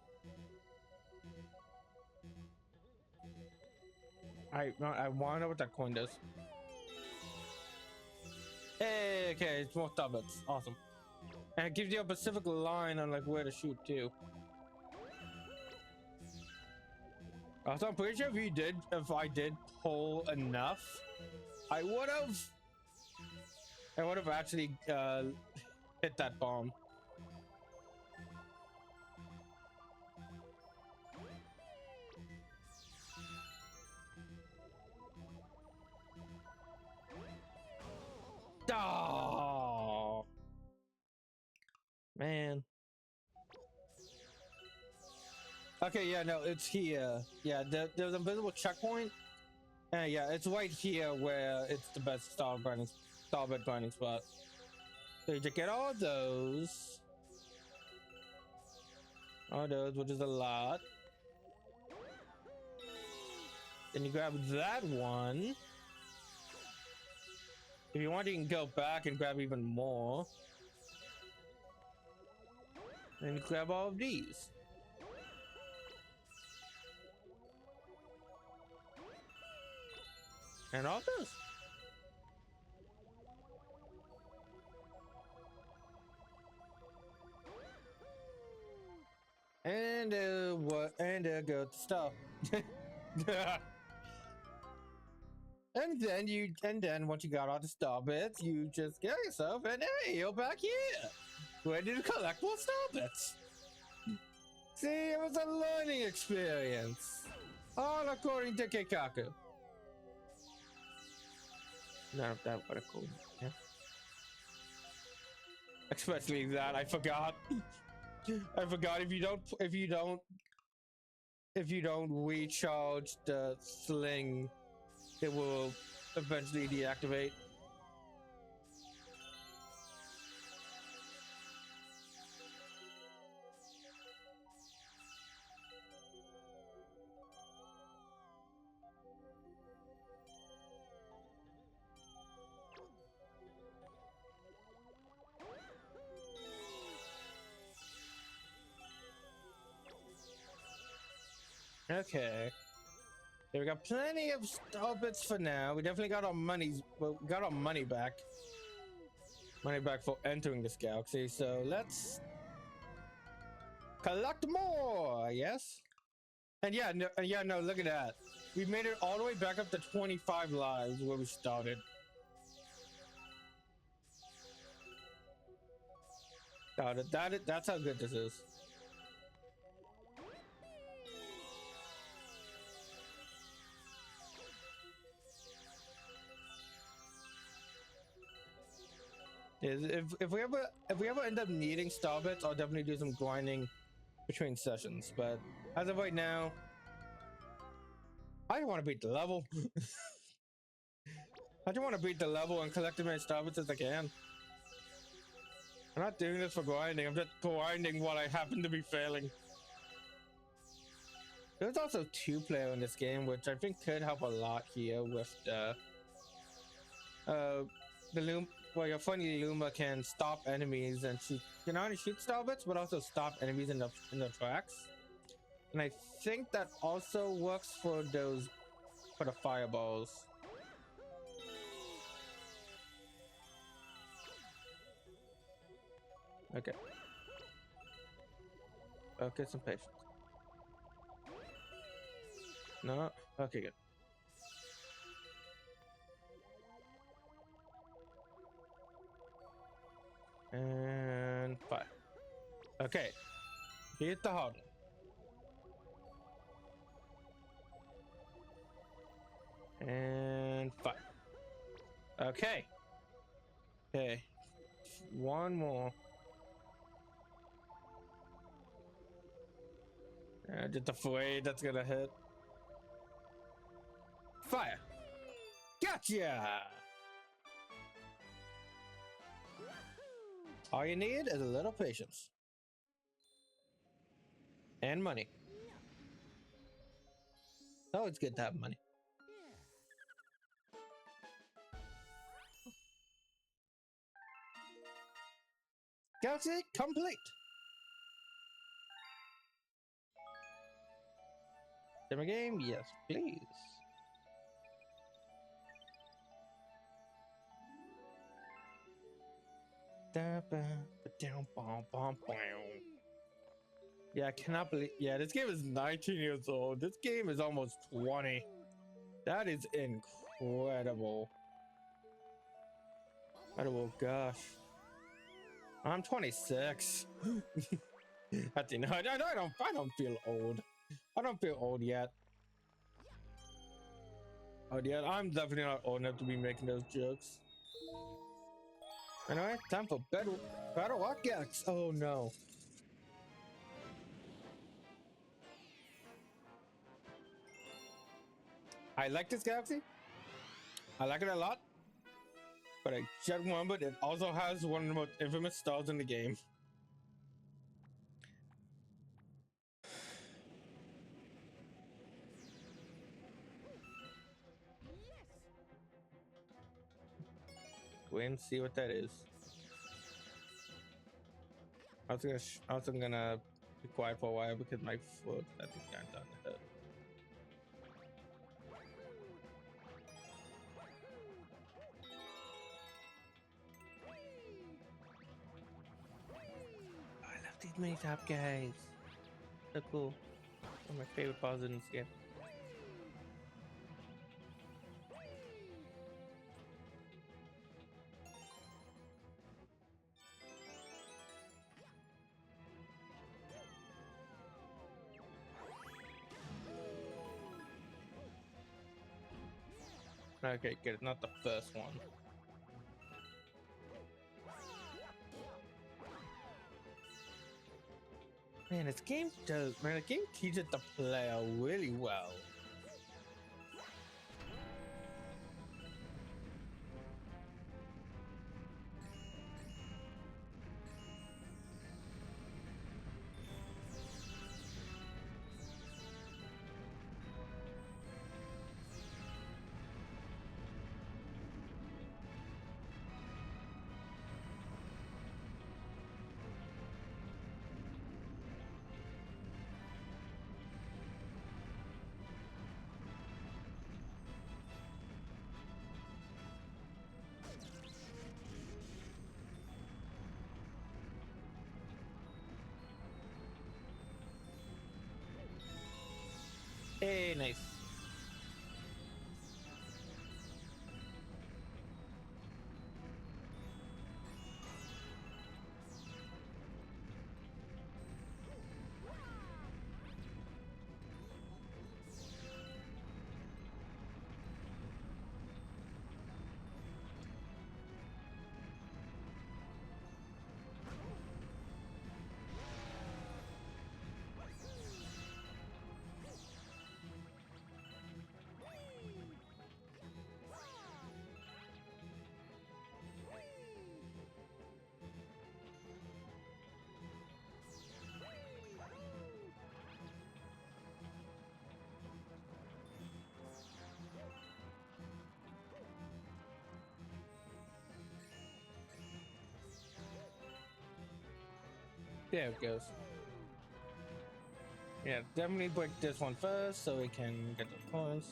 I want to know what that coin does. Hey, okay, it's more Starbits. Awesome. And it gives you a specific line on like where to shoot too. Also, I'm pretty sure if I did pull enough, I would have actually hit that bomb. Oh, man. Okay, yeah, no, it's here. Yeah, there's a visible checkpoint. Yeah, it's right here where it's the best starbit grinding spot. So you just get all those, which is a lot. Then you grab that one. If you want, you can go back and grab even more. And you grab all of these. And all this. And what? And go stuff. And then once you got all the star bits, you just get yourself and hey, you're back here, ready to collect more star bits. See, it was a learning experience, all according to Keikaku. None of that would have cool. Yeah. Especially that, I forgot. I forgot if you don't recharge the sling, it will eventually deactivate. Okay. Yeah, we got plenty of star bits for now. We definitely got our money. Well, we got our money back. Money back for entering this galaxy. So let's collect more. Yes. And yeah, no. Look at that. We made it all the way back up to 25 lives where we started. That's how good this is. If we ever end up needing star bits, I'll definitely do some grinding between sessions. But as of right now, I just want to beat the level. I just want to beat the level and collect as many star bits as I can. I'm not doing this for grinding. I'm just grinding while I happen to be failing. There's also 2-player in this game, which I think could help a lot here with the Luma. Well, your funny Luma can stop enemies, and she can not only shoot star bits, but also stop enemies in the tracks. And I think that also works for the fireballs. Okay. Okay, some patience. No. Okay, good. And 5. Okay. Here's the hard one. And fire. Okay. Okay. One more. Just afraid that's gonna hit. Fire. Gotcha! All you need is a little patience. And money. Oh, it's good to have money. Galaxy complete. Demo game? Yes, please. Yeah, I cannot believe. Yeah, this game is 19 years old. This game is almost 20. That is incredible. Incredible, gosh. I'm 26. I don't feel old. I don't feel old yet. Oh yeah, I'm definitely not old enough to be making those jokes. Anyway, time for Battle Rock Galaxy. Oh no. I like this galaxy. I like it a lot. But I just remembered it also has one of the most infamous stars in the game. Wait and see what that is. I was gonna be quiet for a while because my foot I think got done hurt. I love these mini top guys. They're cool. One of my favorite bosses in this game. Okay, good. Not the first one. Man, this game the game teaches the player really well. Hey, nice. There it goes. Yeah, definitely break this one first so we can get those coins.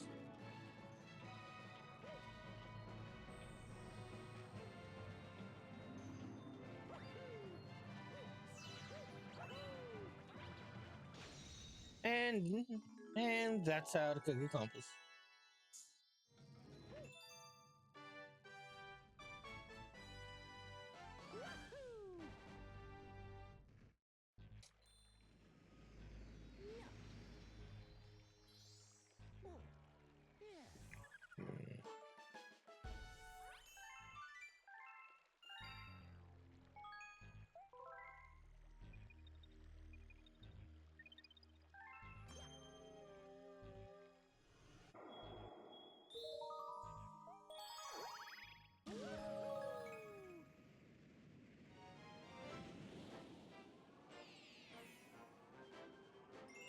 And that's how the cookie crumbles.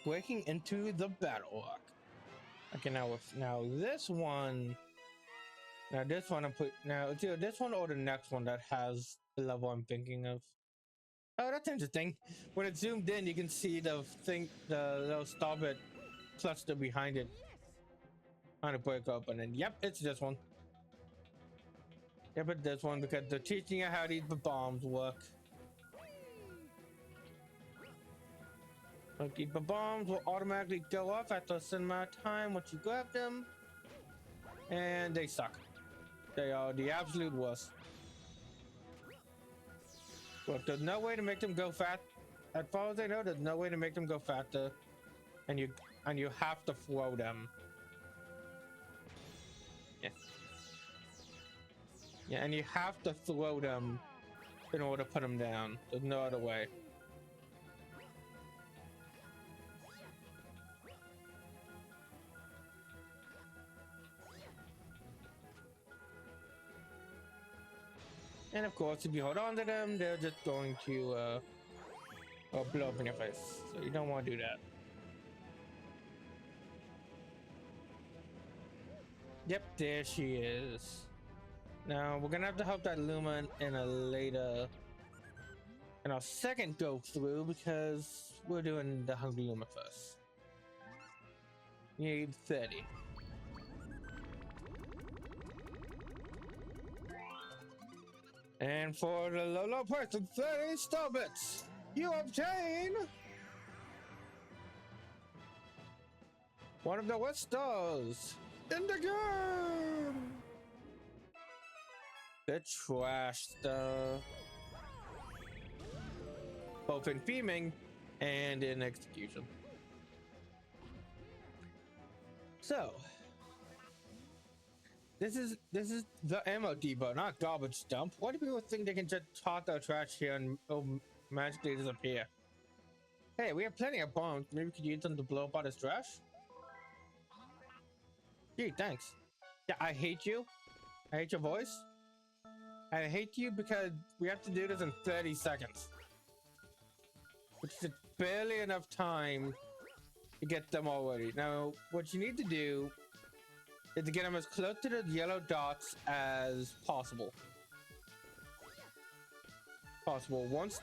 breaking into the battle arc. Okay, now this one. Now this one it's either this one or the next one that has the level I'm thinking of. Oh, that's interesting. When it's zoomed in, you can see the little Starbit cluster behind it. Trying to break open, and yep, it's this one. Yep, it's this one because they're teaching you how these bombs work. Like, the bombs will automatically go off after a certain amount of time once you grab them, and they suck. They are the absolute worst. Look, there's no way to make them go fast. As far as I know, there's no way to make them go faster, and you have to throw them. Yeah. Yeah, and you have to throw them in order to put them down. There's no other way. And of course, if you hold on to them, they're just going to blow up in your face. So you don't want to do that. Yep, there she is. Now we're gonna have to help that Luma in our second go through because we're doing the Hungry Luma first. You need 30. And for the low price of 30 Starbits, you obtain one of the West Stars in the game. The Trash Star, both in theming and in execution. So this is the ammo depot, not garbage dump. Why do people think they can just toss their trash here and magically disappear? Hey, we have plenty of bombs. Maybe we could use them to blow up all this trash. Gee, thanks. Yeah, I hate you. I hate your voice. I hate you because we have to do this in 30 seconds. Which is barely enough time to get them all ready. Now, what you need to do is to get them as close to the yellow dots as possible. Once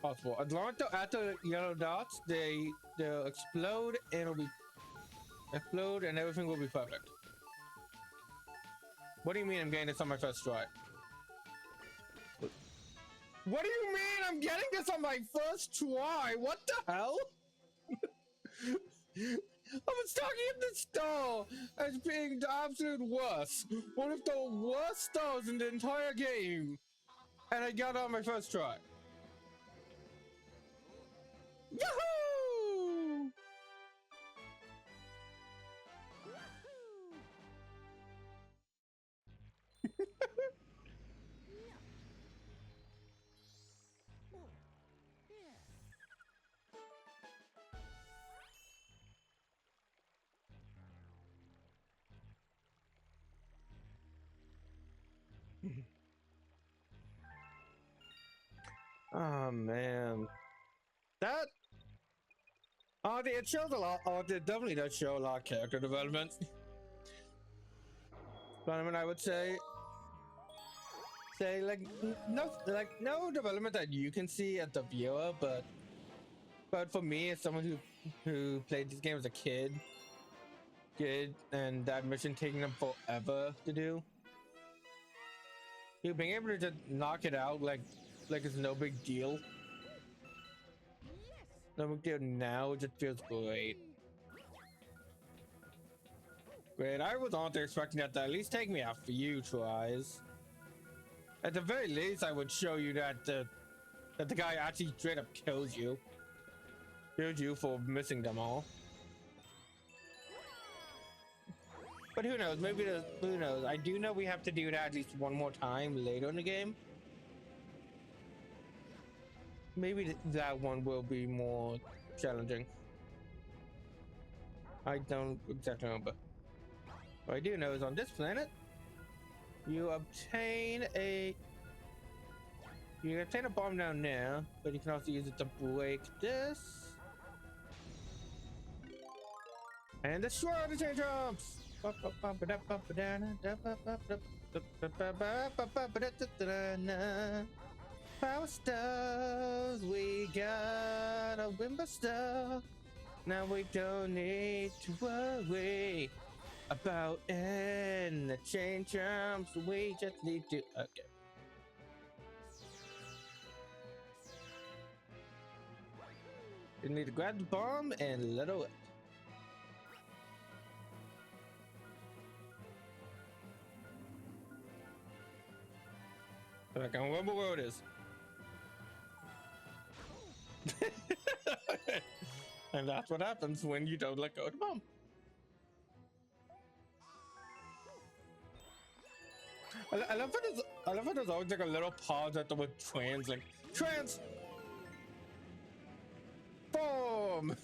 possible. As long as they're at the yellow dots, they'll explode and it'll be explode and everything will be perfect. What do you mean I'm getting this on my first try? What do you mean I'm getting this on my first try? What the hell? I was talking at the store as being the absolute worst. One of the worst stars in the entire game. And I got it on my first try. Yahoo! Oh man, that it shows a lot. It definitely does show a lot of character development. But I mean, I would say like no development that you can see at the viewer, but for me, as someone who played this game as a kid, and that mission taking them forever to do, you being able to just knock it out like it's no big deal. No big deal now, it just feels great. Great, I was not expecting that to at least take me a few tries. At the very least, I would show you that the guy actually straight up kills you. Kills you for missing them all. But who knows, maybe who knows. I do know we have to do that at least one more time later in the game. Maybe that one will be more challenging. I don't exactly remember. What I do know is on this planet, you obtain a bomb down there, but you can also use it to break this. And destroy the tantrums! Power stars, we got a Wimber star. Now we don't need to worry about the tantrums. We just need to. Okay. You need to grab the bomb and let it whip. I can't remember where it is. And that's what happens when you don't let go of the bomb. I love how there's always like a little pause at the word trans, like trans form.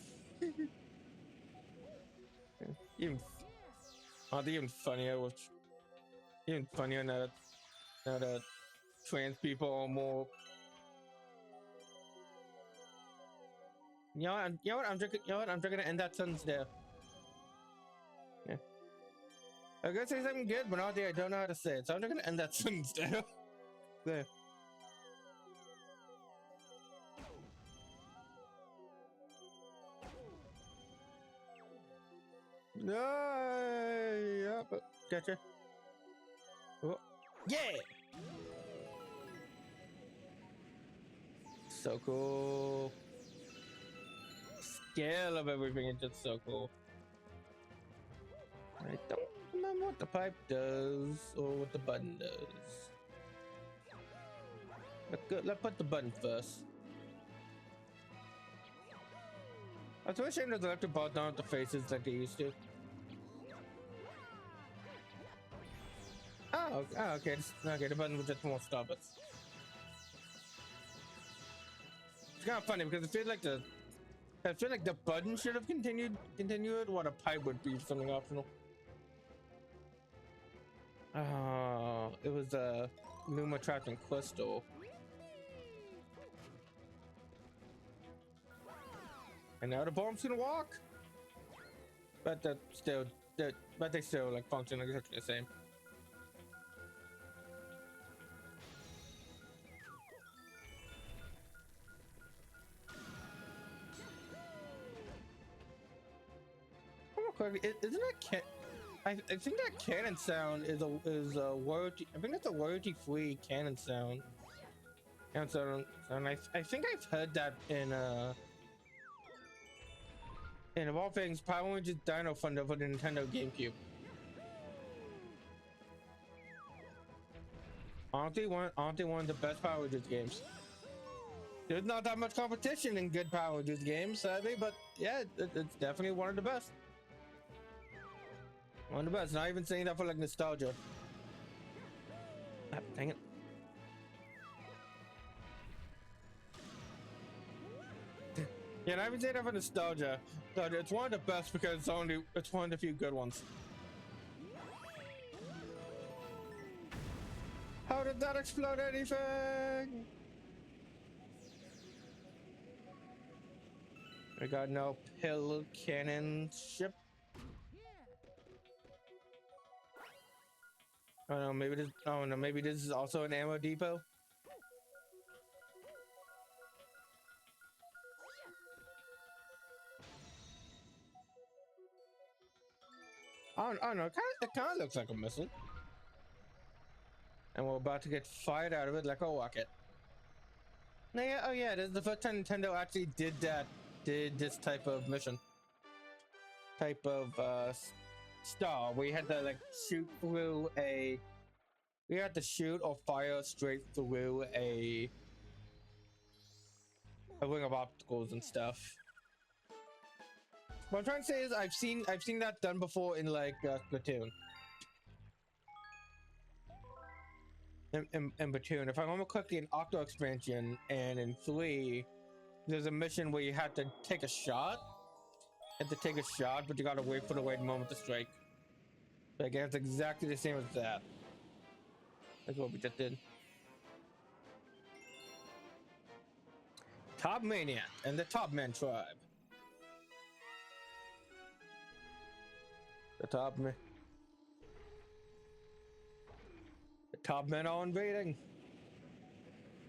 even even funnier now that trans people are more. You know what? I'm drinking. You know what? I'm drinking to end that sentence there. Yeah. I was gonna say something good, but not there. I don't know how to say it, so I'm just gonna end that sentence there. There. No. Yeah. Gotcha. Oh. Yeah. So cool. Scale of everything is just so cool. I don't remember what the pipe does or what the button does. Let's put the button first. I was wishing there's electric ball down at the faces like they used to. Oh, okay. Okay, the button was just more stop it. It's kind of funny because I feel like the button should have continued what a pipe would be something optional. It was Luma trapped in Crystal. And now the bomb's gonna walk. But they still like function exactly the same. Isn't that I think that cannon sound is a royalty. I think that's a royalty-free cannon sound. And so I think I've heard that in of all things, Power Rangers Dino Thunder for the Nintendo GameCube. Honestly, one of the best Power Rangers games. There's not that much competition in good Power Rangers games, sadly, but yeah, it's definitely one of the best. One of the best. Not even saying that for like nostalgia. Ah, dang it. Yeah, not even saying that for nostalgia. But it's one of the best because it's one of the few good ones. How did that explode anything? We got no pill cannon ship. Oh no, maybe this is also an ammo depot. I don't know, it kind of looks like a missile. And we're about to get fired out of it like a rocket. No, yeah, oh yeah, this is the first time Nintendo actually did this type of mission. Type of star. We had to like shoot through we had to shoot or fire straight through a ring of obstacles and stuff. What I'm trying to say is I've seen that done before in like Splatoon. In Splatoon, if I remember correctly, in Octo expansion and in 3, there's a mission where you have to take a shot. You have to take a shot, but you gotta wait for the right moment to strike. Like it's exactly the same as that. That's what we just did. Top Maniac and the Top Man Tribe. The top men. The top men are invading.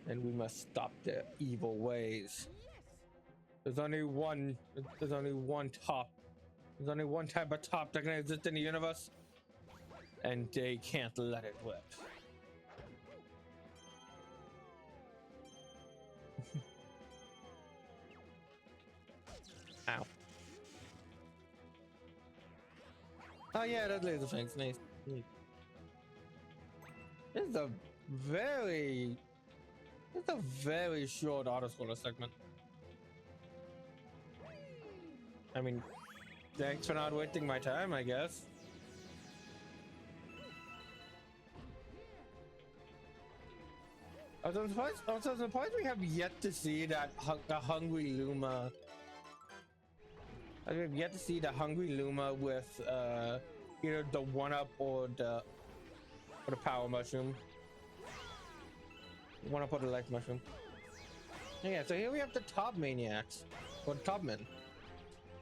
And we must stop their evil ways. There's only one top. There's only one type of top that can exist in the universe. And they can't let it whip. Ow. Oh yeah, that laser thing's nice. Neat. This is a very short autoscroller segment. I mean, thanks for not wasting my time, I guess. I'm surprised we have yet to see that the Hungry Luma. I have yet to see the Hungry Luma with either the 1-up or the power mushroom. 1-up or the life mushroom. Yeah, so here we have the top maniacs, or top men.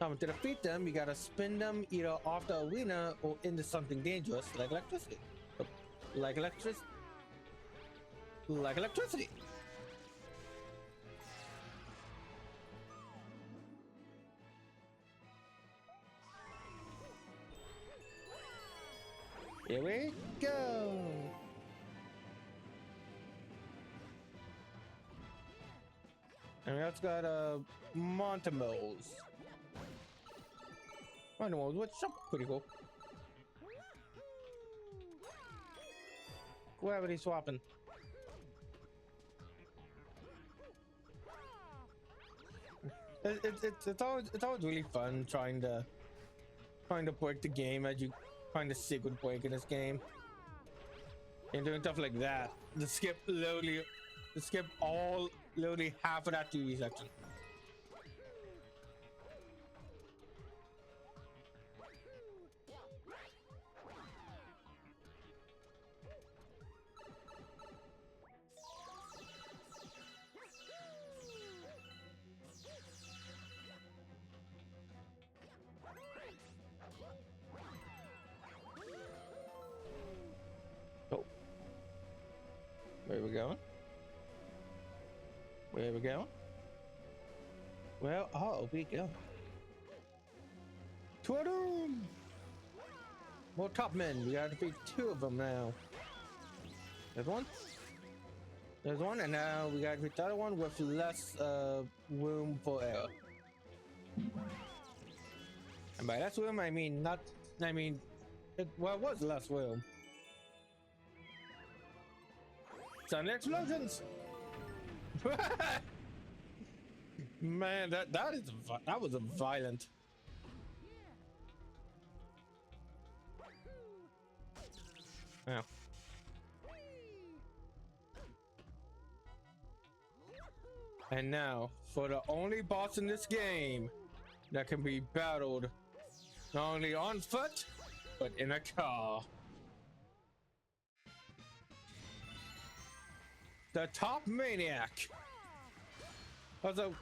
To defeat them, you gotta spin them either off the arena or into something dangerous like electricity. Like electricity. Here we go. And we also got Montimos. Montimos, which are pretty cool. Gravity swapping. It's always really fun trying to break the game as you find the secret break in this game. And doing stuff like that. To skip literally half of that 2D section. Where we going? Where we going? Well, we go. To our doom! More top men. We gotta defeat 2 of them now. There's one. There's one, and now we gotta defeat the other one with less room for error. And by less room, I mean it was less room. Sun explosions! Man, that was a violent. Yeah. And now for the only boss in this game that can be battled not only on foot but in a car. The top maniac. Also,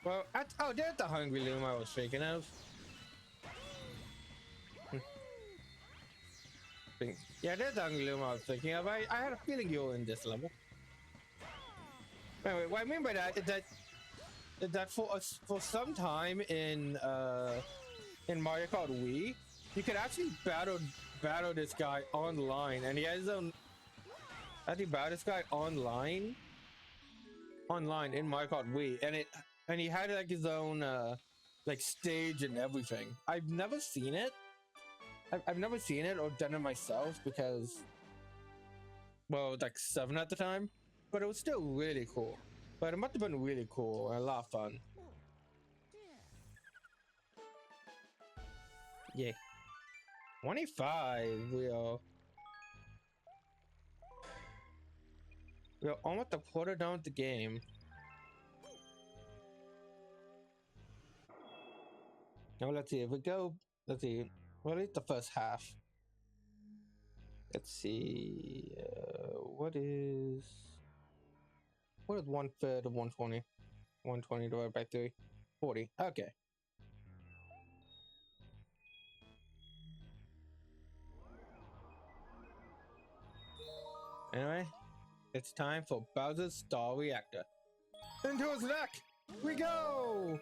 well, there's the Hungry Luma I was speaking of. Yeah, there's the Hungry Luma I was thinking of. I had a feeling you were in this level. Anyway, what I mean by that is that for some time in Mario Kart Wii, you could actually battle this guy online, and he has his own. Actually battle this guy online in Mario Kart Wii, and he had like his own like stage and everything. I've never seen it. I've never seen it or done it myself because, well, it was like 7 at the time, but it was still really cool. But it must have been really cool and a lot of fun. Yeah. 25. We're almost a quarter down the game. Now let's see if we go. Let's see. Well, at least the first half. Let's see. What is 1/3 of 120? 120 divided by 3. 40. Okay. Anyway, it's time for Bowser's Star Reactor. Into his neck! We go!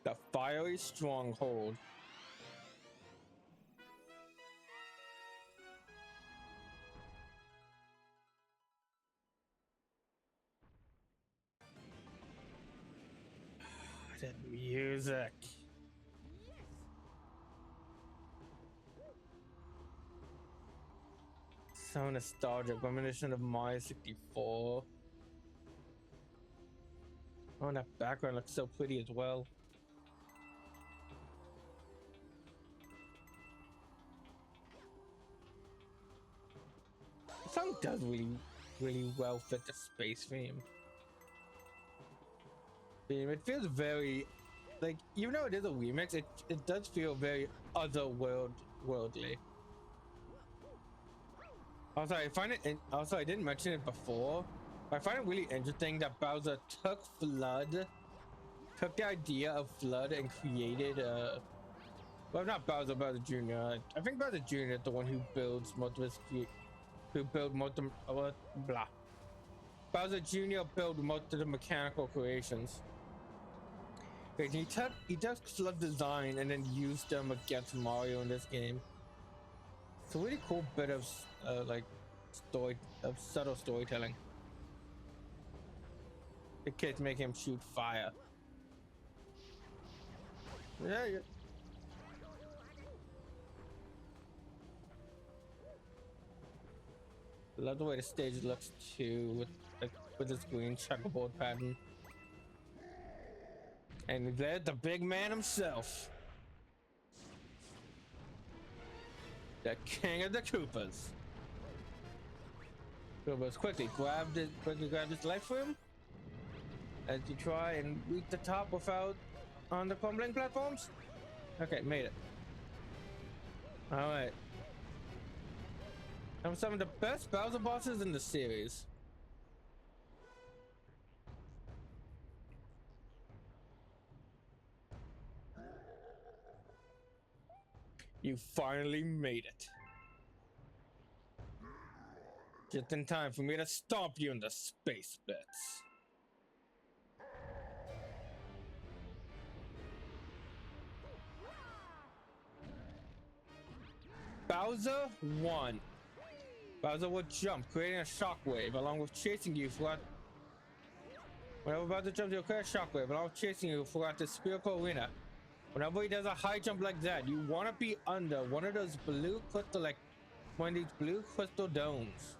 The Fiery Stronghold. The music. So nostalgic. Reminiscent of Mario 64. Oh, and that background looks so pretty as well. The song does really well fit the space theme. It feels very, like, even though it is a remix, it does feel very otherworldly. Also, I find it. Also, I didn't mention it before. But I find it really interesting that Bowser took the idea of Flood and created a. Well, not Bowser, Bowser Jr. I think Bowser Jr. is the one who builds most of his blah. Bowser Jr. built most of the mechanical creations. And he took Flood design and then used them against Mario in this game. It's a really cool bit of like subtle storytelling. The kids make him shoot fire. Yeah. I love the way the stage looks too, with this green checkerboard pattern. And there's the big man himself, the king of the Koopas. Koopas quickly grabbed his life rim as you try and reach the top without on the crumbling platforms. Okay, made it. All right. And some of the best Bowser bosses in the series. You finally made it. Just in time for me to stomp you in the space bits. Bowser won. Bowser would jump, creating a shockwave, along with chasing you throughout. Whenever Bowser jumps, he'll create a shockwave, along with chasing you throughout the spherical arena. Whenever he does a high jump like that, you want to be under one of those blue crystal, like one of these blue crystal domes.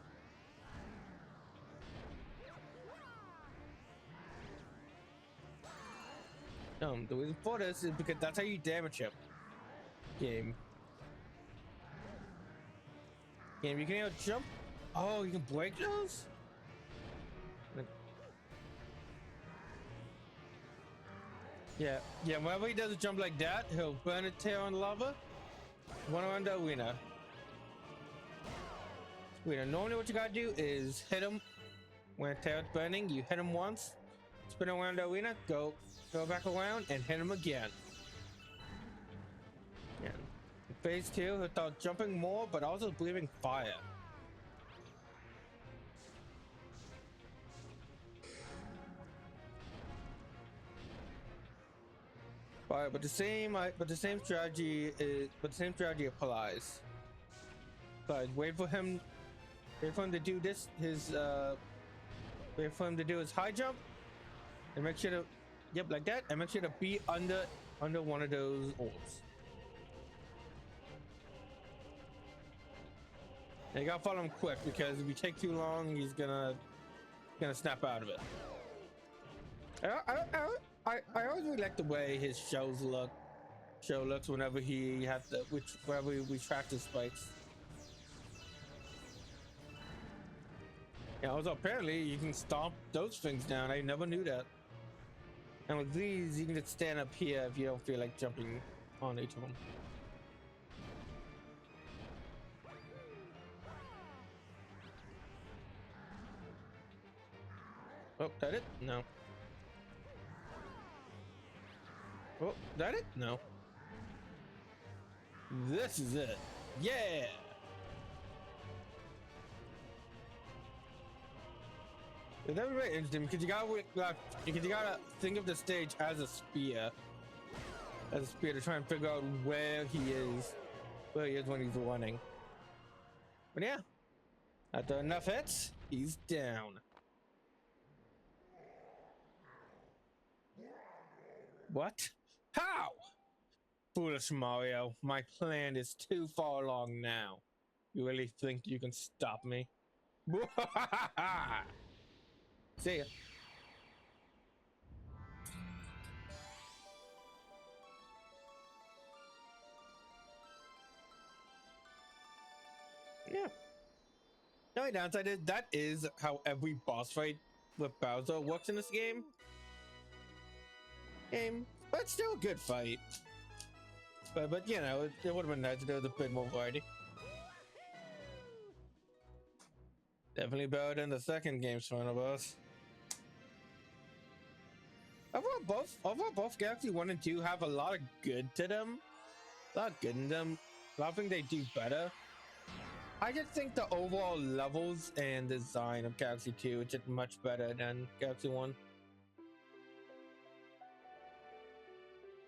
The reason for this is because that's how you damage him. Game, you can either jump. Oh, you can break those? Yeah, whenever he does a jump like that, he'll burn a tail on lava. One around the arena. Normally what you gotta do is hit him when a tail's burning. You hit him once, spin around the arena, go back around, and hit him again. Yeah. In phase 2, he'll start jumping more, but also breathing fire. Alright, but the same strategy applies. But wait for him to do this. Wait for him to do his high jump, and make sure to, like that, and make sure to be under one of those orbs. And you gotta follow him quick, because if you take too long, he's gonna snap out of it. I always really like the way his show looks whenever he has to, whenever we track his spikes. Yeah, also apparently you can stomp those things down. I never knew that. And with these, you can just stand up here if you don't feel like jumping on each of them. Oh, that it? No. Oh, that it? No. This is it. Yeah. That was very interesting because you gotta think of the stage as a spear, to try and figure out where he is when he's running. But yeah, after enough hits, he's down. What? How? Foolish Mario, my plan is too far along now. You really think you can stop me? See ya. Yeah. The only downside is that is how every boss fight with Bowser works in this game. But still a good fight. But you know, it would have been nice if there was a bit more variety. Definitely better than the second game's final boss. Overall, both Galaxy 1 and 2 have a lot of good to them. A lot of good in them. A lot of things they do better. I just think the overall levels and design of Galaxy 2 is just much better than Galaxy 1.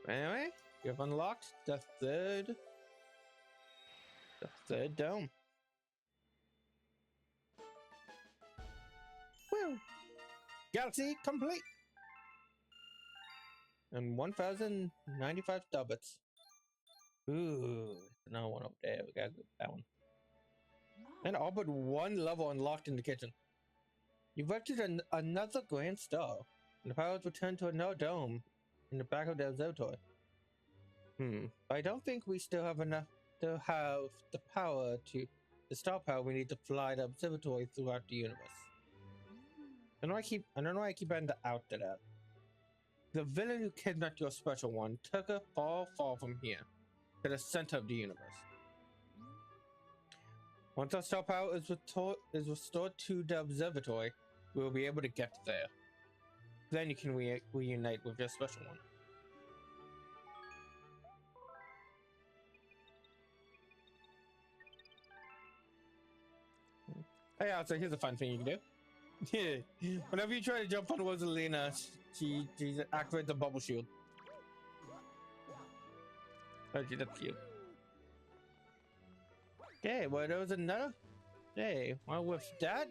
Anyway, you've unlocked the third dome. Woo! Galaxy complete! And 1,095 starbits. Ooh, another one over there. We gotta go that one. And all but one level unlocked in the kitchen. You've reached another grand star, and the power is returned to another dome in the back of the observatory. I don't think we still have enough to have the star power we need to fly the observatory throughout the universe. I don't know why I keep adding the out to that. The villain who kidnapped your special one took her far, far from here, to the center of the universe. Once our star power is restored to the observatory, we will be able to get there. Then you can reunite with your special one. Oh yeah, so here's a fun thing you can do. Yeah, whenever you try to jump on Rosalina, she activates the bubble shield. Okay, that's cute. Okay, well there was another. Hey, well with that,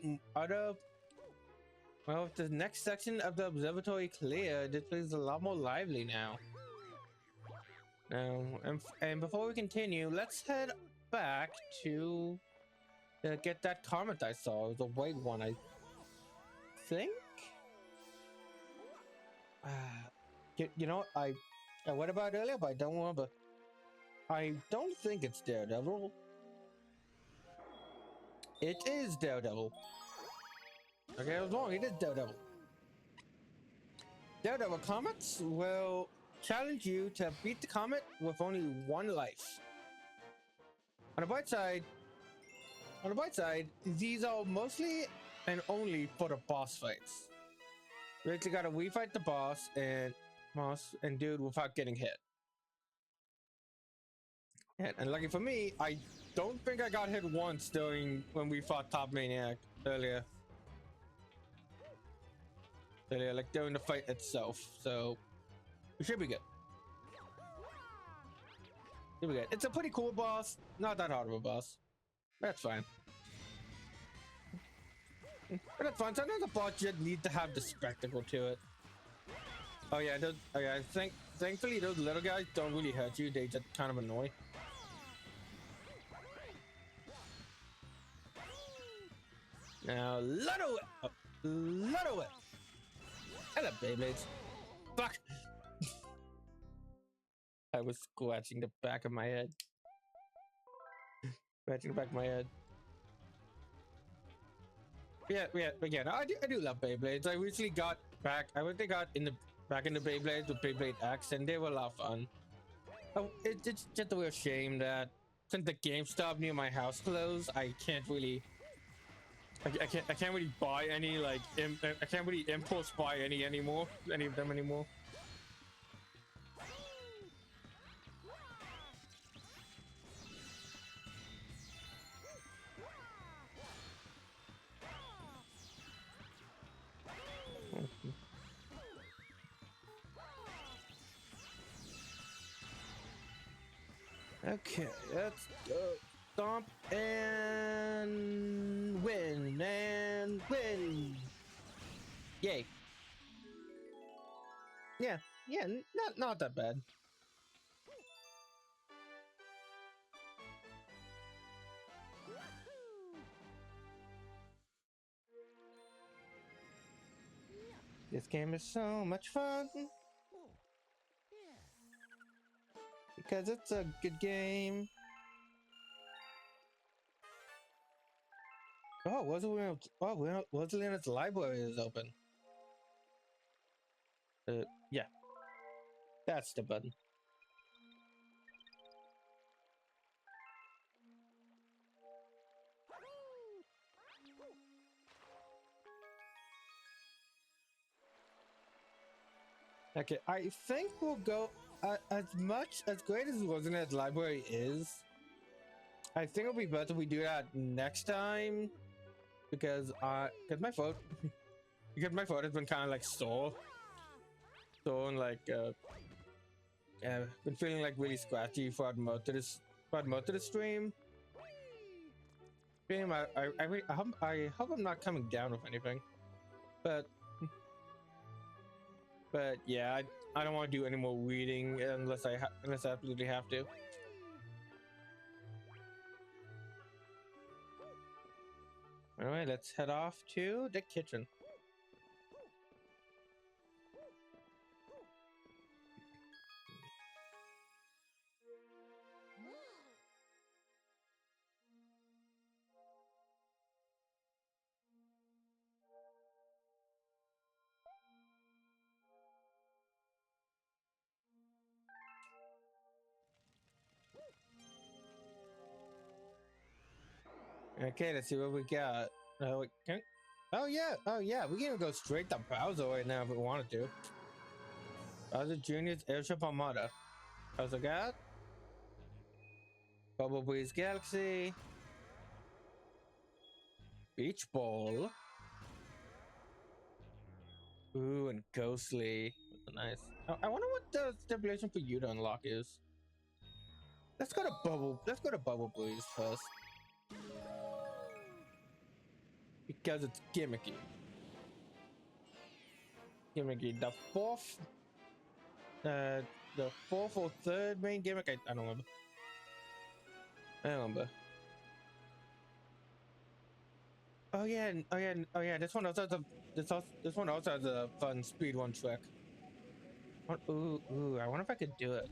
with the next section of the observatory clear, this place is a lot more lively now. And before we continue, let's head back to get that comment I saw. It was a white one, I think. You know, I read about it earlier, but I don't remember. I don't think it's Daredevil. It is Daredevil. Okay, I was wrong. It is Daredevil. Daredevil Comets will challenge you to beat the comet with only one life. On the bright side, these are mostly and only for the boss fights. You actually gotta refight the boss and do it without getting hit. And lucky for me, I don't think I got hit once when we fought Top Maniac earlier. Like during the fight itself. So we should be good. It's a pretty cool boss. Not that hard of a boss. That's fine. But that's fine. Sometimes the boss just needs to have the spectacle to it. Oh yeah, thankfully those little guys don't really hurt you. They just kind of annoy. Now, Ludwig! Hello, Beyblades. Fuck! I was scratching the back of my head. Scratching the back of my head. Yeah, no, I do love Beyblades. I recently got back. I went back in the Beyblades with Beyblade X, and they were a lot of fun. Oh, it's just a real shame that since the GameStop near my house closed, I can't really buy any I can't really impulse buy any of them anymore. Okay, let's go. Stomp and win and win. Yay. Yeah, yeah, not that bad. This game is so much fun because it's a good game. Oh, Rosalina's library is open. Yeah, that's the button. Okay, I think we'll go as great as Rosalina's library is. I think it'll be better if we do that next time because my phone because my phone has been kind of like sore and like been feeling like really scratchy throughout most of the stream. I hope I'm not coming down with anything, but yeah, I don't want to do any more reading unless I absolutely have to. All right, let's head off to the kitchen. Okay, let's see what we got. Oh yeah, we can go straight to Bowser right now if we wanted to. Bowser Jr.'s Airship Armada. Bowser got Bubble Breeze Galaxy, Beach Ball, ooh, and Ghostly. Nice. I wonder what the stipulation for you to unlock is. Let's go to Bubble Breeze first. Because it's gimmicky. The fourth or third main gimmick, I don't remember. Oh yeah. This one also has a fun speed one trick. Ooh, I wonder if I could do it.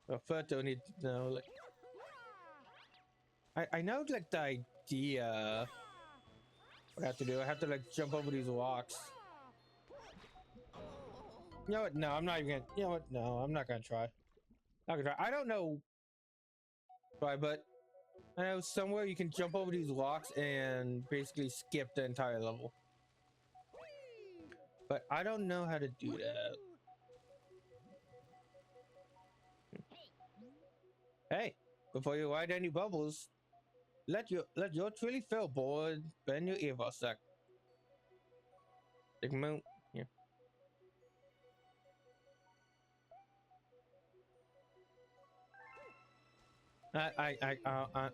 Well, first I need to know, like, I know like the idea. What I have to do, I have to like jump over these rocks. You know what? No, I'm not even gonna. You know what? No, I'm not gonna try. Not gonna try. I don't know why, but I know somewhere you can jump over these rocks and basically skip the entire level. But I don't know how to do that. Hey, before you ride any bubbles, let your truly fill, board. Bend your ear for a sec. Big moon. Yeah.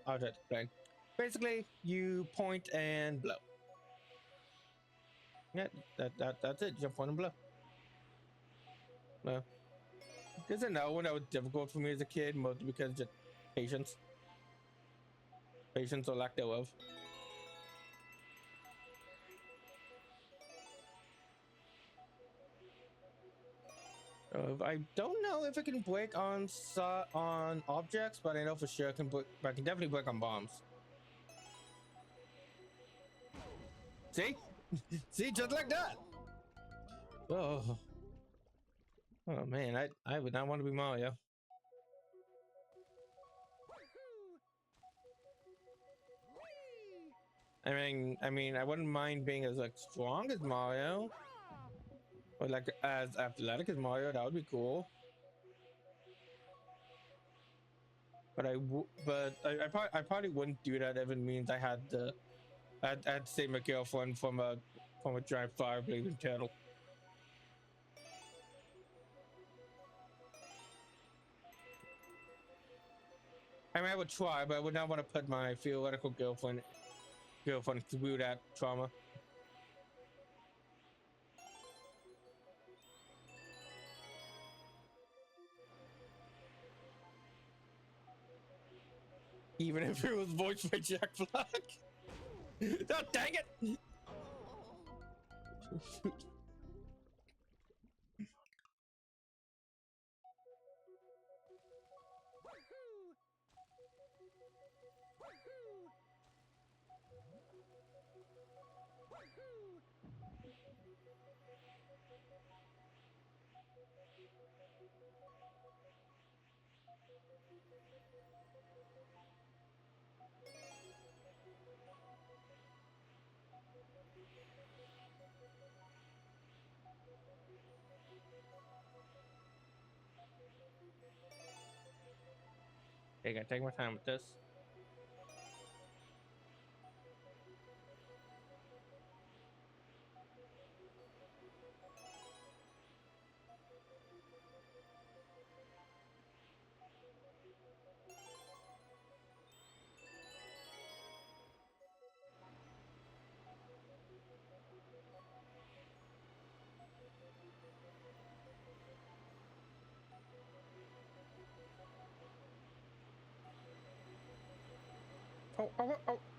I'll just explain. Basically, you point and blow. Yeah, that's it. Jump, point, and blow. No. Because I know when that was difficult for me as a kid, mostly because just patience. Patience or lack thereof. I don't know if it can break on objects, but I know for sure it can break. I can definitely break on bombs. See, see, just like that. Oh, oh man, I would not want to be Mario. I mean, I wouldn't mind being as like strong as Mario, or like as athletic as Mario. That would be cool. But I probably wouldn't do that if it means I had to save my girlfriend from a giant fire blazing turtle. I mean, I would try, but I would not want to put my theoretical girlfriend through that trauma. Even if it was voiced by Jack Black. Oh, dang it! Okay, gotta take my time with this.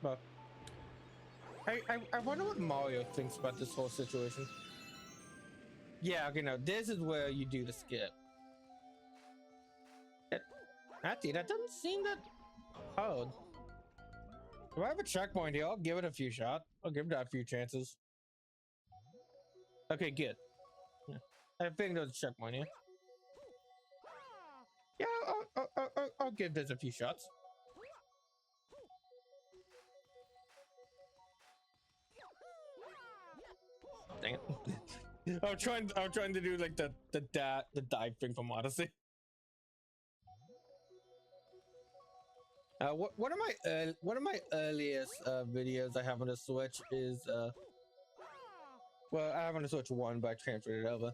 Well, I wonder what Mario thinks about this whole situation. Yeah, okay, no, this is where you do the skip. Actually, that doesn't seem that hard. If I have a checkpoint here, I'll give it a few shots. I'll give that a few chances. Okay, good. Yeah. I think there's a checkpoint here. Yeah, I'll give this a few shots. Dang it. I'm trying to do like the dive thing from Odyssey. One of my earliest videos I have on the Switch is well, I have on the Switch 1, but I transferred it over.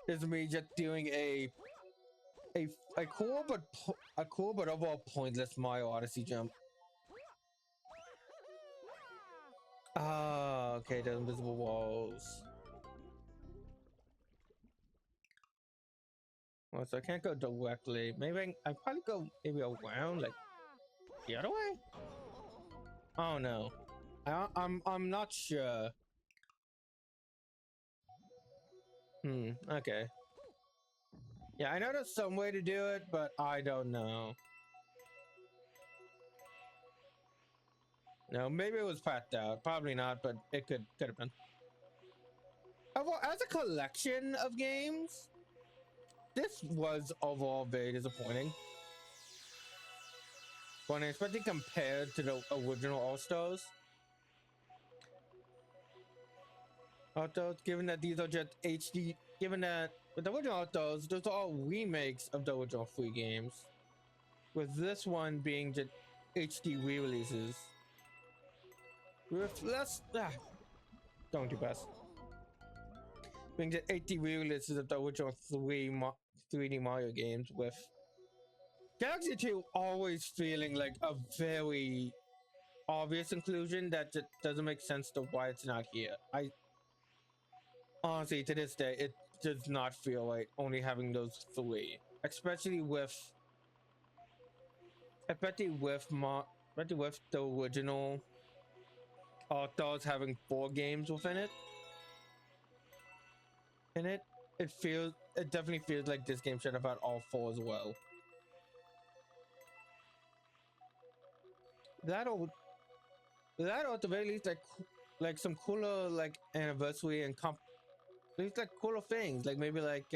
Is me just doing a cool but overall pointless Mario Odyssey jump. Ah, okay, the invisible walls. Well, so I can't go directly. Maybe I probably go maybe around, like the other way. Oh no, I'm not sure. Okay. Yeah, I know there's some way to do it, but I don't know. No, maybe it was patched out. Probably not, but it could have been. Well, as a collection of games, this was overall very disappointing. When especially compared to the original All-Stars. All-Stars, given that these are just HD, given that with the original All-Stars, those are all remakes of the original 3 games. With this one being just HD re-releases. With less, don't do best. Being just HD re-releases of the original 3D Mario games, with Galaxy 2 always feeling like a very obvious inclusion that just doesn't make sense to why it's not here. I honestly, to this day, it does not feel like only having those 3, especially with the original All-Stars having 4 games within it. It definitely feels like this game should have had all 4 as well. That or at the very least, like some cooler like anniversary and at least like cooler things, like maybe like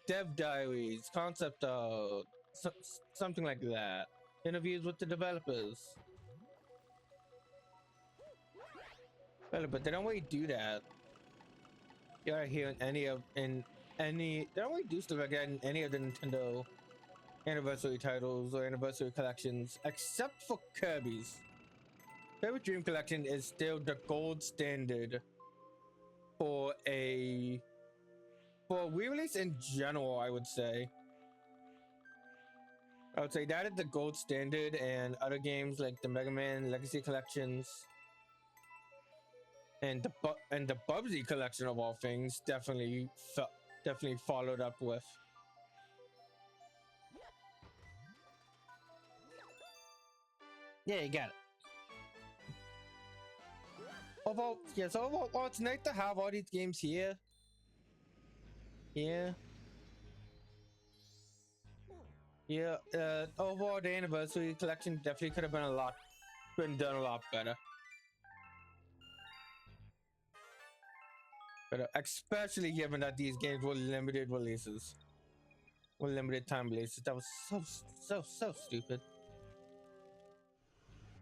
dev diaries, concept art, something like that. Interviews with the developers. Well, but they don't really do that. You are here they don't really do stuff like that in any of the Nintendo anniversary titles or anniversary collections, except for Kirby's. Kirby Dream Collection is still the gold standard for a re-release in general, I would say. I would say that is the gold standard, and other games like the Mega Man Legacy collections and the Bubsy collection of all things definitely followed up with. Yeah, you got it. Although, yeah, so overall, it's nice to have all these games here. Yeah. Yeah, overall, the anniversary collection definitely could have been done a lot better. But especially given that these games were limited releases, were limited time releases. That was so stupid.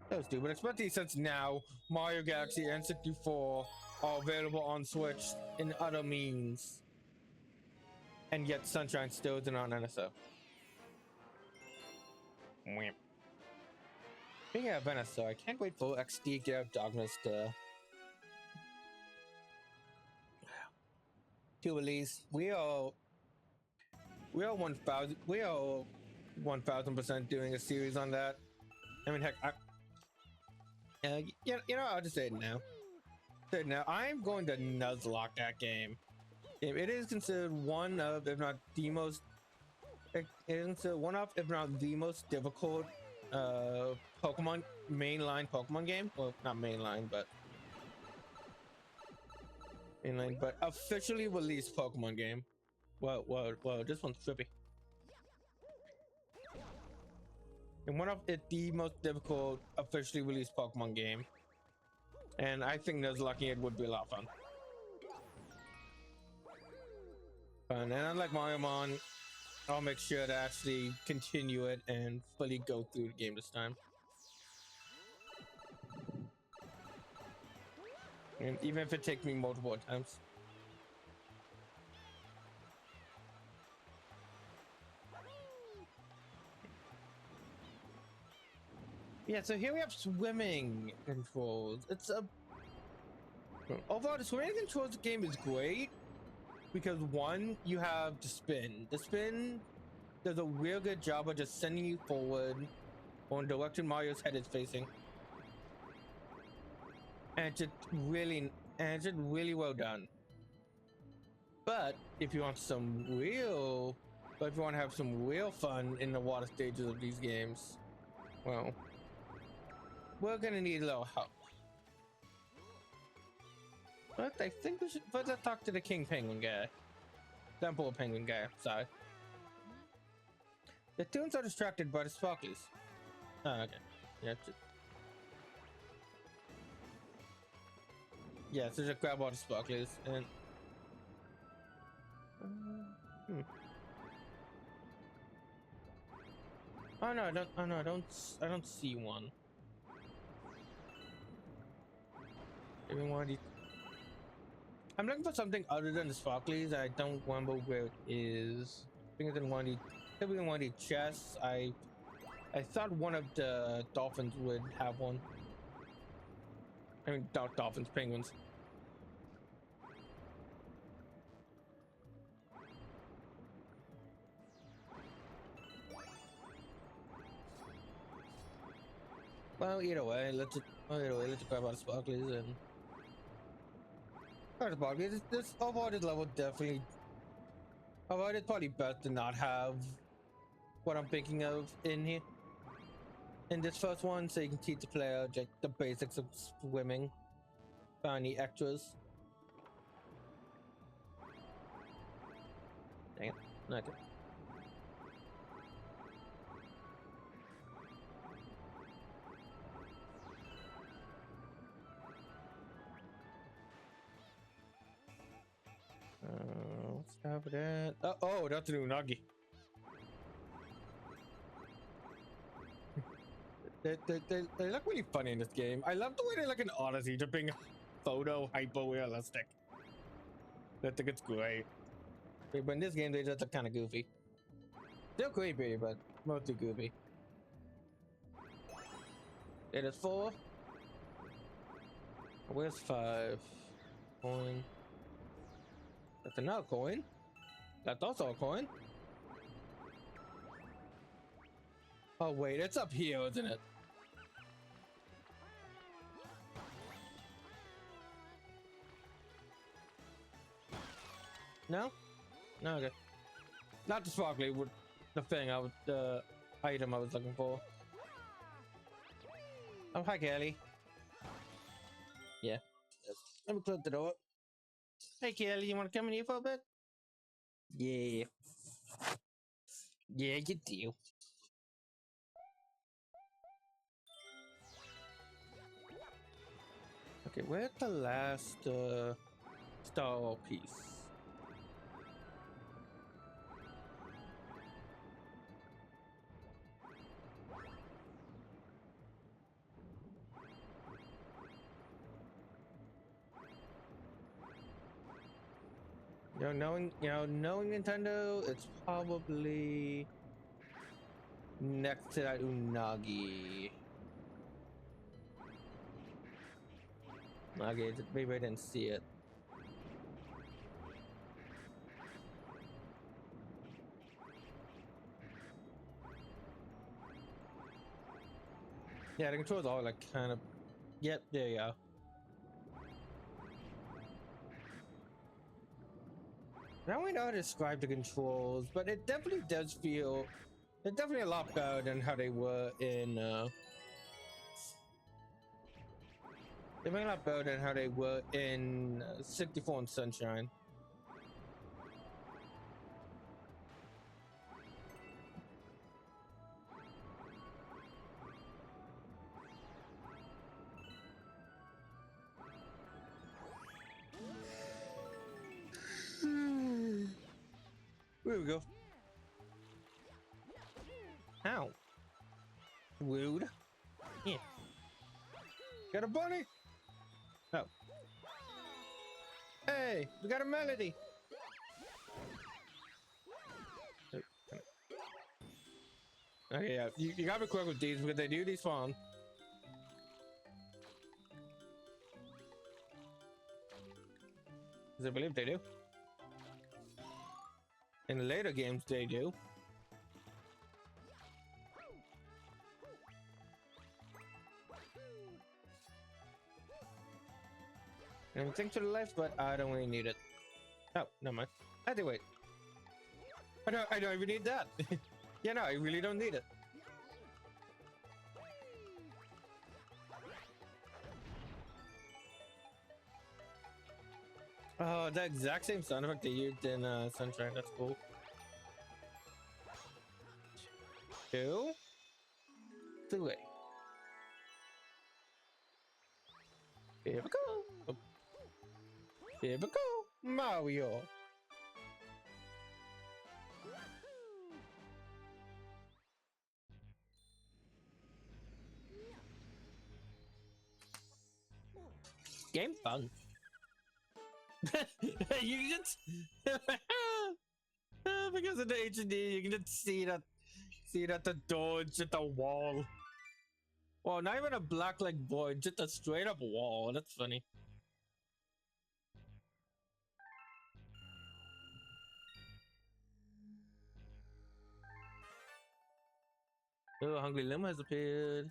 So stupid, especially since now Mario Galaxy and 64 are available on Switch in other means, and yet Sunshine still isn't on NSO. Speaking of NSO, I can't wait for XD Get Out Dogmas to release. We are 1000% doing a series on that. I mean, heck, you know, I'll just say it now. I'm going to Nuzlocke that game. It is considered one of, if not the most, it is considered one of, if not the most difficult mainline Pokemon game. Well, not mainline, but officially released Pokemon game. Whoa, this one's trippy. And one of the most difficult officially released Pokemon game. And I think Nuzlocking it would be a lot of fun. And unlike Mario Mon, I'll make sure to actually continue it and fully go through the game this time. And even if it takes me multiple attempts. Yeah, so here we have swimming controls. Overall, the swimming controls game is great because one, you have the spin. The spin does a real good job of just sending you forward on the direction Mario's head is facing. And it's just really well done. But if you want to have some real fun in the water stages of these games, well, we're gonna need a little help. But I think we should first talk to the King Penguin guy. The Emperor Penguin guy, sorry. The tunes are distracted by the sparklies. Oh, okay. Yeah, so just grab all the sparklies and Oh no, I don't see one. Maybe one of these. I'm looking for something other than the sparklies. I don't remember where it is. I think it's in one of the chests. I thought one of the dolphins would have one. I mean, dolphins, penguins. Well, either way, let's grab out the sparklies and. This overall this level definitely. Although it's probably best to not have what I'm thinking of in here. In this first one, so you can teach the player like the basics of swimming. Found any extras. Dang it. Okay. Let's have that. Oh, that's the Unagi. They look really funny in this game. I love the way they look in Odyssey, just being photo hyper realistic. I think it's great. But in this game, they just look kind of goofy. Still creepy, but mostly goofy. It is 4. Where's 5? Coin. That's another coin. That's also a coin. Oh wait, it's up here, isn't it? No? No, okay. Not the sparkly, with the thing I was, the item I was looking for. Oh, hi, Kelly. Yeah. Let me close the door. Hey, Kelly, you want to come in here for a bit? Yeah. Yeah, you do. Okay, where's the last star piece? Knowing Nintendo, it's probably next to that Unagi. Okay, maybe I didn't see it. Yeah, the controls are like kind of. Yep, there you go. Now we know how to describe the controls, but it definitely does feel. It's definitely a lot better than how they were in. They're a lot better than how they were in 64 and Sunshine. There we go. Ow. Rude. Yeah. Got a bunny? Oh. Hey, we got a melody. Okay, yeah, you gotta be quick with these because they do despawn. Because I believe they do. In later games, they do. And think to the left, but I don't really need it. Oh, never mind. I do wait. I don't even need that. Yeah, no, I really don't need it. Oh, the exact same sound effect they used in Sunshine. That's cool. 2, 3. Here we go. Oh. Here we go. Mario. Game fun. You just because of the HD, you can just see that the door, just a wall. Well, not even a black like void, just a straight up wall. That's funny. Oh, Hungry Lim has appeared.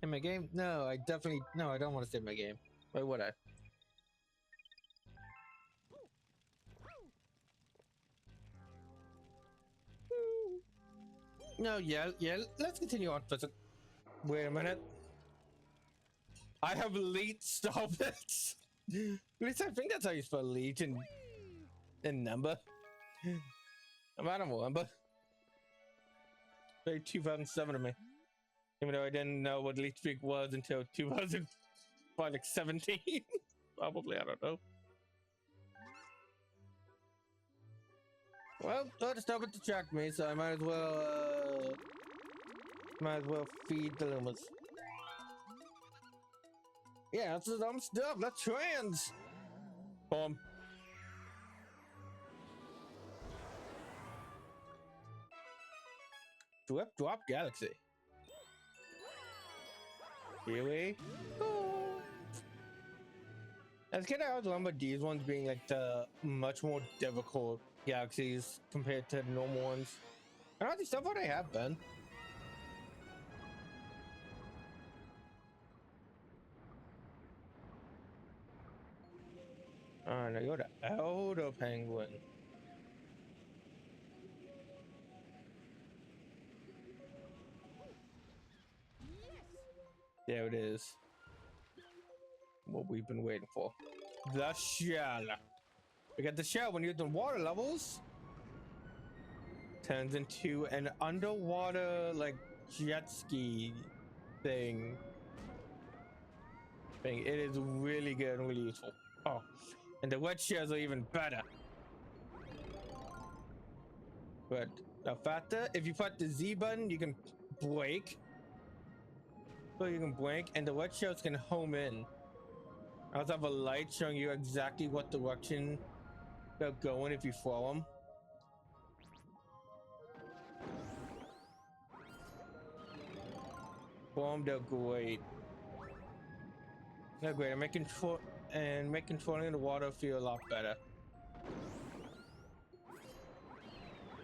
In my game? No, I definitely no. I don't want to save my game. Why would I? No, yeah. Let's continue on. Wait a minute. I have elite. Stop it. At least I think that's how you spell elite in number. I'm out of number. Very 2007 to me. Even though I didn't know what Leech Speak was until 2005, like 17. Probably, I don't know. Well, don't stop it to track me, so I might as well feed the Lumas. Yeah, that's the dumb stuff. That's trans. Boom. Drop Galaxy. Here we go. As kid, I always remember these ones being like the much more difficult galaxies compared to the normal ones. And all these stuff what they have been. Alright, now you're the elder penguin. There it is. What we've been waiting for. The shell. We got the shell when you're the water levels. Turns into an underwater like jet ski thing. It is really good and really useful. Oh, and the wet shells are even better. But now faster, if you put the Z button, you can break. So you can blink, and the wet shells can home in. I also have a light showing you exactly what direction they're going if you throw them. Boom, they're great. They're great. And make controlling the water feel a lot better.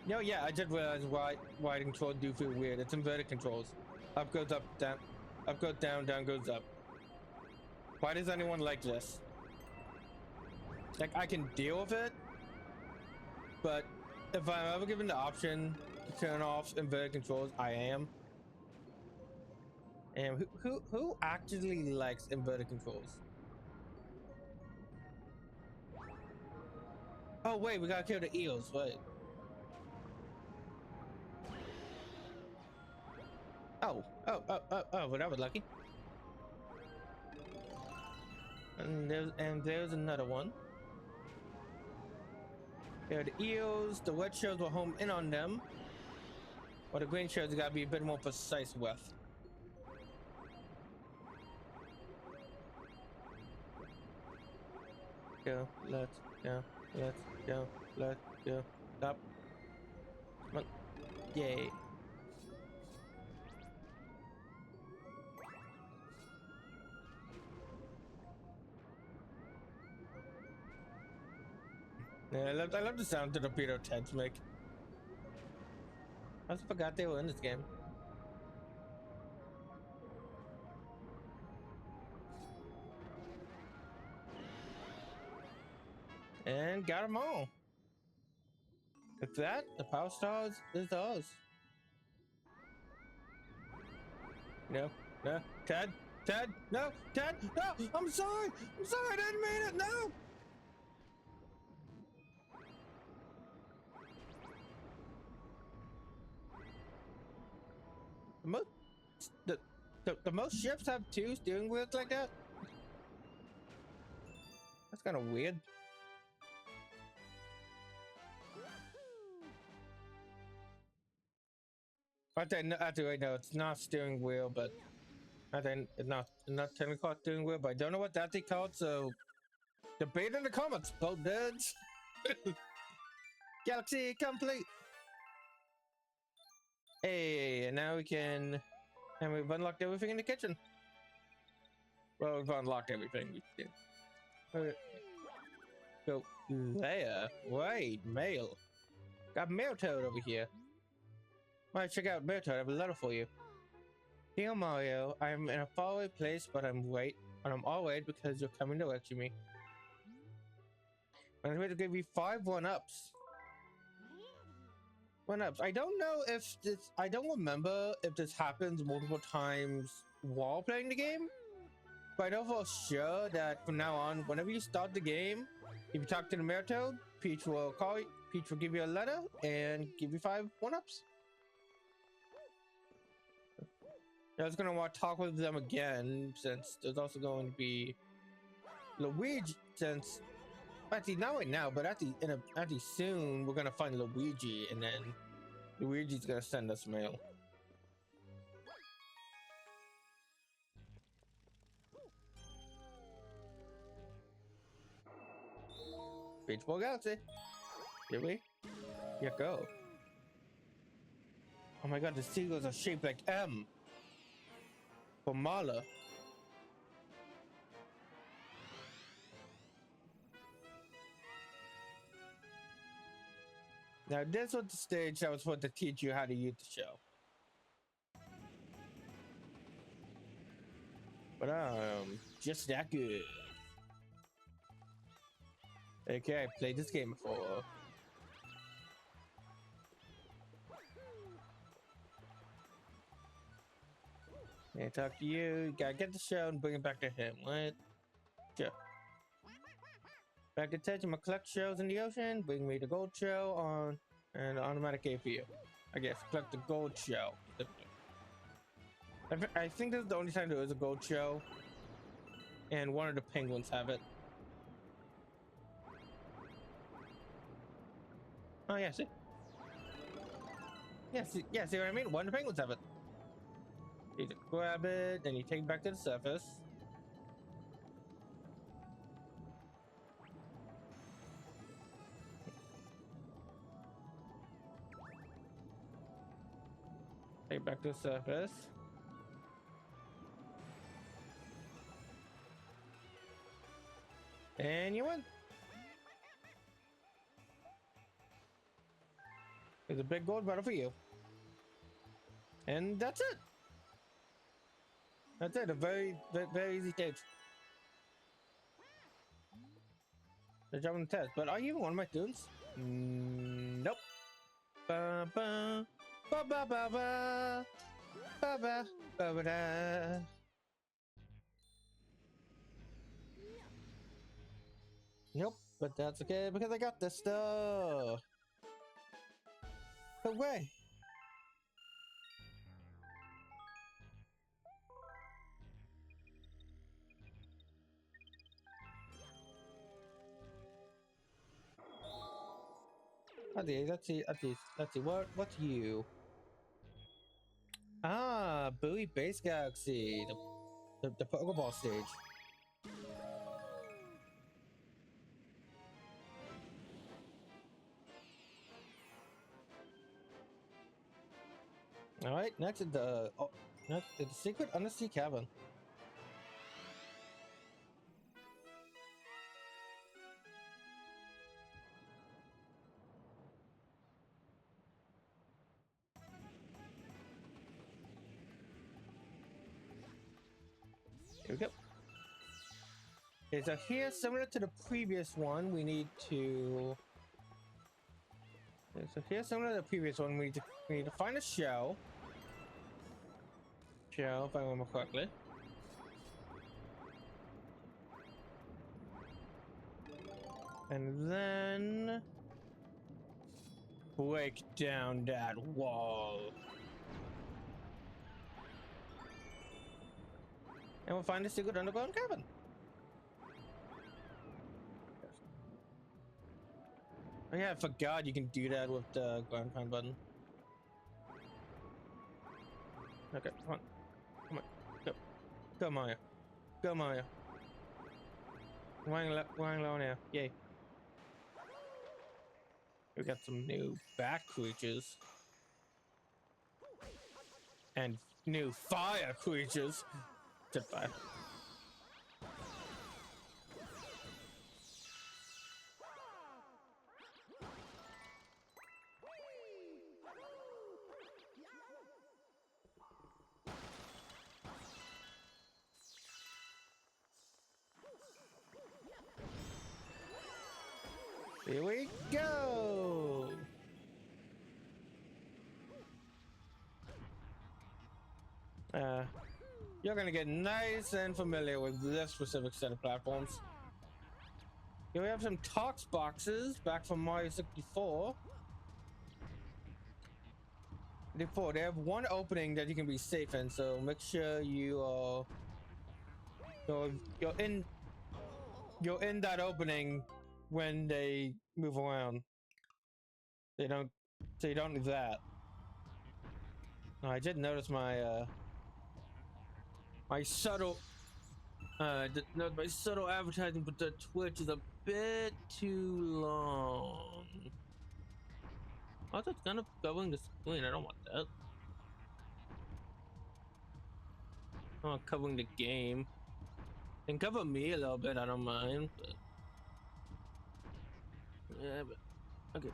No, yeah, I just realized why the controls do feel weird. It's inverted controls. Up goes up, down. Up goes down, down goes up. Why does anyone like this? Like, I can deal with it, but if I'm ever given the option to turn off inverted controls, I am. And who actually likes inverted controls? Oh wait, we gotta kill the eels. Wait. Oh, well, that was lucky. And there's another one. There are the eels. The wet shells will home in on them. Or the green shells gotta be a bit more precise with. Go, let's go, let's go, let's go. Stop. Come on. Yay. Yeah, I love the sound the torpedo tanks make. I also forgot they were in this game. And got them all. With that, the power stars is ours. No, no, Ted, no, Ted, no, I'm sorry, I didn't mean it, no. The most ships have two steering wheels like that? That's kind of weird. Actually, no, it's not steering wheel, but I think it's not technically called steering wheel, but I don't know what that's called, so debate in the comments, both dudes. Galaxy complete. Hey, and now and we've unlocked everything in the kitchen. Well, we've unlocked everything. So, there. Wait, mail. Got Mail Toad over here. Might check out Mail Toad. I have a letter for you. Dear Mario, I'm in a faraway place, but I'm all right because you're coming to rescue me. I'm going to give you 5 1-ups. 1-ups. I don't know if this. I don't remember if this happens multiple times while playing the game. But I know for sure that from now on, whenever you start the game, if you talk to the Mail Toad, Peach will call you. Peach will give you a letter and give you 5 1-ups. I was gonna want to talk with them again since there's also going to be Luigi. Since actually not right now, but actually soon we're gonna find Luigi, and then Luigi's gonna send us mail. Beach Ball Galaxy. Here we? Yeah, go. Oh my god, the seagulls are shaped like M. For Mala. Now this was the stage I was supposed to teach you how to use the show. But just that good. Okay, I played this game before. Yeah, talk to you. You gotta get the show and bring it back to him. What? Sure. Back to touch my collect shows in the ocean. Bring me the gold show on and automatic A for you. I guess collect the gold show. I think this is the only time there is a gold show, and one of the penguins have it. Oh yeah, see. Yeah, see what I mean? One of the penguins have it. You just grab it, then you take it back to the surface. Take it back to the surface. And you win. There's a big gold medal for you. And that's it. That's it. A very, very, very easy stage. The job on the test. But are you even one of my students? Nope. Ba ba ba ba ba ba ba ba ba ba da. Nope, but that's okay because I got this stuff. Hooray! Let's see. What's you? Ah, Bowie Base Galaxy, the Pokeball stage. All right, next is the secret undersea cabin. Here we go. Okay, so here, similar to the previous one, we need to. Okay, so here, similar to the previous one, we need to find a shell. Shell, if I remember correctly. And then break down that wall. And we'll find the secret underground cabin. Oh yeah, I forgot you can do that with the ground pound button. Okay, come on. Come on. Go. Go, Mario. Go, Mario. Lying low now. Yay. We got some new bat creatures. And new fire creatures. Except fire. Here we go! You're gonna get nice and familiar with this specific set of platforms. Here we have some Tox boxes back from Mario 64. They have one opening that you can be safe in, so make sure you're in that opening when they move around. So you don't do that. Oh, I did notice my my subtle advertising, but the Twitch is a bit too long. Oh, that's kind of covering the screen. I don't want that. I want covering the game. And cover me a little bit, I don't mind. But... yeah, but okay.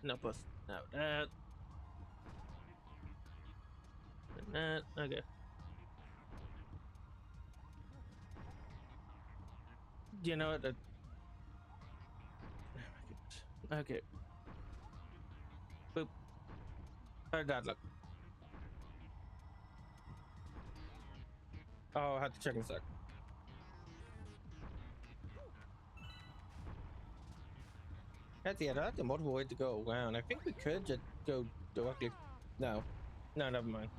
No plus. No that. And that. Okay. You know what? Okay. Boop. How'd that look? Oh, I have to check in a sec. That's multiple ways to go around. I think we could just go directly. No. No, never mind.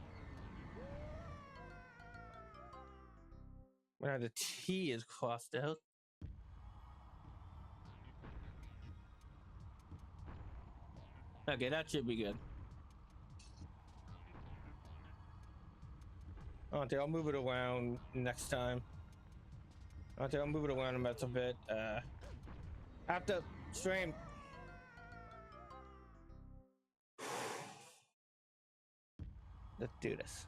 Now the T is crossed out. Okay, that should be good. Okay, I'll move it around next time. Okay, I'll move it around a bit. After stream. Let's do this.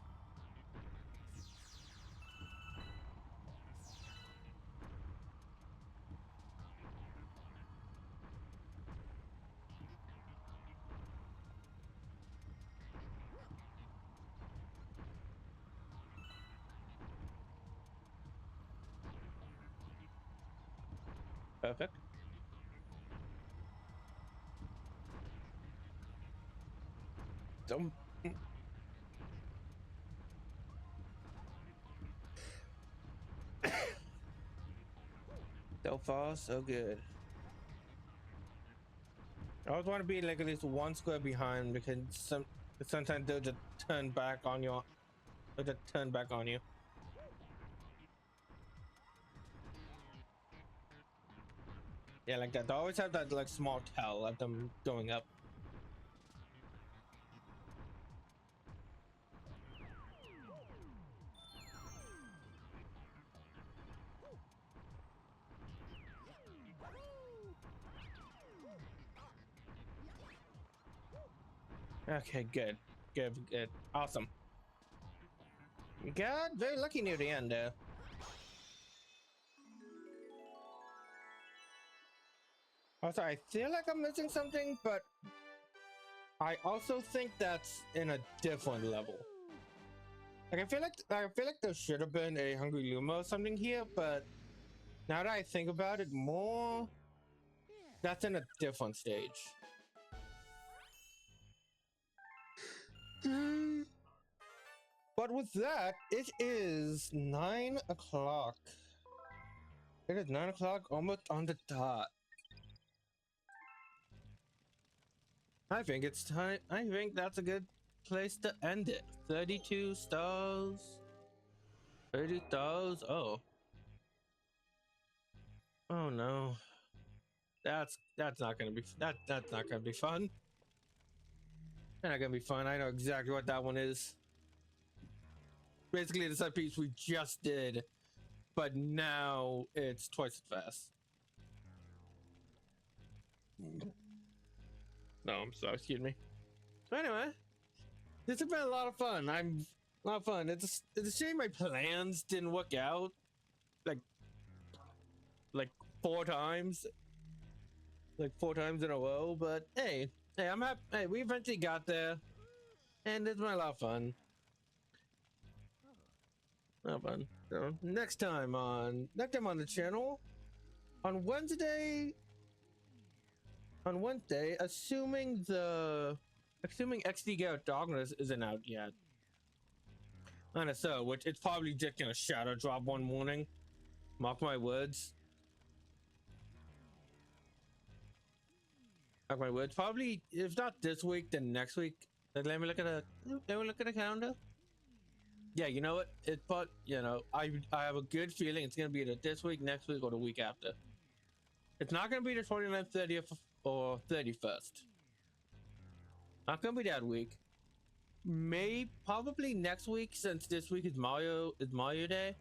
Perfect. Don't. So far, so good. I always want to be like at least one square behind because sometimes they'll just turn back on you. They'll just turn back on you. Yeah, like that. They always have that like small tell of them going up. Okay, good. Good. Awesome. God, very lucky near the end there. Also, I feel like I'm missing something, but I also think that's in a different level. Like I feel like there should have been a Hungry Luma or something here, but now that I think about it more, that's in a different stage. But with that, it is 9 o'clock. It is 9 o'clock, almost on the dot. I think it's time. I think that's a good place to end it. 32 stars. 30 stars. Oh. Oh no. That's not gonna be that's not gonna be fun. That's not gonna be fun. I know exactly what that one is. Basically the set piece we just did, but now it's twice as fast. No, I'm sorry, excuse me. So anyway, this has been a lot of fun. A lot of fun. It's a shame my plans didn't work out. Like 4 times. Like 4 times in a row, but hey, I'm happy. Hey, we eventually got there, and it's been a lot of fun. Not fun. So next time on the channel, on Wednesday, assuming XD Garrett Darkness isn't out yet. And so, which it's probably just gonna shadow drop one morning. Mark my words. Mark my words. Probably, if not this week, then next week. Let me look at the calendar. Yeah, you know what? I have a good feeling it's gonna be either this week, next week, or the week after. It's not gonna be the 29th, 30th, or 31st. Not gonna be that week. Probably next week, since this week is Mario Day.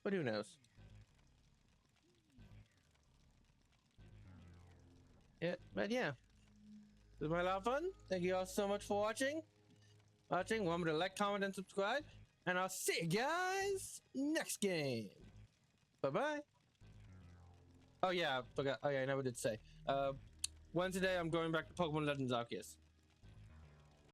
But who knows? Yeah, but yeah. This was a lot of fun. Thank you all so much for watching. Remember to like, comment, and subscribe. And I'll see you guys next game. Bye-bye. Oh yeah, I forgot. Oh yeah, I never did say. Wednesday, I'm going back to Pokemon Legends Arceus.